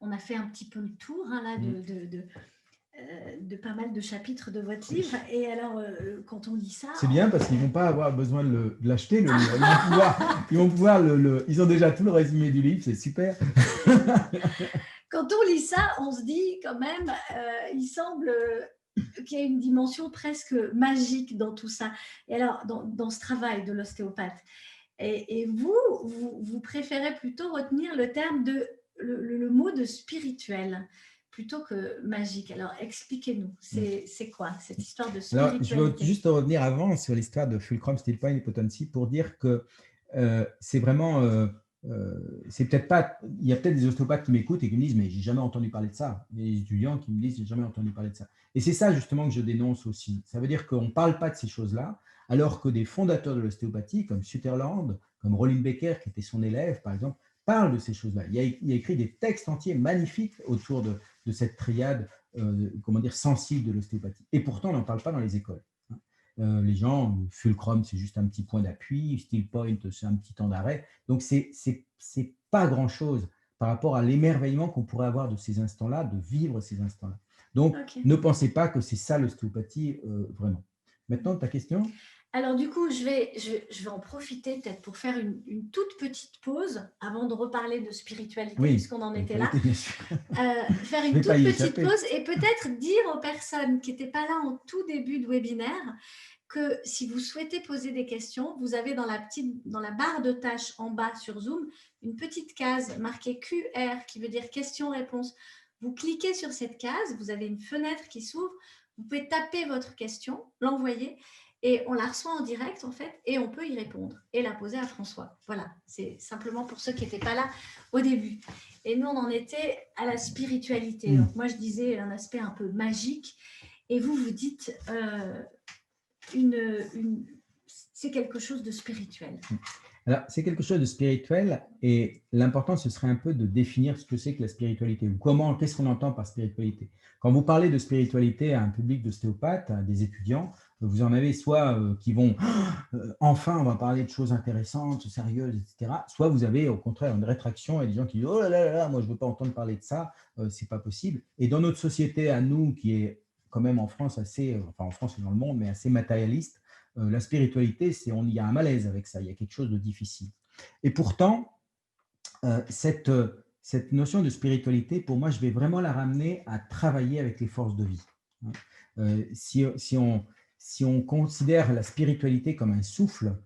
on a fait un petit peu le tour hein, là, de pas mal de chapitres de votre livre. Et alors, quand on lit ça... C'est bien parce qu'ils ne vont pas avoir besoin de l'acheter, le livre. Ils ont déjà tout le résumé du livre, c'est super. Quand on lit ça, on se dit quand même, il semble qu'il y a une dimension presque magique dans tout ça. Et alors, dans ce travail de l'ostéopathe, et vous préférez plutôt retenir le terme le mot de spirituel plutôt que magique. Alors, expliquez-nous, c'est quoi cette histoire de spiritualité? Alors, je veux juste revenir avant sur l'histoire de Fulcrum, Still Point et Potency pour dire que c'est vraiment... c'est peut-être pas, il y a peut-être des ostéopathes qui m'écoutent et qui me disent mais j'ai jamais entendu parler de ça. Des étudiants qui me disent j'ai jamais entendu parler de ça. Et c'est ça justement que je dénonce aussi. Ça veut dire qu'on ne parle pas de ces choses-là, alors que des fondateurs de l'ostéopathie comme Sutherland, comme Rollin Becker qui était son élève par exemple, parlent de ces choses-là. Il a écrit des textes entiers magnifiques autour de cette triade, comment dire, sensible de l'ostéopathie. Et pourtant on n'en parle pas dans les écoles. Les gens, fulcrum, c'est juste un petit point d'appui, still point, c'est un petit temps d'arrêt. Donc, c'est pas grand-chose par rapport à l'émerveillement qu'on pourrait avoir de ces instants-là, de vivre ces instants-là. Donc, ne pensez pas que c'est ça l'ostéopathie vraiment. Maintenant, ta question? Alors, du coup, je vais en profiter peut-être pour faire une toute petite pause avant de reparler de spiritualité, puisqu'on en était là. Faire une toute petite pause et peut-être dire aux personnes qui n'étaient pas là en tout début de webinaire que si vous souhaitez poser des questions, vous avez dans la barre de tâches en bas sur Zoom, une petite case marquée QR qui veut dire question-réponse. Vous cliquez sur cette case, vous avez une fenêtre qui s'ouvre, vous pouvez taper votre question, l'envoyer et on la reçoit en direct en fait et on peut y répondre et la poser à François. Voilà, c'est simplement pour ceux qui n'étaient pas là au début. Et nous, on en était à la spiritualité. Donc, moi, je disais un aspect un peu magique et vous dites c'est quelque chose de spirituel. Alors, c'est quelque chose de spirituel et l'important, ce serait un peu de définir ce que c'est que la spiritualité ou qu'est-ce qu'on entend par spiritualité. Quand vous parlez de spiritualité à un public d'ostéopathes, à des étudiants, vous en avez soit qui vont enfin, on va parler de choses intéressantes, sérieuses, etc. Soit vous avez au contraire une rétraction et des gens qui disent oh là là là, moi je ne veux pas entendre parler de ça, c'est pas possible. Et dans notre société à nous, qui est quand même en France assez, enfin en France et dans le monde, mais assez matérialiste, la spiritualité, il y a un malaise avec ça, il y a quelque chose de difficile. Et pourtant, cette notion de spiritualité, pour moi, je vais vraiment la ramener à travailler avec les forces de vie. Si on considère la spiritualité comme un souffle,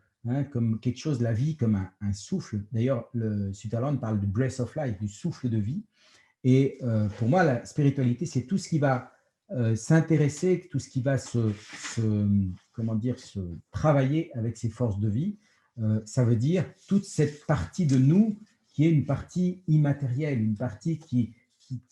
comme quelque chose, la vie comme un souffle, d'ailleurs, Sutherland parle du breath of life, du souffle de vie, et pour moi, la spiritualité, c'est tout ce qui va s'intéresser, tout ce qui va se travailler avec ses forces de vie. Ça veut dire toute cette partie de nous qui est une partie immatérielle, une partie qui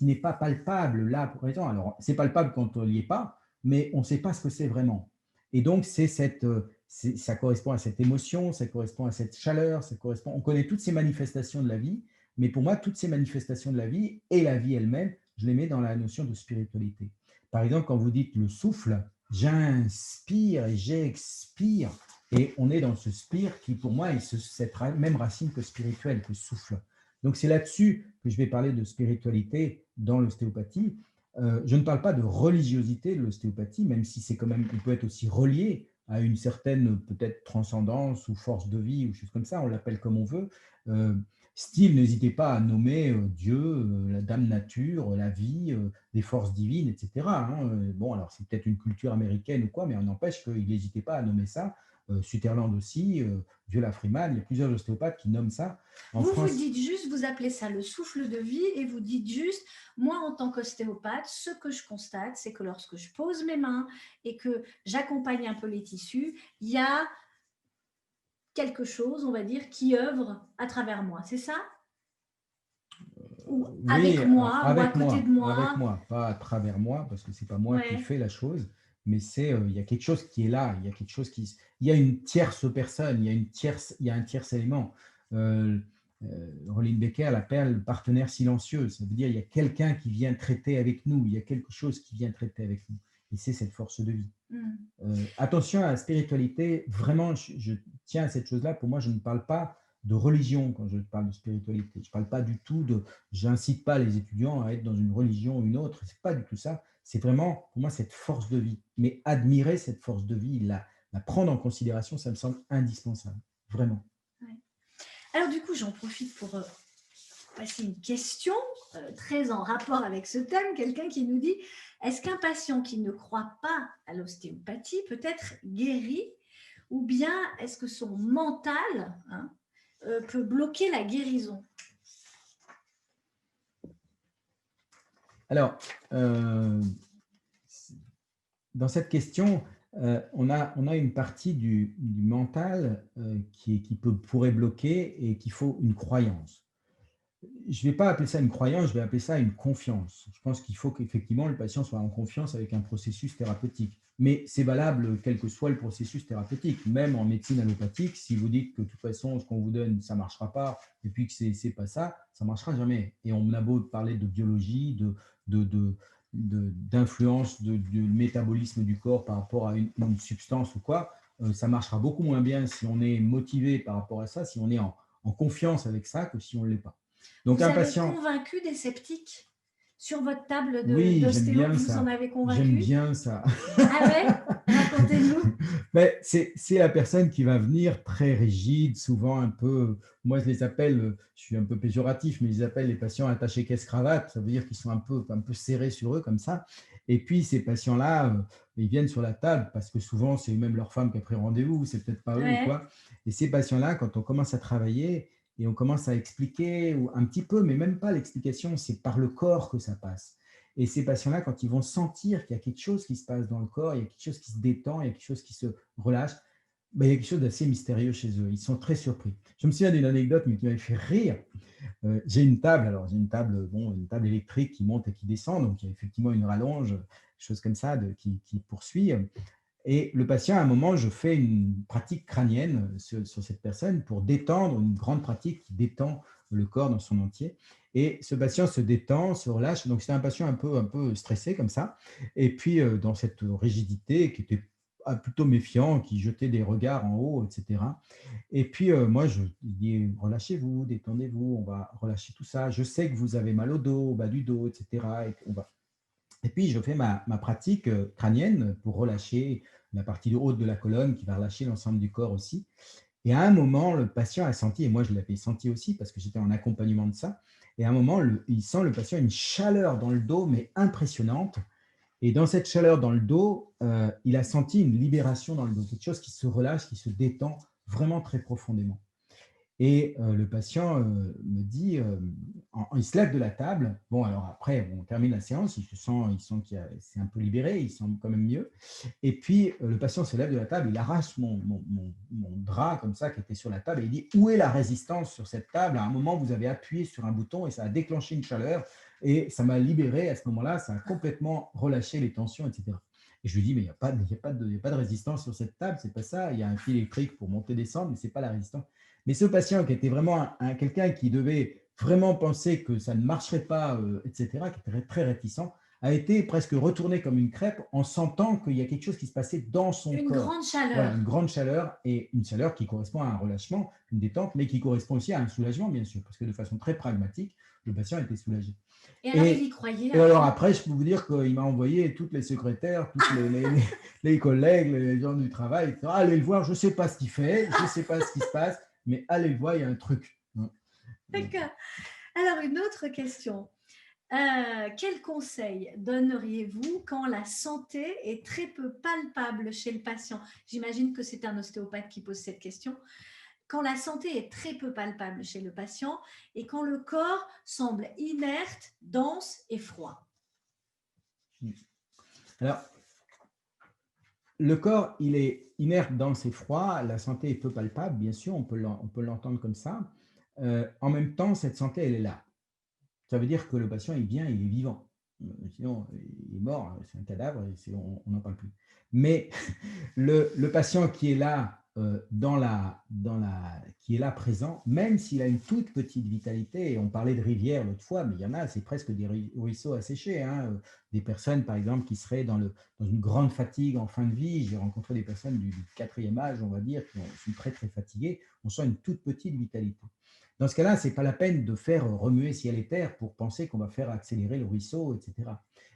n'est pas palpable là pour présent. Alors, c'est palpable quand on n'y est pas, mais on ne sait pas ce que c'est vraiment. Et donc, ça correspond à cette émotion, ça correspond à cette chaleur, on connaît toutes ces manifestations de la vie, mais pour moi, toutes ces manifestations de la vie et la vie elle-même, je les mets dans la notion de spiritualité. Par exemple, quand vous dites le souffle, j'inspire et j'expire, Et on est dans ce spire qui, pour moi, est cette même racine que spirituelle, que souffle. Donc, c'est là-dessus que je vais parler de spiritualité dans l'ostéopathie. Je ne parle pas de religiosité de l'ostéopathie, même si c'est quand même, il peut être aussi relié à une certaine peut-être transcendance ou force de vie ou chose comme ça, on l'appelle comme on veut. Euh, Style, n'hésitez pas à nommer Dieu, la Dame Nature, la vie, les forces divines, etc. Hein. Bon, alors c'est peut-être une culture américaine ou quoi, mais on n'empêche qu'il n'hésitait pas à nommer ça. Sutherland aussi, Viola Freeman, il y a plusieurs ostéopathes qui nomment ça. En Vous France, dites juste, vous appelez ça le souffle de vie et vous dites juste, moi en tant qu'ostéopathe, ce que je constate, c'est que lorsque je pose mes mains et que j'accompagne un peu les tissus, il y a quelque chose, on va dire, qui œuvre à travers moi. C'est ça? Ou oui, avec moi, ou à côté de avec moi? moi, pas à travers moi, parce que c'est pas moi qui Ouais. fais la chose, mais c'est il y a quelque chose qui est là, il y a quelque chose il y a une tierce personne, il y a un tierce élément. Euh, Roline Becker l'appelle le partenaire silencieux, ça veut dire il y a quelqu'un qui vient traiter avec nous, il y a quelque chose qui vient traiter avec nous, et c'est cette force de vie. Mm. Attention à la spiritualité, vraiment, je tiens à cette chose-là. Pour moi, je ne parle pas de religion quand je parle de spiritualité. Je ne parle pas du tout de, j'incite pas les étudiants à être dans une religion ou une autre. C'est pas du tout ça. C'est vraiment, pour moi, cette force de vie. Mais admirer cette force de vie, la prendre en considération, ça me semble indispensable. Vraiment. Ouais. Alors du coup, j'en profite pour passer une question très en rapport avec ce thème. Quelqu'un qui nous dit, est-ce qu'un patient qui ne croit pas à l'ostéopathie peut être guéri ou bien est-ce que son mental peut bloquer la guérison? Alors, dans cette question, on a une partie du mental qui pourrait bloquer et qu'il faut une croyance. Je ne vais pas appeler ça une croyance, je vais appeler ça une confiance. Je pense qu'il faut qu'effectivement le patient soit en confiance avec un processus thérapeutique. Mais c'est valable quel que soit le processus thérapeutique. Même en médecine allopathique, si vous dites que de toute façon, ce qu'on vous donne, ça ne marchera pas, et puis que ce n'est pas ça, ça ne marchera jamais. Et on a beau parler de biologie, d'influence du métabolisme du corps par rapport à une substance ou quoi, ça marchera beaucoup moins bien si on est motivé par rapport à ça, si on est en confiance avec ça, que si on ne l'est pas. Donc Vous un avez patient, convaincu des sceptiques sur votre table oui, j'aime d'ostéo, bien vous en ça. avez J'aime convaincu? bien ça. Ah ouais? Racontez-nous. Mais c'est la personne qui va venir très rigide, souvent un peu, moi je les appelle, je suis un peu péjoratif, mais je les appelle les patients attachés caisse-cravate, ça veut dire qu'ils sont un peu serrés sur eux comme ça. Et puis ces patients-là, ils viennent sur la table parce que souvent c'est même leur femme qui a pris rendez-vous, c'est peut-être pas eux ou Ouais. quoi. Et ces patients-là, quand on commence à travailler et on commence à expliquer, ou un petit peu, mais même pas l'explication, c'est par le corps que ça passe. Et ces patients-là, quand ils vont sentir qu'il y a quelque chose qui se passe dans le corps, il y a quelque chose qui se détend, il y a quelque chose qui se relâche, ben, il y a quelque chose d'assez mystérieux chez eux. Ils sont très surpris. Je me souviens d'une anecdote, mais qui m'avait fait rire. J'ai une table, alors j'ai une table, bon, une table électrique qui monte et qui descend, donc il y a effectivement une rallonge, chose comme ça, qui poursuit. Et le patient, à un moment, je fais une pratique crânienne sur cette personne pour détendre, une grande pratique qui détend le corps dans son entier. Et ce patient se détend, se relâche. Donc, c'était un patient un peu stressé comme ça. Et puis, dans cette rigidité qui était plutôt méfiant, qui jetait des regards en haut, etc. Et puis, moi, je dis, relâchez-vous, détendez-vous, on va relâcher tout ça. Je sais que vous avez mal au dos, au bas du dos, etc. Et on va et puis, je fais ma pratique crânienne pour relâcher la partie haute de la colonne qui va relâcher l'ensemble du corps aussi. Et à un moment, le patient a senti, et moi je l'avais senti aussi parce que j'étais en accompagnement de ça, et à un moment, il sent le patient une chaleur dans le dos, mais impressionnante. Et dans cette chaleur dans le dos, il a senti une libération dans le dos, quelque chose qui se relâche, qui se détend vraiment très profondément. Et le patient me dit, il se lève de la table. Bon, alors après, on termine la séance, il sent qu'il s'est un peu libéré, il sent quand même mieux. Et puis, le patient se lève de la table, il arrache mon drap comme ça qui était sur la table et il dit, où est la résistance sur cette table? À un moment, vous avez appuyé sur un bouton et ça a déclenché une chaleur et ça m'a libéré à ce moment-là, ça a complètement relâché les tensions, etc. Et je lui dis, mais il y a pas de résistance sur cette table, c'est pas ça. Il y a un fil électrique pour monter, descendre, mais ce n'est pas la résistance. Mais ce patient qui était vraiment quelqu'un qui devait vraiment penser que ça ne marcherait pas, etc., qui était très réticent, a été presque retourné comme une crêpe en sentant qu'il y a quelque chose qui se passait dans son Une corps. grande Voilà, une chaleur. grande chaleur et une chaleur qui correspond à un relâchement, une détente, mais qui correspond aussi à un soulagement, bien sûr, parce que de façon très pragmatique, le patient était soulagé. Et alors, il y Et, croyait et alors après? après, je peux vous dire qu'il m'a envoyé toutes les secrétaires, toutes les collègues, les gens du travail, etc. Allez le voir, je ne sais pas ce qu'il fait, je ne sais pas ce qui se passe, mais allez le voir, il y a un truc. D'accord. Alors, une autre question. Quel conseil donneriez-vous quand la santé est très peu palpable chez le patient? J'imagine que c'est un ostéopathe qui pose cette question. Quand la santé est très peu palpable chez le patient et quand le corps semble inerte, dense et froid. Alors, le corps, il est inerte, dense et froid. La santé est peu palpable, bien sûr, on peut l'entendre comme ça. En même temps, cette santé, elle est là. Ça veut dire que le patient, il vient, il est vivant. Sinon, il est mort, c'est un cadavre et on n'en parle plus. Mais le patient qui est là, qui est là présent, même s'il a une toute petite vitalité, et on parlait de rivière l'autre fois, mais il y en a, c'est presque des ruisseaux asséchés, hein, des personnes, par exemple, qui seraient dans une grande fatigue en fin de vie. J'ai rencontré des personnes du quatrième âge, on va dire, qui sont très, très fatiguées. On sent une toute petite vitalité. Dans ce cas-là, ce n'est pas la peine de faire remuer ciel et terre pour penser qu'on va faire accélérer le ruisseau, etc.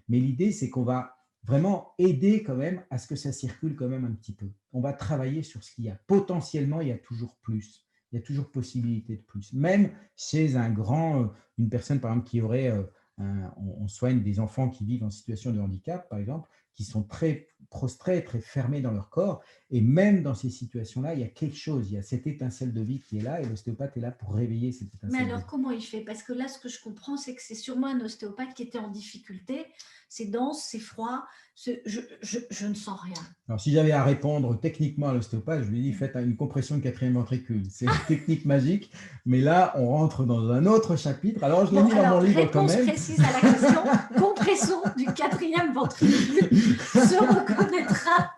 Mais l'idée, c'est qu'on va vraiment aider quand même à ce que ça circule quand même un petit peu. On va travailler sur ce qu'il y a. Potentiellement, il y a toujours plus. Il y a toujours possibilité de plus. Même chez une personne, par exemple, qui aurait, on soigne des enfants qui vivent en situation de handicap, par exemple, qui sont très prostrés, très fermés dans leur corps. Et même dans ces situations-là, il y a quelque chose, il y a cette étincelle de vie qui est là et l'ostéopathe est là pour réveiller cette Mais étincelle de alors, vie. comment il fait? Parce que là, ce que je comprends, c'est que c'est sûrement un ostéopathe qui était en difficulté. C'est dense, c'est froid, je ne sens rien. Alors, si j'avais à répondre techniquement à l'ostéopathe, je lui dis faites une compression de quatrième ventricule. C'est la technique magique, mais là, on rentre dans un autre chapitre. Alors, je l'ai Bon, mis dans mon alors, livre quand réponse même. précise à la question, compression du quatrième ventricule se reconnaîtra.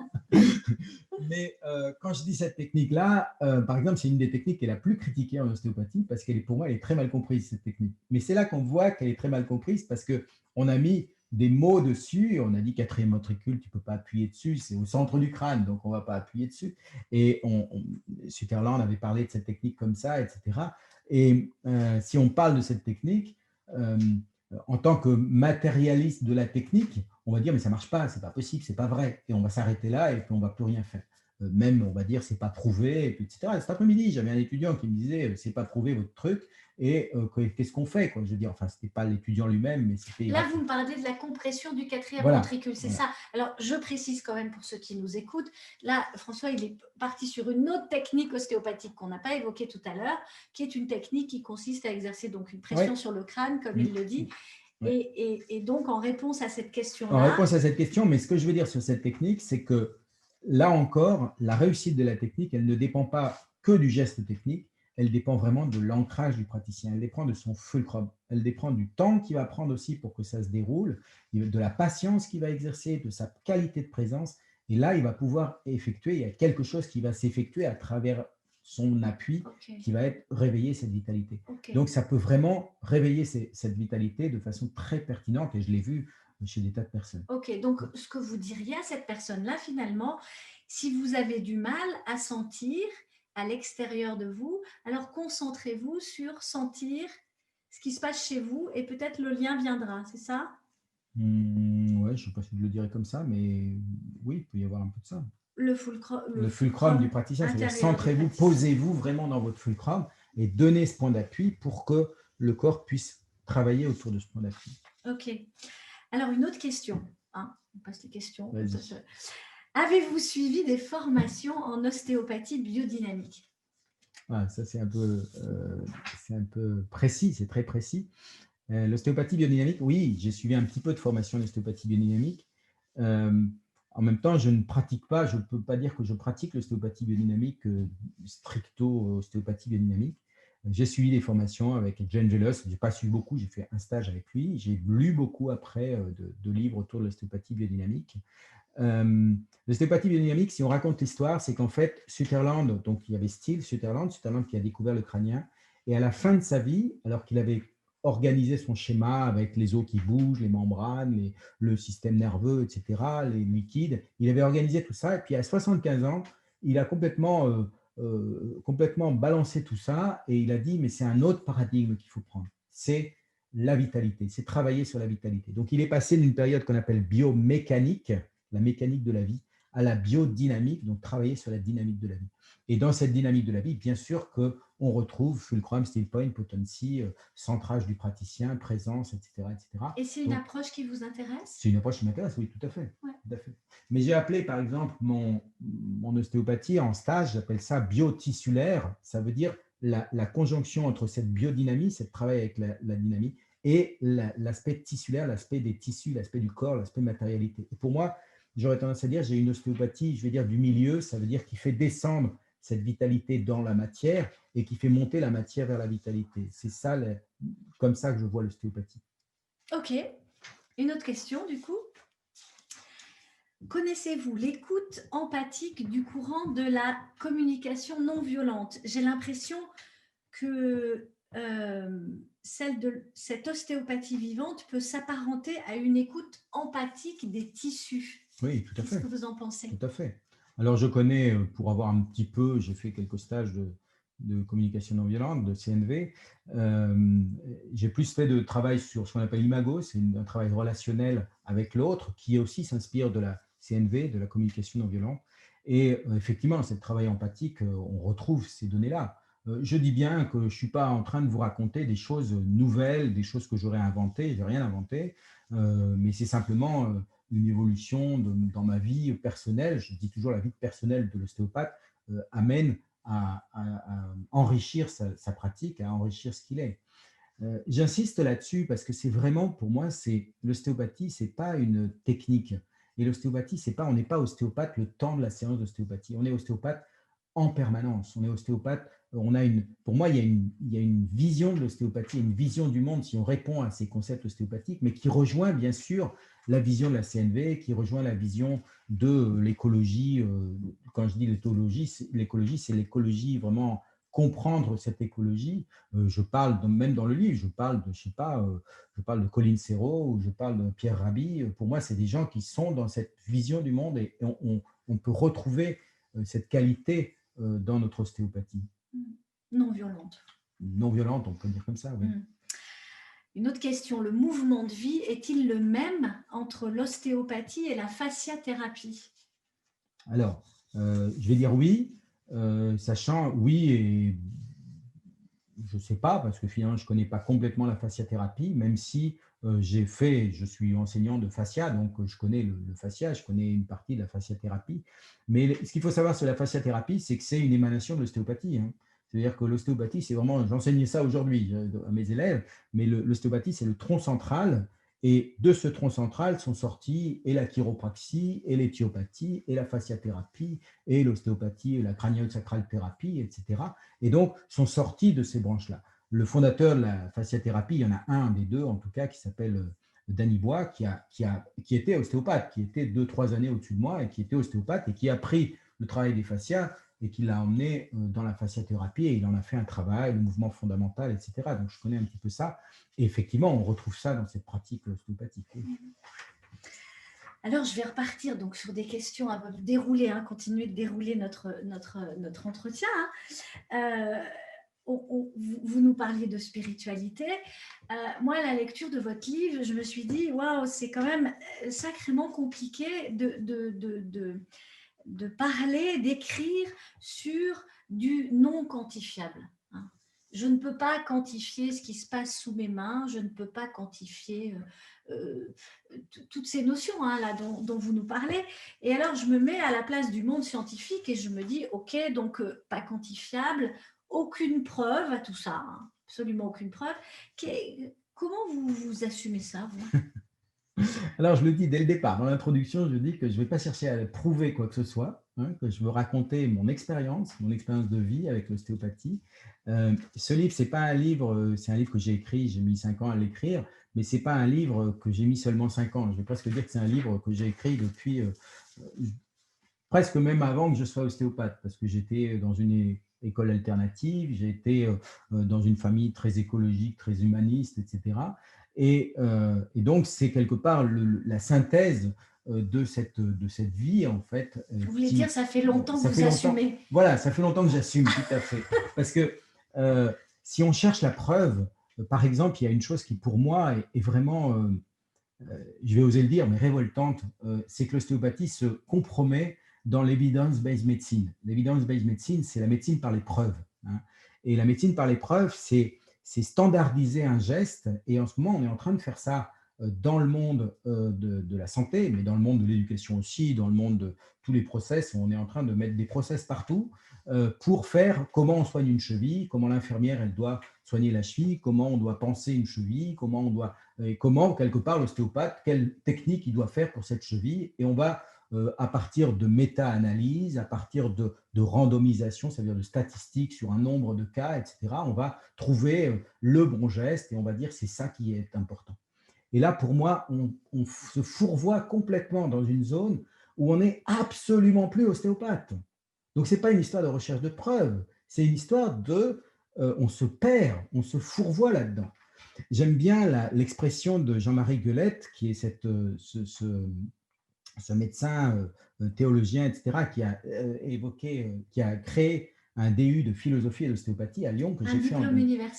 Mais quand je dis cette technique-là, par exemple, c'est une des techniques qui est la plus critiquée en ostéopathie parce qu'elle est, pour moi, elle est très mal comprise, cette technique. Mais c'est là qu'on voit qu'elle est très mal comprise parce qu'on a mis des mots dessus, on a dit quatrième ventricule, tu ne peux pas appuyer dessus, c'est au centre du crâne, donc on ne va pas appuyer dessus. Et Sutherland avait parlé de cette technique comme ça, etc. Et si on parle de cette technique, euh, en tant que matérialiste de la technique, on va dire mais ça marche pas, c'est pas possible, c'est pas vrai, et on va s'arrêter là et puis on va plus rien faire. Même on va dire c'est pas prouvé, et puis, etc. Et cet après-midi, j'avais un étudiant qui me disait c'est pas prouvé votre truc, et qu'est-ce qu'on fait quoi. Je veux dire, enfin c'était pas l'étudiant lui-même, mais c'était Là, vous me parlez de la compression du quatrième voilà, ventricule, c'est voilà. ça. Alors, je précise quand même pour ceux qui nous écoutent, là, François, il est parti sur une autre technique ostéopathique qu'on n'a pas évoquée tout à l'heure, qui est une technique qui consiste à exercer donc une pression Ouais. sur le crâne, comme il le dit. Ouais. Et donc, en réponse à cette En question-là, réponse à cette question, mais ce que je veux dire sur cette technique, c'est que là encore, la réussite de la technique, elle ne dépend pas que du geste technique, elle dépend vraiment de l'ancrage du praticien, elle dépend de son fulcrum, elle dépend du temps qu'il va prendre aussi pour que ça se déroule, de la patience qu'il va exercer, de sa qualité de présence. Et là, il va pouvoir effectuer, il y a quelque chose qui va s'effectuer à travers son appui okay, qui va être réveiller cette vitalité. okay. Donc, ça peut vraiment réveiller cette vitalité de façon très pertinente, et je l'ai vu chez des tas de personnes. Ok, donc ce que vous diriez à cette personne-là, finalement, si vous avez du mal à sentir à l'extérieur de vous, alors concentrez-vous sur sentir ce qui se passe chez vous et peut-être le lien viendra, c'est ça? Ouais, je ne sais pas si je le dirais comme ça, mais oui, il peut y avoir un peu de ça. Le Le fulcrum du fulcrum praticien, c'est-à-dire intérieur du centrez-vous, praticien. posez-vous vraiment dans votre fulcrum et donnez ce point d'appui pour que le corps puisse travailler autour de ce point d'appui. Ok. Alors, une autre question. Hein, on passe les questions. Vas-y. Avez-vous suivi des formations en ostéopathie biodynamique? Ah, ça, c'est un peu précis, c'est très précis. L'ostéopathie biodynamique, oui, j'ai suivi un petit peu de formation d'ostéopathie biodynamique. En même temps, je ne pratique pas, je ne peux pas dire que je pratique l'ostéopathie biodynamique stricto ostéopathie biodynamique. J'ai suivi des formations avec Jen Gelos, je n'ai pas suivi beaucoup, j'ai fait un stage avec lui. J'ai lu beaucoup après de livres autour de l'ostéopathie biodynamique. L'ostéopathie biodynamique, si on raconte l'histoire, c'est qu'en fait, Sutherland, donc il y avait Sutherland qui a découvert le crânien, et à la fin de sa vie, alors qu'il avait organisé son schéma avec les os qui bougent, les membranes, le système nerveux, etc., les liquides. Il avait organisé tout ça et puis à 75 ans, il a complètement balancé tout ça et il a dit: «Mais c'est un autre paradigme qu'il faut prendre, c'est la vitalité, c'est travailler sur la vitalité». Donc il est passé d'une période qu'on appelle biomécanique, la mécanique de la vie, à la biodynamique, donc travailler sur la dynamique de la vie. Et dans cette dynamique de la vie, bien sûr qu'on retrouve fulcrum, still point, potency, centrage du praticien, présence, etc. etc. Et c'est une Donc, approche qui vous intéresse? c'est une approche qui m'intéresse, oui, tout à fait. Ouais. Tout à fait. Mais j'ai appelé, par exemple, mon ostéopathie en stage, j'appelle ça biotissulaire. Ça veut dire la conjonction entre cette biodynamie, cette travail avec la dynamie, et l'aspect tissulaire, l'aspect des tissus, l'aspect du corps, l'aspect matérialité. Et pour moi, j'aurais tendance à dire, j'ai une ostéopathie, je vais dire du milieu, ça veut dire qui fait descendre cette vitalité dans la matière et qui fait monter la matière vers la vitalité. C'est ça, comme ça que je vois l'ostéopathie. Ok. Une autre question, du coup. Connaissez-vous l'écoute empathique du courant de la communication non violente? J'ai l'impression que celle de cette ostéopathie vivante peut s'apparenter à une écoute empathique des tissus. Oui, tout à Qu'est-ce que fait. vous en pensez? Tout à fait. Alors, je connais, pour avoir un petit peu, j'ai fait quelques stages de communication non violente, de CNV. J'ai plus fait de travail sur ce qu'on appelle l'imago, c'est un travail relationnel avec l'autre qui aussi s'inspire de la CNV, de la communication non violente. Et effectivement, ce travail empathique, on retrouve ces données-là. Je dis bien que je ne suis pas en train de vous raconter des choses nouvelles, des choses que j'aurais inventées, je n'ai rien inventé, mais c'est simplement une évolution dans ma vie personnelle. Je dis toujours la vie personnelle de l'ostéopathe amène à enrichir sa pratique, à enrichir ce qu'il est. J'insiste là-dessus parce que c'est vraiment, pour moi, c'est l'ostéopathie, c'est pas une technique. Et l'ostéopathie, c'est pas, on n'est pas ostéopathe le temps de la séance d'ostéopathie. On est ostéopathe en permanence. On est ostéopathe. Pour moi, il y a une vision de l'ostéopathie, une vision du monde si on répond à ces concepts ostéopathiques, mais qui rejoint bien sûr la vision de la CNV, qui rejoint la vision de l'écologie. Quand je dis l'écologie, c'est l'écologie vraiment comprendre cette écologie. Je parle même dans le livre, je parle de, je sais pas, je parle de Colin Serrault ou je parle de Pierre Rabhi. Pour moi, c'est des gens qui sont dans cette vision du monde et on peut retrouver cette qualité dans notre ostéopathie. Non violente. Non violente, on peut dire comme ça, oui. Une autre question, le mouvement de vie est-il le même entre l'ostéopathie et la fasciathérapie? Alors, je vais dire oui, sachant oui et je ne sais pas, parce que finalement, je ne connais pas complètement la fasciathérapie, même si je suis enseignant de fascia, donc je connais le fascia, je connais une partie de la fasciathérapie. Mais ce qu'il faut savoir sur la fasciathérapie, c'est que c'est une émanation de l'ostéopathie, hein. C'est-à-dire que l'ostéopathie, c'est vraiment, j'enseignais ça aujourd'hui à mes élèves, mais l'ostéopathie, c'est le tronc central. Et de ce tronc central sont sortis et la chiropraxie, et l'éthiopathie, et la fasciathérapie, et l'ostéopathie, et la crânio-sacrale thérapie, etc. Et donc, sont sortis de ces branches-là. Le fondateur de la fasciathérapie, il y en a un des deux en tout cas, qui s'appelle Danny Bois, qui était ostéopathe, qui était 2-3 années au-dessus de moi, et qui était ostéopathe, et qui a pris le travail des fascias et qui l'a emmené dans la fasciathérapie, et il en a fait un travail, le mouvement fondamental, etc. Donc, je connais un petit peu ça. Et effectivement, on retrouve ça dans cette pratique ostéopathique. Alors, je vais repartir donc sur des questions à dérouler, continuer de dérouler notre entretien. Vous nous parliez de spiritualité. Moi, à la lecture de votre livre, je me suis dit, waouh, c'est quand même sacrément compliqué de parler, d'écrire sur du non quantifiable. Je ne peux pas quantifier ce qui se passe sous mes mains, je ne peux pas quantifier toutes ces notions là, dont vous nous parlez. Et alors, je me mets à la place du monde scientifique et je me dis, ok, donc pas quantifiable, aucune preuve à tout ça, absolument aucune preuve. Comment vous assumez ça, vous? Alors, je le dis dès le départ, dans l'introduction, je dis que je ne vais pas chercher à prouver quoi que ce soit, que je veux raconter mon expérience de vie avec l'ostéopathie. Ce livre, c'est pas un livre, c'est un livre que j'ai écrit, j'ai mis 5 ans à l'écrire, mais c'est pas un livre que j'ai mis seulement 5 ans. Je vais presque dire que c'est un livre que j'ai écrit depuis presque même avant que je sois ostéopathe, parce que j'étais dans une école alternative, j'ai été dans une famille très écologique, très humaniste, etc. Et donc, c'est quelque part la synthèse de cette vie, en fait, Vous voulez dire, ça fait longtemps que ça fait vous longtemps, assumez. voilà, ça fait longtemps que j'assume, tout à fait. Parce que si on cherche la preuve, par exemple, il y a une chose qui, pour moi, est vraiment, je vais oser le dire, mais révoltante, c'est que l'ostéopathie se compromet dans l'evidence-based medicine. L'evidence-based medicine, c'est la médecine par les preuves, hein. Et la médecine par les preuves, c'est standardiser un geste. Et en ce moment, on est en train de faire ça dans le monde de la santé, mais dans le monde de l'éducation aussi, dans le monde de tous les process. On est en train de mettre des process partout pour faire comment on soigne une cheville, comment l'infirmière, elle doit soigner la cheville, comment on doit penser une cheville, comment on doit et comment, quelque part, l'ostéopathe, quelle technique il doit faire pour cette cheville. Et on va, à partir de méta-analyse, à partir de randomisation, c'est-à-dire de statistiques sur un nombre de cas, etc., on va trouver le bon geste et on va dire c'est ça qui est important. Et là, pour moi, on se fourvoie complètement dans une zone où on n'est absolument plus ostéopathe. Donc, ce n'est pas une histoire de recherche de preuves, c'est une histoire on se perd, on se fourvoie là-dedans. J'aime bien l'expression de Jean-Marie Guelette, qui est ce médecin théologien, etc., qui a créé un DU de philosophie et d'ostéopathie à Lyon, que j'ai fait un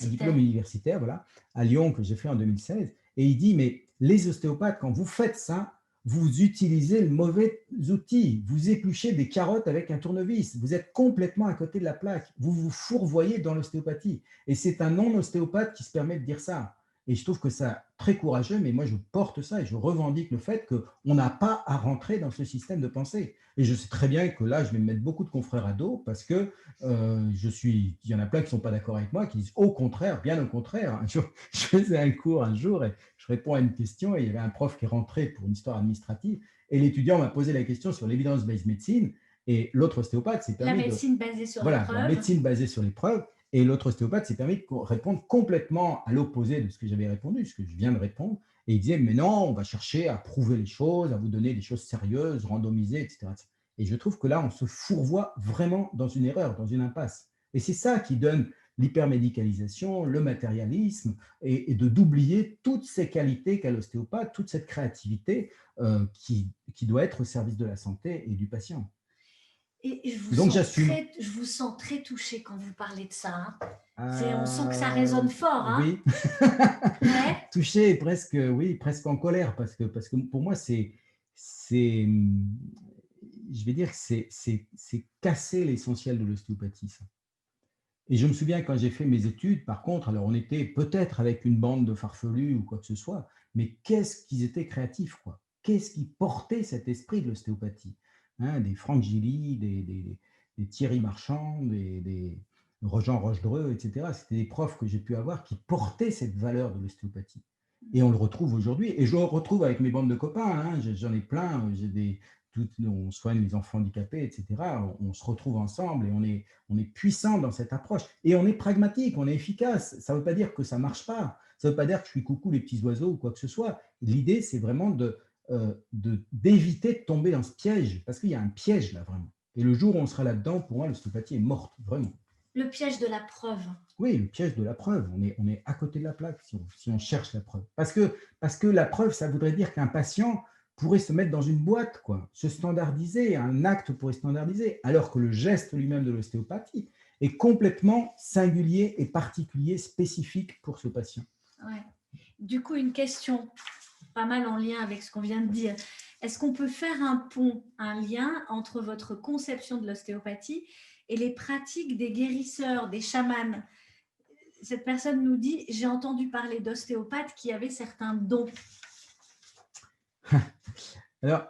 diplôme universitaire, voilà, à Lyon, que j'ai fait en 2016. Et il dit, mais les ostéopathes, quand vous faites ça, vous utilisez le mauvais outil, vous épluchez des carottes avec un tournevis, vous êtes complètement à côté de la plaque, vous vous fourvoyez dans l'ostéopathie. Et c'est un non-ostéopathe qui se permet de dire ça. Et je trouve que ça très courageux, mais moi je porte ça et je revendique le fait qu'on n'a pas à rentrer dans ce système de pensée. Et je sais très bien que là, je vais me mettre beaucoup de confrères à dos parce que il y en a plein qui ne sont pas d'accord avec moi, qui disent au contraire, bien au contraire. Je faisais un cours un jour et je réponds à une question et il y avait un prof qui est rentré pour une histoire administrative et l'étudiant m'a posé la question sur l'evidence-based medicine et l'autre ostéopathe s'est La permis de… médecine basée sur les Voilà, la preuves. médecine basée sur les preuves. Et l'autre ostéopathe s'est permis de répondre complètement à l'opposé de ce que j'avais répondu, ce que je viens de répondre. Et il disait, mais non, on va chercher à prouver les choses, à vous donner des choses sérieuses, randomisées, etc. Et je trouve que là, on se fourvoie vraiment dans une erreur, dans une impasse. Et c'est ça qui donne l'hypermédicalisation, le matérialisme, et d'oublier toutes ces qualités qu'a l'ostéopathe, toute cette créativité qui doit être au service de la santé et du patient. Et Donc j'assume. je vous sens très touchée quand vous parlez de ça, hein. On sent que ça Euh, résonne fort, hein. oui, Ouais. touché, presque, oui, presque en colère, parce que pour moi, je vais dire que c'est casser l'essentiel de l'ostéopathie, ça. Et je me souviens quand j'ai fait mes études, par contre, alors on était peut-être avec une bande de farfelus ou quoi que ce soit, mais qu'est-ce qu'ils étaient créatifs, quoi. Qu'est-ce qui portait cet esprit de l'ostéopathie, hein, des Franck Gilly, des Thierry Marchand, des Jean Rochedreux, etc. C'était des profs que j'ai pu avoir qui portaient cette valeur de l'ostéopathie. Et on le retrouve aujourd'hui. Et je le retrouve avec mes bandes de copains, hein. J'en ai plein. On soigne les enfants handicapés, etc. On se retrouve ensemble et on est puissant dans cette approche. Et on est pragmatique, on est efficace. Ça ne veut pas dire que ça ne marche pas. Ça ne veut pas dire que je suis coucou les petits oiseaux ou quoi que ce soit. L'idée, c'est vraiment d'éviter de tomber dans ce piège, parce qu'il y a un piège là, vraiment. Et le jour où on sera là-dedans, pour moi, l'ostéopathie est morte, vraiment. Le piège de la preuve. Oui, le piège de la preuve. On est à côté de la plaque si on cherche la preuve. Parce que la preuve, ça voudrait dire qu'un patient pourrait se mettre dans une boîte, quoi, se standardiser, un acte pourrait standardiser, alors que le geste lui-même de l'ostéopathie est complètement singulier et particulier, spécifique pour ce patient. Ouais. Du coup, une question pas mal en lien avec ce qu'on vient de dire. Est-ce qu'on peut faire un pont, un lien entre votre conception de l'ostéopathie et les pratiques des guérisseurs, des chamans? Cette personne nous dit, j'ai entendu parler d'ostéopathes qui avaient certains dons. Alors,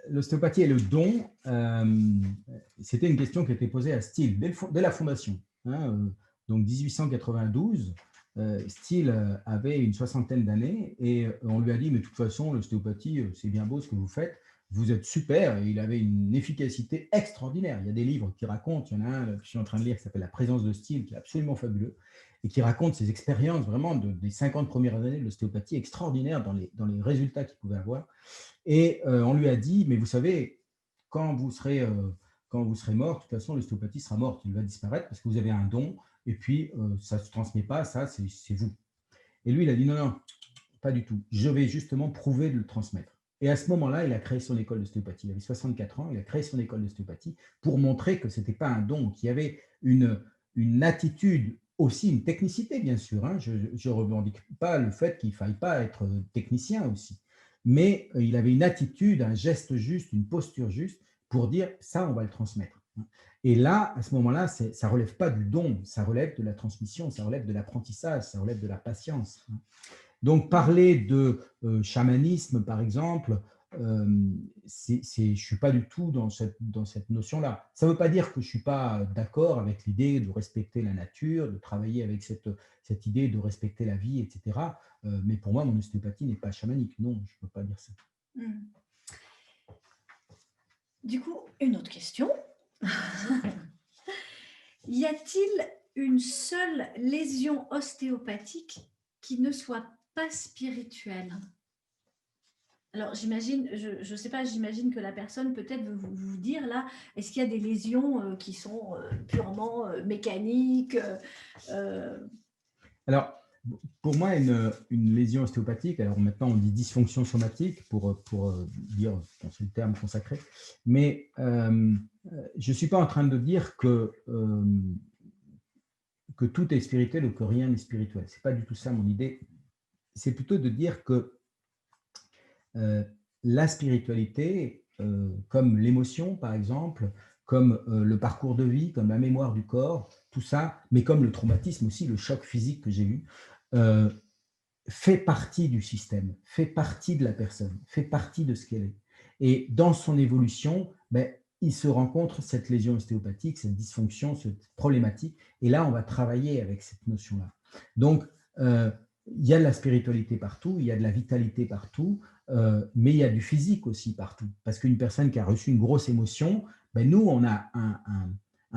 l'ostéopathie et le don, c'était une question qui a été posée à Steele dès la fondation, hein, donc 1892. Steele avait une soixantaine d'années et on lui a dit, mais de toute façon, l'ostéopathie, c'est bien beau ce que vous faites, vous êtes super, et il avait une efficacité extraordinaire. Il y a des livres qui racontent, il y en a un que je suis en train de lire qui s'appelle La présence de Steele, qui est absolument fabuleux, et qui raconte ses expériences vraiment des 50 premières années de l'ostéopathie extraordinaires dans les résultats qu'il pouvait avoir. Et on lui a dit, mais vous savez, quand quand vous serez mort, de toute façon, l'ostéopathie sera morte, il va disparaître parce que vous avez un don et puis ça ne se transmet pas, ça, c'est vous. Et lui, il a dit non, non, pas du tout. Je vais justement prouver de le transmettre. Et à ce moment-là, il a créé son école d'ostéopathie. Il avait 64 ans, il a créé son école d'ostéopathie pour montrer que ce n'était pas un don, qu'il y avait une attitude, aussi une technicité, bien sûr. Hein. Je ne revendique pas le fait qu'il ne faille pas être technicien aussi. Mais il avait une attitude, un geste juste, une posture juste pour dire ça, on va le transmettre. Et là, à ce moment-là, ça ne relève pas du don, ça relève de la transmission, ça relève de l'apprentissage, ça relève de la patience. Donc, parler de chamanisme, par exemple, je ne suis pas du tout dans cette notion-là. Ça ne veut pas dire que je ne suis pas d'accord avec l'idée de respecter la nature, de travailler avec cette idée de respecter la vie, etc. Mais pour moi, mon ostéopathie n'est pas chamanique. Non, je ne peux pas dire ça. Du coup, une autre question. Y a-t-il une seule lésion ostéopathique qui ne soit pas spirituelle? Alors, j'imagine, je ne sais pas, j'imagine que la personne peut-être veut vous dire là, est-ce qu'il y a des lésions qui sont purement mécaniques Alors, pour moi, une lésion ostéopathique, alors maintenant on dit dysfonction somatique pour dire, c'est le terme consacré, mais je ne suis pas en train de dire que tout est spirituel ou que rien n'est spirituel. Ce n'est pas du tout ça mon idée. C'est plutôt de dire que la spiritualité, comme l'émotion par exemple, comme le parcours de vie, comme la mémoire du corps, tout ça, mais comme le traumatisme aussi, le choc physique que j'ai eu, fait partie du système, fait partie de la personne, fait partie de ce qu'elle est. Et dans son évolution, il se rencontre cette lésion ostéopathique, cette dysfonction, cette problématique. Et là, on va travailler avec cette notion-là. Donc, il y a de la spiritualité partout, il y a de la vitalité partout, mais il y a du physique aussi partout. Parce qu'une personne qui a reçu une grosse émotion, nous, on a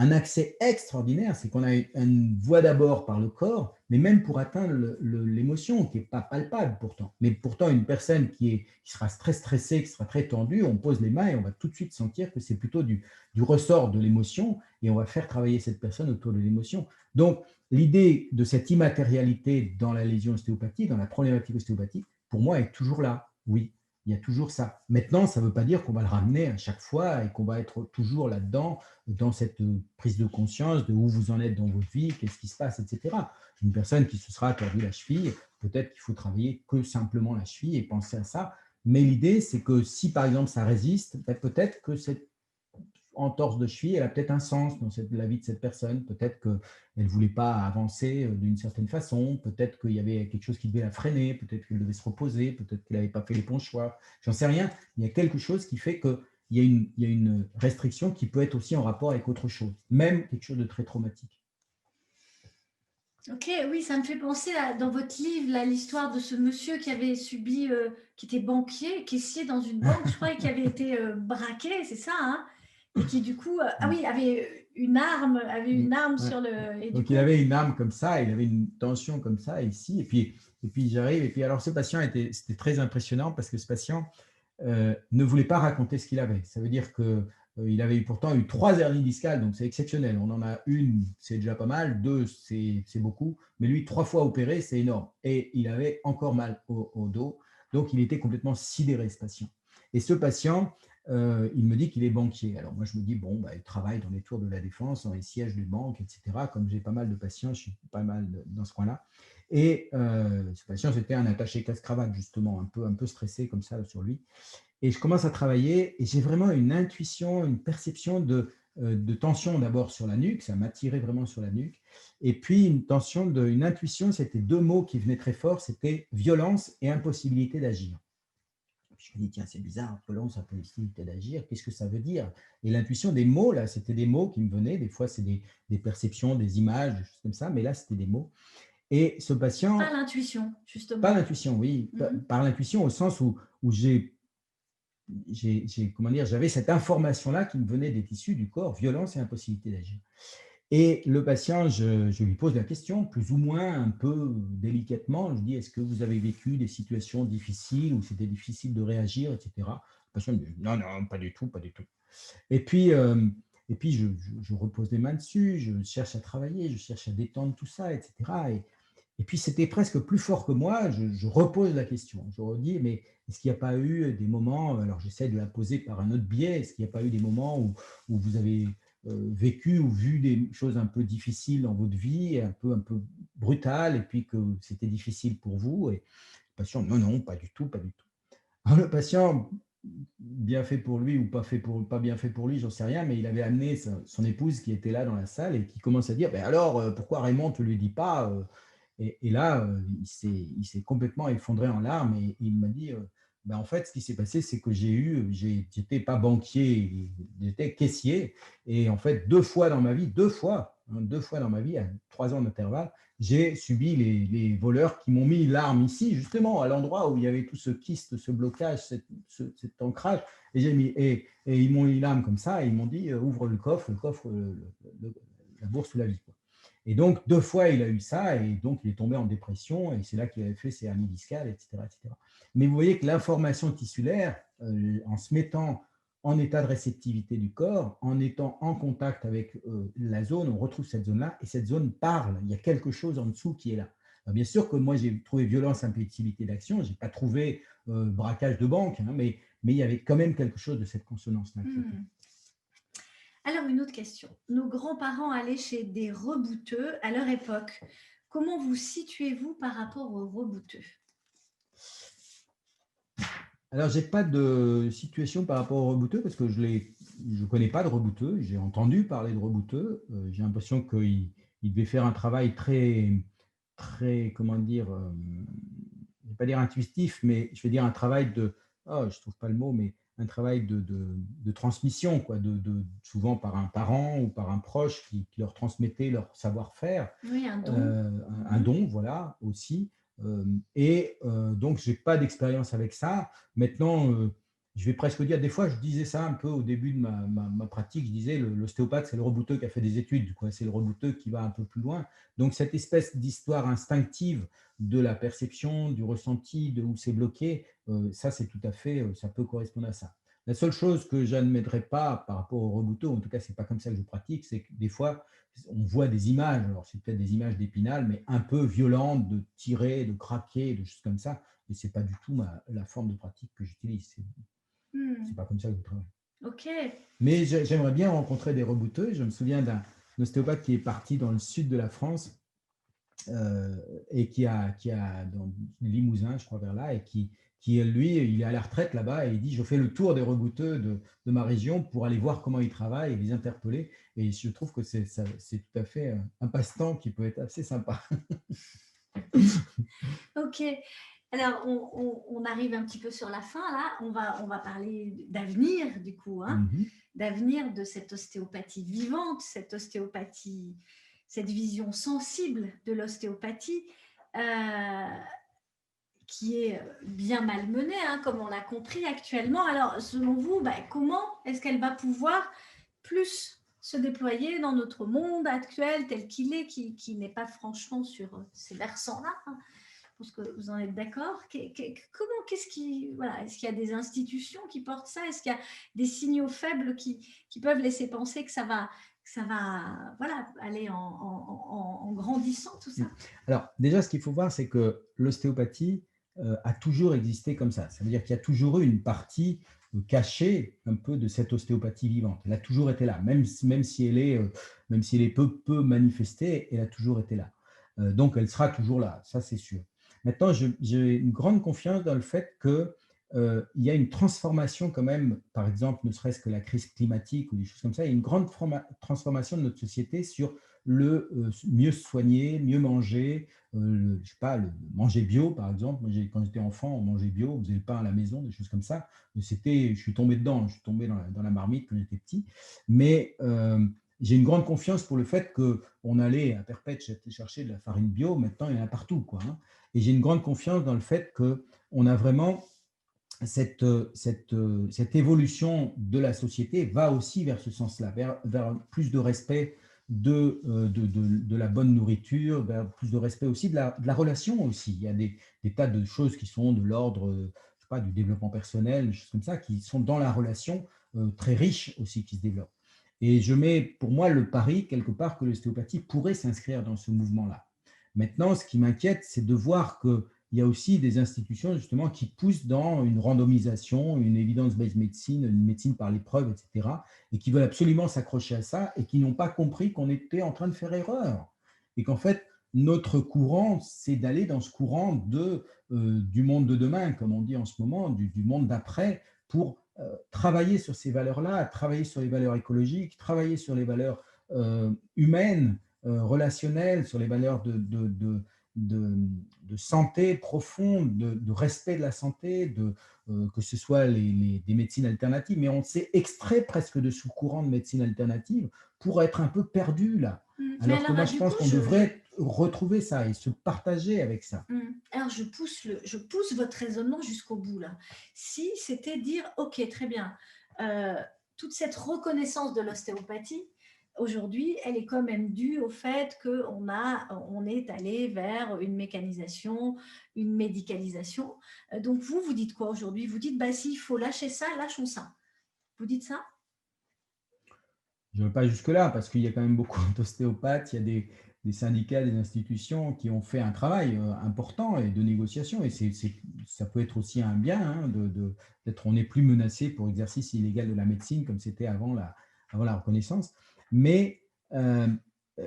un accès extraordinaire, c'est qu'on a une voie d'abord par le corps, mais même pour atteindre l'émotion, qui n'est pas palpable pourtant. Mais pourtant, une personne qui sera très stressée, qui sera très tendue, on pose les mains et on va tout de suite sentir que c'est plutôt du ressort de l'émotion et on va faire travailler cette personne autour de l'émotion. Donc, l'idée de cette immatérialité dans la lésion ostéopathique, dans la problématique ostéopathique, pour moi, est toujours là, oui. Il y a toujours ça. Maintenant, ça ne veut pas dire qu'on va le ramener à chaque fois et qu'on va être toujours là-dedans, dans cette prise de conscience de où vous en êtes dans votre vie, qu'est-ce qui se passe, etc. Une personne qui se sera tordu la cheville, peut-être qu'il faut travailler que simplement la cheville et penser à ça. Mais l'idée, c'est que si, par exemple, ça résiste, peut-être que cette entorse de cheville, elle a peut-être un sens dans la vie de cette personne. Peut-être qu'elle ne voulait pas avancer d'une certaine façon. Peut-être qu'il y avait quelque chose qui devait la freiner. Peut-être qu'elle devait se reposer. Peut-être qu'elle n'avait pas fait les bons choix. J'en sais rien. Il y a quelque chose qui fait qu'il y a une restriction qui peut être aussi en rapport avec autre chose, même quelque chose de très traumatique. Ok, oui, ça me fait penser dans votre livre, l'histoire de ce monsieur qui avait subi, qui était banquier, caissier dans une banque, je crois, et qui avait été braqué, c'est ça, hein? Et qui du coup, avait une arme sur le. Et donc il avait une arme comme ça, il avait une tension comme ça ici, et puis j'arrive, et puis alors ce patient c'était très impressionnant parce que ce patient ne voulait pas raconter ce qu'il avait. Ça veut dire que il avait pourtant eu 3 hernies discales, donc c'est exceptionnel. On en a une, c'est déjà pas mal, 2, c'est beaucoup, mais lui, 3 fois opéré, c'est énorme. Et il avait encore mal au dos, donc il était complètement sidéré, ce patient. Et ce patient, il me dit qu'il est banquier. Alors moi, je me dis, bon, il travaille dans les tours de la Défense, dans les sièges de banque, etc. Comme j'ai pas mal de patients, je suis pas mal dans ce coin-là. Et ce patient, c'était un attaché casse-cravate, justement, un peu stressé comme ça sur lui. Et je commence à travailler et j'ai vraiment une intuition, une perception de tension d'abord sur la nuque, ça m'a tiré vraiment sur la nuque. Et puis une intuition, c'était 2 mots qui venaient très fort, c'était violence et impossibilité d'agir. Je me dis, tiens, c'est bizarre, violence, impossibilité d'agir, qu'est-ce que ça veut dire? Et l'intuition des mots, là, c'était des mots qui me venaient, des fois c'est des perceptions, des images, des choses comme ça, mais là, c'était des mots. Et ce patient… Pas l'intuition, justement. Pas l'intuition, oui. Par l'intuition au sens où comment dire, j'avais cette information-là qui me venait des tissus du corps, violence et impossibilité d'agir. Et le patient, je lui pose la question, plus ou moins un peu délicatement, je dis, est-ce que vous avez vécu des situations difficiles où c'était difficile de réagir, etc. Le patient me dit, non, non, pas du tout, pas du tout. Et puis, Et puis, je repose les mains dessus, je cherche à travailler, je cherche à détendre tout ça, etc. Et puis, c'était presque plus fort que moi. Je repose la question. Je redis, mais est-ce qu'il n'y a pas eu des moments, alors j'essaie de la poser par un autre biais, est-ce qu'il n'y a pas eu des moments où vous avez vécu ou vu des choses un peu difficiles dans votre vie, un peu brutales, et puis que c'était difficile pour vous? Et le patient, non, non, pas du tout, pas du tout. Alors, le patient, bien fait pour lui ou pas bien fait pour lui, j'en sais rien, mais il avait amené son épouse qui était là dans la salle et qui commence à dire, ben alors, pourquoi Raymond, tu ne lui dis pas et là, il s'est complètement effondré en larmes et il m'a dit, ben, en fait, ce qui s'est passé, c'est que j'étais pas banquier, j'étais caissier. Et en fait, deux fois dans ma vie, à 3 ans d'intervalle, j'ai subi les voleurs qui m'ont mis l'arme ici, justement, à l'endroit où il y avait tout ce kyste, ce blocage, cet ancrage. Et ils m'ont mis l'arme comme ça, et ils m'ont dit, ouvre le coffre, la bourse ou la vie, quoi. Et donc, deux fois, il a eu ça, et donc il est tombé en dépression, et c'est là qu'il avait fait ses hernies discales, etc., etc. Mais vous voyez que l'information tissulaire, en se mettant en état de réceptivité du corps, en étant en contact avec la zone, on retrouve cette zone-là, et cette zone parle. Il y a quelque chose en dessous qui est là. Alors, bien sûr que moi, j'ai trouvé violence, impulsivité d'action, je n'ai pas trouvé braquage de banque, hein, mais il y avait quand même quelque chose de cette consonance-là qui était. Alors, une autre question. Nos grands-parents allaient chez des rebouteux à leur époque. Comment vous situez-vous par rapport aux rebouteux? Alors, j'ai pas de situation par rapport aux rebouteux parce que je connais pas de rebouteux. J'ai entendu parler de rebouteux. J'ai l'impression qu'il devait faire un travail très, très, comment dire, je vais pas dire intuitif, mais je vais dire un travail oh, je trouve pas le mot, mais un travail de transmission, quoi, souvent par un parent ou par un proche qui leur transmettait leur savoir-faire. Oui, un don. Un don, voilà, aussi. Donc, je n'ai pas d'expérience avec ça. Maintenant, je vais presque dire, des fois, je disais ça un peu au début de ma pratique, je disais, l'ostéopathe, c'est le rebouteux qui a fait des études, quoi. C'est le rebouteux qui va un peu plus loin. Donc, cette espèce d'histoire instinctive de la perception, du ressenti, de où c'est bloqué, ça, c'est tout à fait, ça peut correspondre à ça. La seule chose que j'admettrais pas par rapport au rebouteux, en tout cas, c'est pas comme ça que je pratique, c'est que des fois, on voit des images, alors c'est peut-être des images d'Épinal, mais un peu violentes, de tirer, de craquer, de choses comme ça, et c'est pas du tout la forme de pratique que j'utilise. C'est pas comme ça que je travaille. Ok. Mais j'aimerais bien rencontrer des rebouteux. Je me souviens d'un ostéopathe qui est parti dans le sud de la France et qui a dans le Limousin, je crois, vers là, et lui, il est à la retraite là-bas et il dit, je fais le tour des rebouteux de ma région pour aller voir comment ils travaillent et les interpeller. Et je trouve que c'est tout à fait un passe-temps qui peut être assez sympa. Ok. Alors, on arrive un petit peu sur la fin, là. On va parler d'avenir, du coup, hein, d'avenir de cette ostéopathie vivante, cette ostéopathie, cette vision sensible de l'ostéopathie qui est bien malmenée, hein, comme on l'a compris actuellement. Alors, selon vous, comment est-ce qu'elle va pouvoir plus se déployer dans notre monde actuel tel qu'il est, qui n'est pas franchement sur ces versants-là, hein? Je pense que vous en êtes d'accord. Voilà, est-ce qu'il y a des institutions qui portent ça? Est-ce qu'il y a des signaux faibles qui peuvent laisser penser que ça va voilà, aller en grandissant tout ça? Alors, déjà, ce qu'il faut voir, c'est que l'ostéopathie a toujours existé comme ça. Ça veut dire qu'il y a toujours eu une partie cachée un peu de cette ostéopathie vivante. Elle a toujours été là, même si elle est peu manifestée, elle a toujours été là. Donc, elle sera toujours là, ça c'est sûr. Maintenant, j'ai une grande confiance dans le fait que il y a une transformation quand même, par exemple, ne serait-ce que la crise climatique ou des choses comme ça, il y a une grande transformation de notre société sur le mieux se soigner, mieux manger, je sais pas, le manger bio, par exemple. Moi, quand j'étais enfant, on mangeait bio, on faisait le pain à la maison, des choses comme ça. Je suis tombé dedans, je suis tombé dans la marmite quand j'étais petit. Mais j'ai une grande confiance pour le fait qu'on allait à Perpète chercher de la farine bio. Maintenant, il y en a partout, quoi, hein. Et j'ai une grande confiance dans le fait qu'on a vraiment cette évolution de la société va aussi vers ce sens-là, vers plus de respect de la bonne nourriture, vers plus de respect aussi de la relation aussi. Il y a des tas de choses qui sont de l'ordre, je sais pas, du développement personnel, des choses comme ça, qui sont dans la relation très riches aussi, qui se développent. Et je mets pour moi le pari, quelque part, que l'ostéopathie pourrait s'inscrire dans ce mouvement-là. Maintenant, ce qui m'inquiète, c'est de voir qu'il y a aussi des institutions justement qui poussent dans une randomisation, une evidence-based medicine, une médecine par l'épreuve, etc., et qui veulent absolument s'accrocher à ça et qui n'ont pas compris qu'on était en train de faire erreur. Et qu'en fait, notre courant, c'est d'aller dans ce courant du monde de demain, comme on dit en ce moment, du monde d'après, pour travailler sur ces valeurs-là, travailler sur les valeurs écologiques, travailler sur les valeurs humaines, relationnelles, sur les valeurs de santé profonde, de respect de la santé, que ce soit des médecines alternatives, mais on s'est extrait presque de sous-courant de médecine alternative pour être un peu perdu là. Mais Alors que alors, moi, je du coup, pense qu'on devrait retrouver ça et se partager avec ça. Alors, je pousse votre raisonnement jusqu'au bout, là. Si c'était dire, OK, très bien, toute cette reconnaissance de l'ostéopathie, aujourd'hui, elle est quand même due au fait qu'on est allé vers une mécanisation, une médicalisation. Donc, vous dites quoi aujourd'hui? Vous dites, bah, s'il faut lâcher ça, lâchons ça. Vous dites ça? Je ne vais pas jusque-là, parce qu'il y a quand même beaucoup d'ostéopathes, il y a des syndicats, des institutions qui ont fait un travail important et de négociation, et ça peut être aussi un bien, hein, d'être, on n'est plus menacé pour exercice illégal de la médecine comme c'était avant la reconnaissance. Mais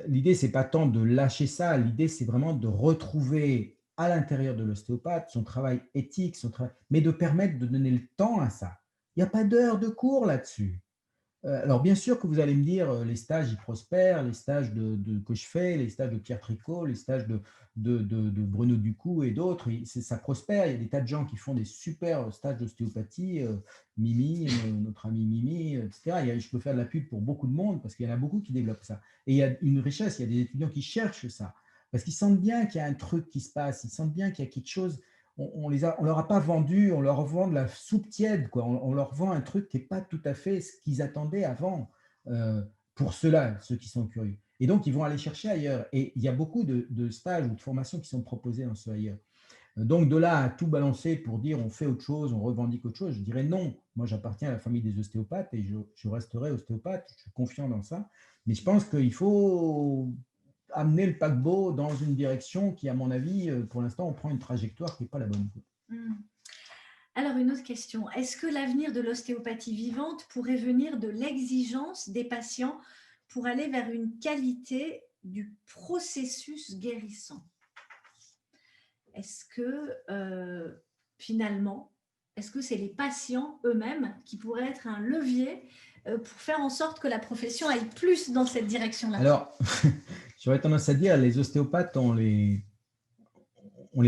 l'idée, c'est pas tant de lâcher ça, l'idée, c'est vraiment de retrouver à l'intérieur de l'ostéopathe son travail éthique, mais de permettre de donner le temps à ça. Il n'y a pas d'heure de cours là-dessus. Alors bien sûr que vous allez me dire, les stages, ils prospèrent, les stages que je fais, les stages de Pierre Tricot, les stages de Bruno Ducou et d'autres, ça prospère. Il y a des tas de gens qui font des super stages d'ostéopathie, Mimi, notre ami Mimi, etc. Je peux faire de la pub pour beaucoup de monde parce qu'il y en a beaucoup qui développent ça. Et il y a une richesse, il y a des étudiants qui cherchent ça parce qu'ils sentent bien qu'il y a un truc qui se passe, ils sentent bien qu'il y a quelque chose. On leur a pas vendu, on leur vend de la soupe tiède, quoi. On leur vend un truc qui n'est pas tout à fait ce qu'ils attendaient avant, euh, pour ceux-là, ceux qui sont curieux. Et donc, ils vont aller chercher ailleurs. Et il y a beaucoup de stages ou de formations qui sont proposées dans ce ailleurs. Donc, de là à tout balancer pour dire on fait autre chose, on revendique autre chose, je dirais non. Moi, j'appartiens à la famille des ostéopathes et je resterai ostéopathe, je suis confiant dans ça. Mais je pense qu'il faut amener le paquebot dans une direction qui, à mon avis, pour l'instant, on prend une trajectoire qui n'est pas la bonne. Alors, une autre question. Est-ce que l'avenir de l'ostéopathie vivante pourrait venir de l'exigence des patients pour aller vers une qualité du processus guérissant? Est-ce que finalement, est-ce que c'est les patients eux-mêmes qui pourraient être un levier pour faire en sorte que la profession aille plus dans cette direction-là? Alors, j'aurais tendance à dire, les ostéopathes ont les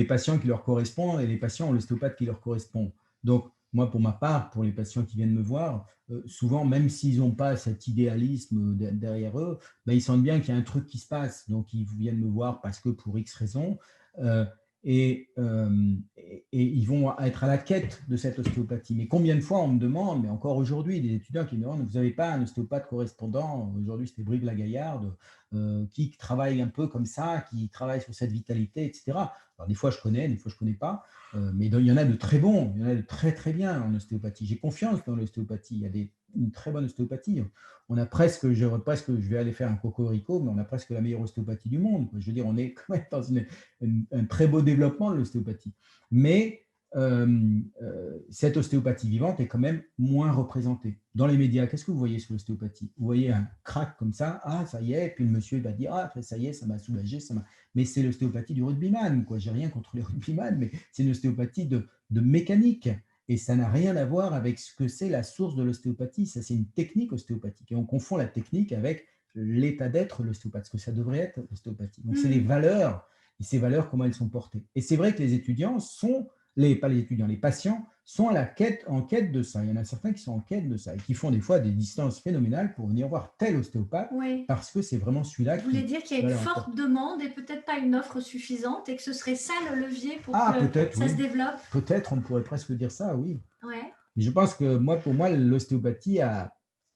patients qui leur correspondent et les patients ont l'ostéopathe qui leur correspond. Donc, moi, pour ma part, pour les patients qui viennent me voir, souvent, même s'ils n'ont pas cet idéalisme derrière eux, ben, ils sentent bien qu'il y a un truc qui se passe. Donc, ils viennent me voir parce que pour X raisons. Euh, et ils vont être à la quête de cette ostéopathie. Mais combien de fois on me demande, mais encore aujourd'hui, des étudiants qui me demandent, vous n'avez pas un ostéopathe correspondant, aujourd'hui c'était Brive Lagaillarde, qui travaille un peu comme ça, qui travaille sur cette vitalité, etc. Alors des fois je connais, des fois je ne connais pas, mais il y en a de très bons, il y en a de très très bien en ostéopathie. J'ai confiance dans l'ostéopathie, il y a une très bonne ostéopathie. On a presque, je vais aller faire un cocorico, mais on a presque la meilleure ostéopathie du monde. Je veux dire, on est quand même dans un très beau développement de l'ostéopathie. Mais cette ostéopathie vivante est quand même moins représentée. Dans les médias, qu'est-ce que vous voyez sur l'ostéopathie? Vous voyez un crack comme ça, ah ça y est, puis le monsieur va dire, ah ça y est, ça m'a soulagé, mais c'est l'ostéopathie du rugbyman, quoi. J'ai rien contre les rugbyman, mais c'est une ostéopathie de mécanique. Et ça n'a rien à voir avec ce que c'est la source de l'ostéopathie. Ça, c'est une technique ostéopathique. Et on confond la technique avec l'état d'être de l'ostéopathe, ce que ça devrait être l'ostéopathie. Donc, c'est les valeurs, et ces valeurs, comment elles sont portées. Et c'est vrai que les étudiants pas les étudiants, les patients sont en quête de ça. Il y en a certains qui sont en quête de ça et qui font des fois des distances phénoménales pour venir voir tel ostéopathe, oui, parce que c'est vraiment celui-là qui... Vous voulez dire qu'il y a une forte demande et peut-être pas une offre suffisante et que ce serait ça le levier pour que ça se développe? Peut-être, on pourrait presque dire ça, oui. Ouais. Mais je pense que pour moi, l'ostéopathie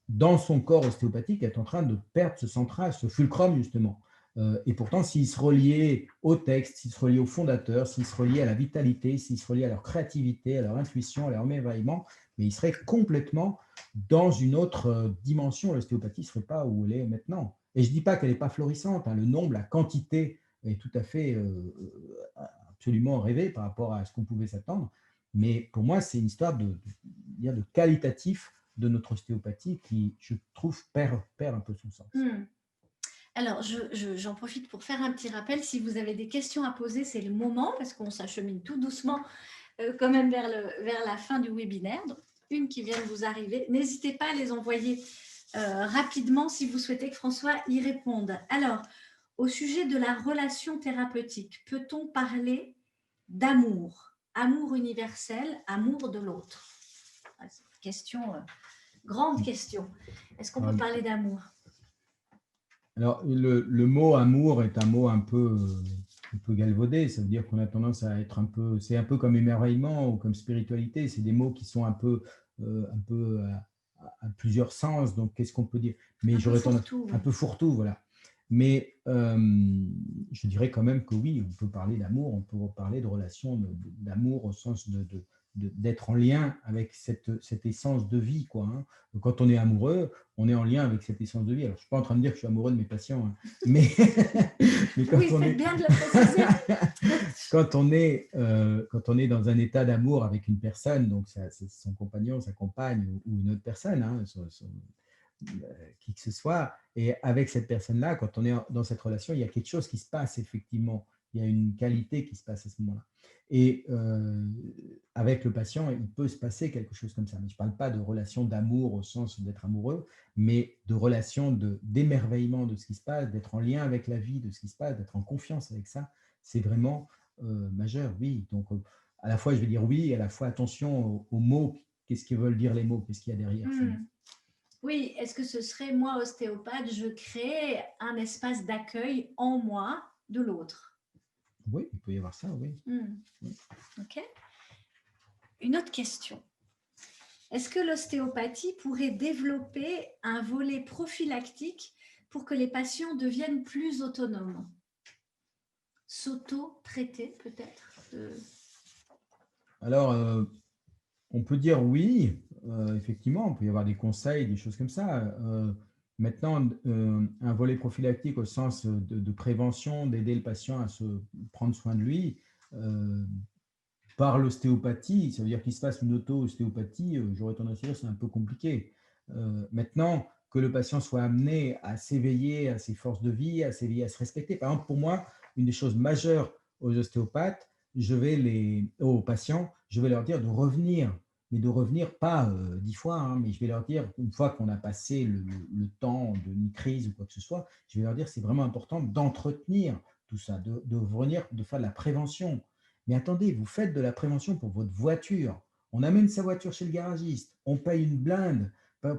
dans son corps ostéopathique, est en train de perdre ce centrage, ce fulcrum justement. Et pourtant, s'ils se reliaient au texte, s'ils se reliaient au fondateur, s'ils se reliaient à la vitalité, s'ils se reliaient à leur créativité, à leur intuition, à leur émerveillement, mais ils seraient complètement dans une autre dimension. L'ostéopathie ne serait pas où elle est maintenant. Et je ne dis pas qu'elle n'est pas florissante, hein. Le nombre, la quantité est tout à fait absolument rêvé par rapport à ce qu'on pouvait s'attendre. Mais pour moi, c'est une histoire de qualitatif de notre ostéopathie qui, je trouve, perd un peu son sens. Alors, j'en profite pour faire un petit rappel. Si vous avez des questions à poser, c'est le moment, parce qu'on s'achemine tout doucement quand même vers la fin du webinaire. Donc, une qui vient de vous arriver. N'hésitez pas à les envoyer rapidement si vous souhaitez que François y réponde. Alors, au sujet de la relation thérapeutique, peut-on parler d'amour? Amour universel, amour de l'autre? C'est une question, grande question. Est-ce qu'on peut parler d'amour? Alors, le mot amour est un mot un peu galvaudé. Ça veut dire qu'on a tendance à être un peu… C'est un peu comme émerveillement ou comme spiritualité. C'est des mots qui sont un peu à plusieurs sens. Donc, qu'est-ce qu'on peut dire? Mais j'aurais tendance… Un peu fourre-tout, voilà. Mais je dirais quand même que oui, on peut parler d'amour, on peut parler de relation d'amour au sens d'être en lien avec cette essence de vie, quoi, hein. Quand on est amoureux, on est en lien avec cette essence de vie. Alors, je ne suis pas en train de dire que je suis amoureux de mes patients, hein, mais, quand oui, faites bien de le préciser. quand on est dans un état d'amour avec une personne, donc c'est son compagnon, sa compagne ou une autre personne, hein, qui que ce soit, et avec cette personne-là, quand on est dans cette relation, il y a quelque chose qui se passe effectivement. Il y a une qualité qui se passe à ce moment-là. Et avec le patient, il peut se passer quelque chose comme ça. Mais je ne parle pas de relation d'amour au sens d'être amoureux, mais de relation d'émerveillement de ce qui se passe, d'être en lien avec la vie, de ce qui se passe, d'être en confiance avec ça. C'est vraiment majeur, oui. Donc, à la fois, je vais dire oui, et à la fois, attention aux mots. Qu'est-ce qu'ils veulent dire les mots? Qu'est-ce qu'il y a derrière ces mots? Oui, est-ce que ce serait moi, ostéopathe, je crée un espace d'accueil en moi de l'autre? Oui, il peut y avoir ça, oui. Ok. Une autre question. Est-ce que l'ostéopathie pourrait développer un volet prophylactique pour que les patients deviennent plus autonomes? S'auto-traiter peut-être Alors, on peut dire oui, effectivement, il peut y avoir des conseils, des choses comme ça. Maintenant, un volet prophylactique au sens de prévention, d'aider le patient à se prendre soin de lui, par l'ostéopathie, ça veut dire qu'il se passe une auto-ostéopathie, j'aurais tendance à dire que c'est un peu compliqué. Maintenant, que le patient soit amené à s'éveiller à ses forces de vie, à s'éveiller à se respecter. Par exemple, pour moi, une des choses majeures aux ostéopathes, aux patients, je vais leur dire de revenir, mais de revenir pas 10 fois, hein, mais je vais leur dire, une fois qu'on a passé le temps d'une crise ou quoi que ce soit, je vais leur dire c'est vraiment important d'entretenir tout ça, de revenir, de faire de la prévention. Mais attendez, vous faites de la prévention pour votre voiture. On amène sa voiture chez le garagiste, on paye une blinde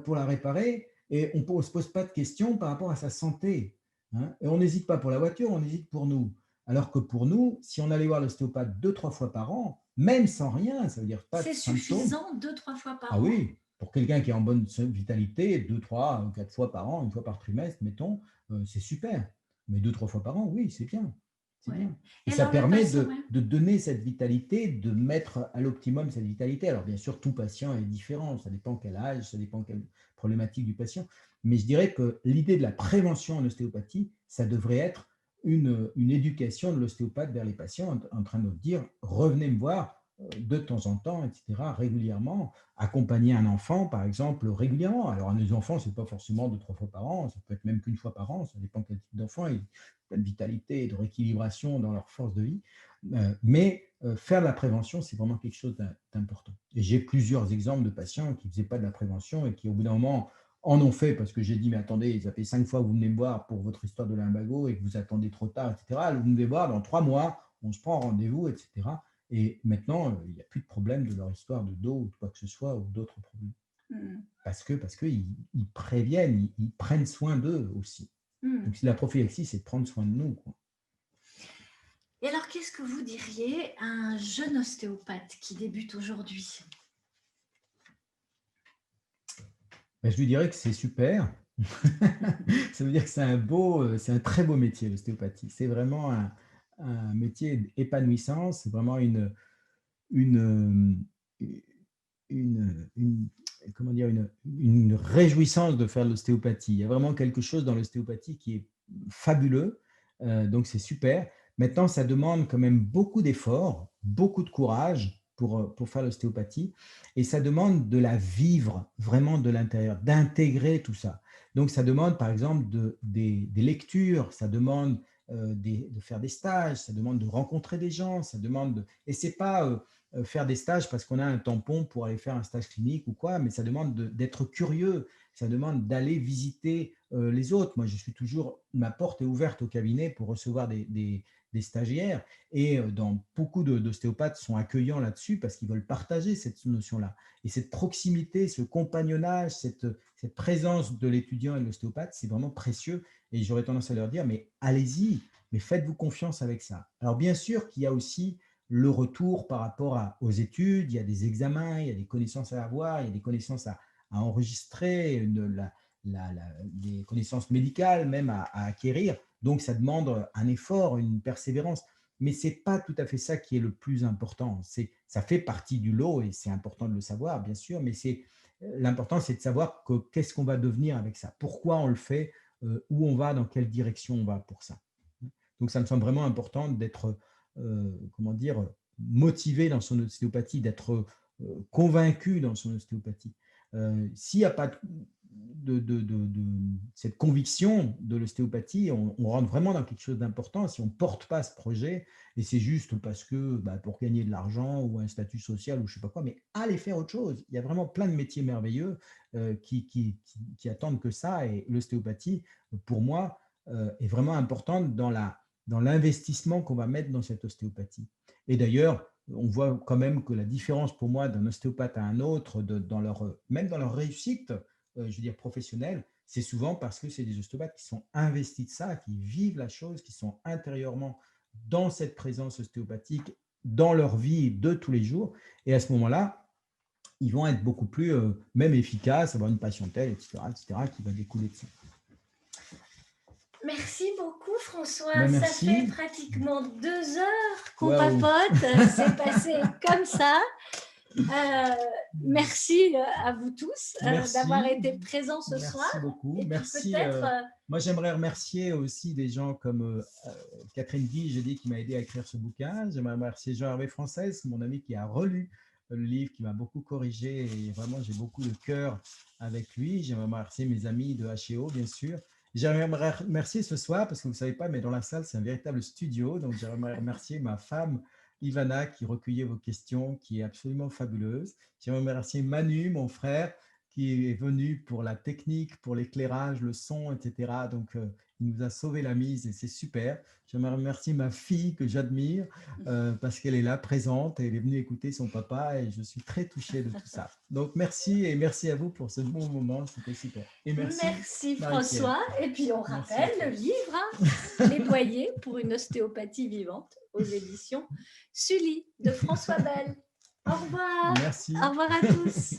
pour la réparer et on ne se pose pas de questions par rapport à sa santé, hein. Et on n'hésite pas pour la voiture, on hésite pour nous. Alors que pour nous, si on allait voir l'ostéopathe 2-3 fois par an, même sans rien, ça veut dire pas de symptômes. C'est suffisant 2-3 fois par an? Ah oui, pour quelqu'un qui est en bonne vitalité, 2-3-4 fois par an, une fois par trimestre, mettons, c'est super. Mais 2-3 fois par an, oui, c'est bien. C'est bien. Et ça permet de donner cette vitalité, de mettre à l'optimum cette vitalité. Alors bien sûr, tout patient est différent, ça dépend quel âge, ça dépend quelle problématique du patient. Mais je dirais que l'idée de la prévention en ostéopathie, ça devrait être une éducation de l'ostéopathe vers les patients en train de dire, revenez me voir de temps en temps, etc., régulièrement, accompagner un enfant, par exemple, régulièrement. Alors, un enfant, ce n'est pas forcément 2-3 fois par an, ça peut être même qu'une fois par an, ça dépend quel type d'enfant, et de vitalité et de rééquilibration dans leur force de vie. Mais faire de la prévention, c'est vraiment quelque chose d'important. Et j'ai plusieurs exemples de patients qui ne faisaient pas de la prévention et qui, au bout d'un moment, en ont fait parce que j'ai dit, mais attendez, ça fait 5 fois que vous venez me voir pour votre histoire de lumbago et que vous attendez trop tard, etc. Vous venez me voir dans 3 mois, on se prend rendez-vous, etc. Et maintenant, il n'y a plus de problème de leur histoire de dos ou de quoi que ce soit ou d'autres problèmes. Parce qu'ils préviennent, ils prennent soin d'eux aussi. Donc, la prophylaxie, c'est de prendre soin de nous, quoi. Et alors, qu'est-ce que vous diriez à un jeune ostéopathe qui débute aujourd'hui? Ben, je lui dirais que c'est super Ça veut dire que c'est un très beau métier, l'ostéopathie. C'est vraiment un métier épanouissant. C'est vraiment une, une, comment dire, une réjouissance de faire de l'ostéopathie. Il y a vraiment quelque chose dans l'ostéopathie qui est fabuleux. Donc, c'est super. Maintenant, ça demande quand même beaucoup d'efforts, beaucoup de courage pour faire l'ostéopathie. Et ça demande de la vivre vraiment de l'intérieur, d'intégrer tout ça. Donc, ça demande, par exemple, des lectures, ça demande de faire des stages, ça demande de rencontrer des gens, ça demande et c'est pas faire des stages parce qu'on a un tampon pour aller faire un stage clinique ou quoi, mais ça demande d'être curieux, ça demande d'aller visiter les autres. Moi, je suis toujours, ma porte est ouverte au cabinet pour recevoir des stagiaires et dans beaucoup d'ostéopathes sont accueillants là-dessus parce qu'ils veulent partager cette notion-là. Et cette proximité, ce compagnonnage, cette présence de l'étudiant et de l'ostéopathe, c'est vraiment précieux. Et j'aurais tendance à leur dire, mais allez-y, mais faites-vous confiance avec ça. Alors bien sûr qu'il y a aussi le retour par rapport aux études, il y a des examens, il y a des connaissances à avoir, il y a des connaissances à enregistrer, des connaissances médicales même à acquérir. Donc ça demande un effort, une persévérance. Mais ce n'est pas tout à fait ça qui est le plus important. Ça fait partie du lot et c'est important de le savoir, bien sûr, mais l'important, c'est de savoir qu'est-ce qu'on va devenir avec ça, pourquoi on le fait, où on va, dans quelle direction on va pour ça. Donc, ça me semble vraiment important d'être, comment dire, motivé dans son ostéopathie, d'être convaincu dans son ostéopathie. S'il n'y a pas cette conviction de l'ostéopathie, on rentre vraiment dans quelque chose d'important si on ne porte pas ce projet et c'est juste parce que pour gagner de l'argent ou un statut social ou je ne sais pas quoi, mais allez faire autre chose. Il y a vraiment plein de métiers merveilleux qui attendent que ça et l'ostéopathie, pour moi, est vraiment importante dans l'investissement qu'on va mettre dans cette ostéopathie. Et d'ailleurs, on voit quand même que la différence pour moi d'un ostéopathe à un autre, même dans leur réussite, je veux dire professionnelle, c'est souvent parce que c'est des ostéopathes qui sont investis de ça, qui vivent la chose, qui sont intérieurement dans cette présence ostéopathique, dans leur vie de tous les jours. Et à ce moment-là, ils vont être beaucoup plus même efficaces, avoir une patientèle, etc., qui va découler de ça. Merci beaucoup François, Ben, ça fait merci. pratiquement 2 heures qu'on Waouh. papote, c'est passé comme ça. Merci à vous tous d'avoir été présents ce soir. Merci beaucoup. Et merci. peut-être, moi, j'aimerais remercier aussi des gens comme Catherine Guy, j'ai dit, qui m'a aidé à écrire ce bouquin. J'aimerais remercier Jean-Hervé Française, mon ami qui a relu le livre, qui m'a beaucoup corrigé et vraiment, j'ai beaucoup de cœur avec lui. J'aimerais remercier mes amis de HEO, bien sûr. J'aimerais remercier ce soir, parce que vous ne savez pas, mais dans la salle, c'est un véritable studio. Donc, j'aimerais remercier ma femme, Ivana, qui recueillait vos questions, qui est absolument fabuleuse. J'aimerais remercier Manu, mon frère, qui est venu pour la technique, pour l'éclairage, le son, etc. Donc, il nous a sauvé la mise et c'est super. J'aimerais remercier ma fille que j'admire parce qu'elle est là, présente, et elle est venue écouter son papa et je suis très touché de tout ça. Donc, merci et merci à vous pour ce bon moment, c'était super. Et merci François. Et puis, on rappelle le livre, Plaidoyer pour une ostéopathie vivante, aux éditions Sully de François Bell. Au revoir. Merci. Au revoir à tous.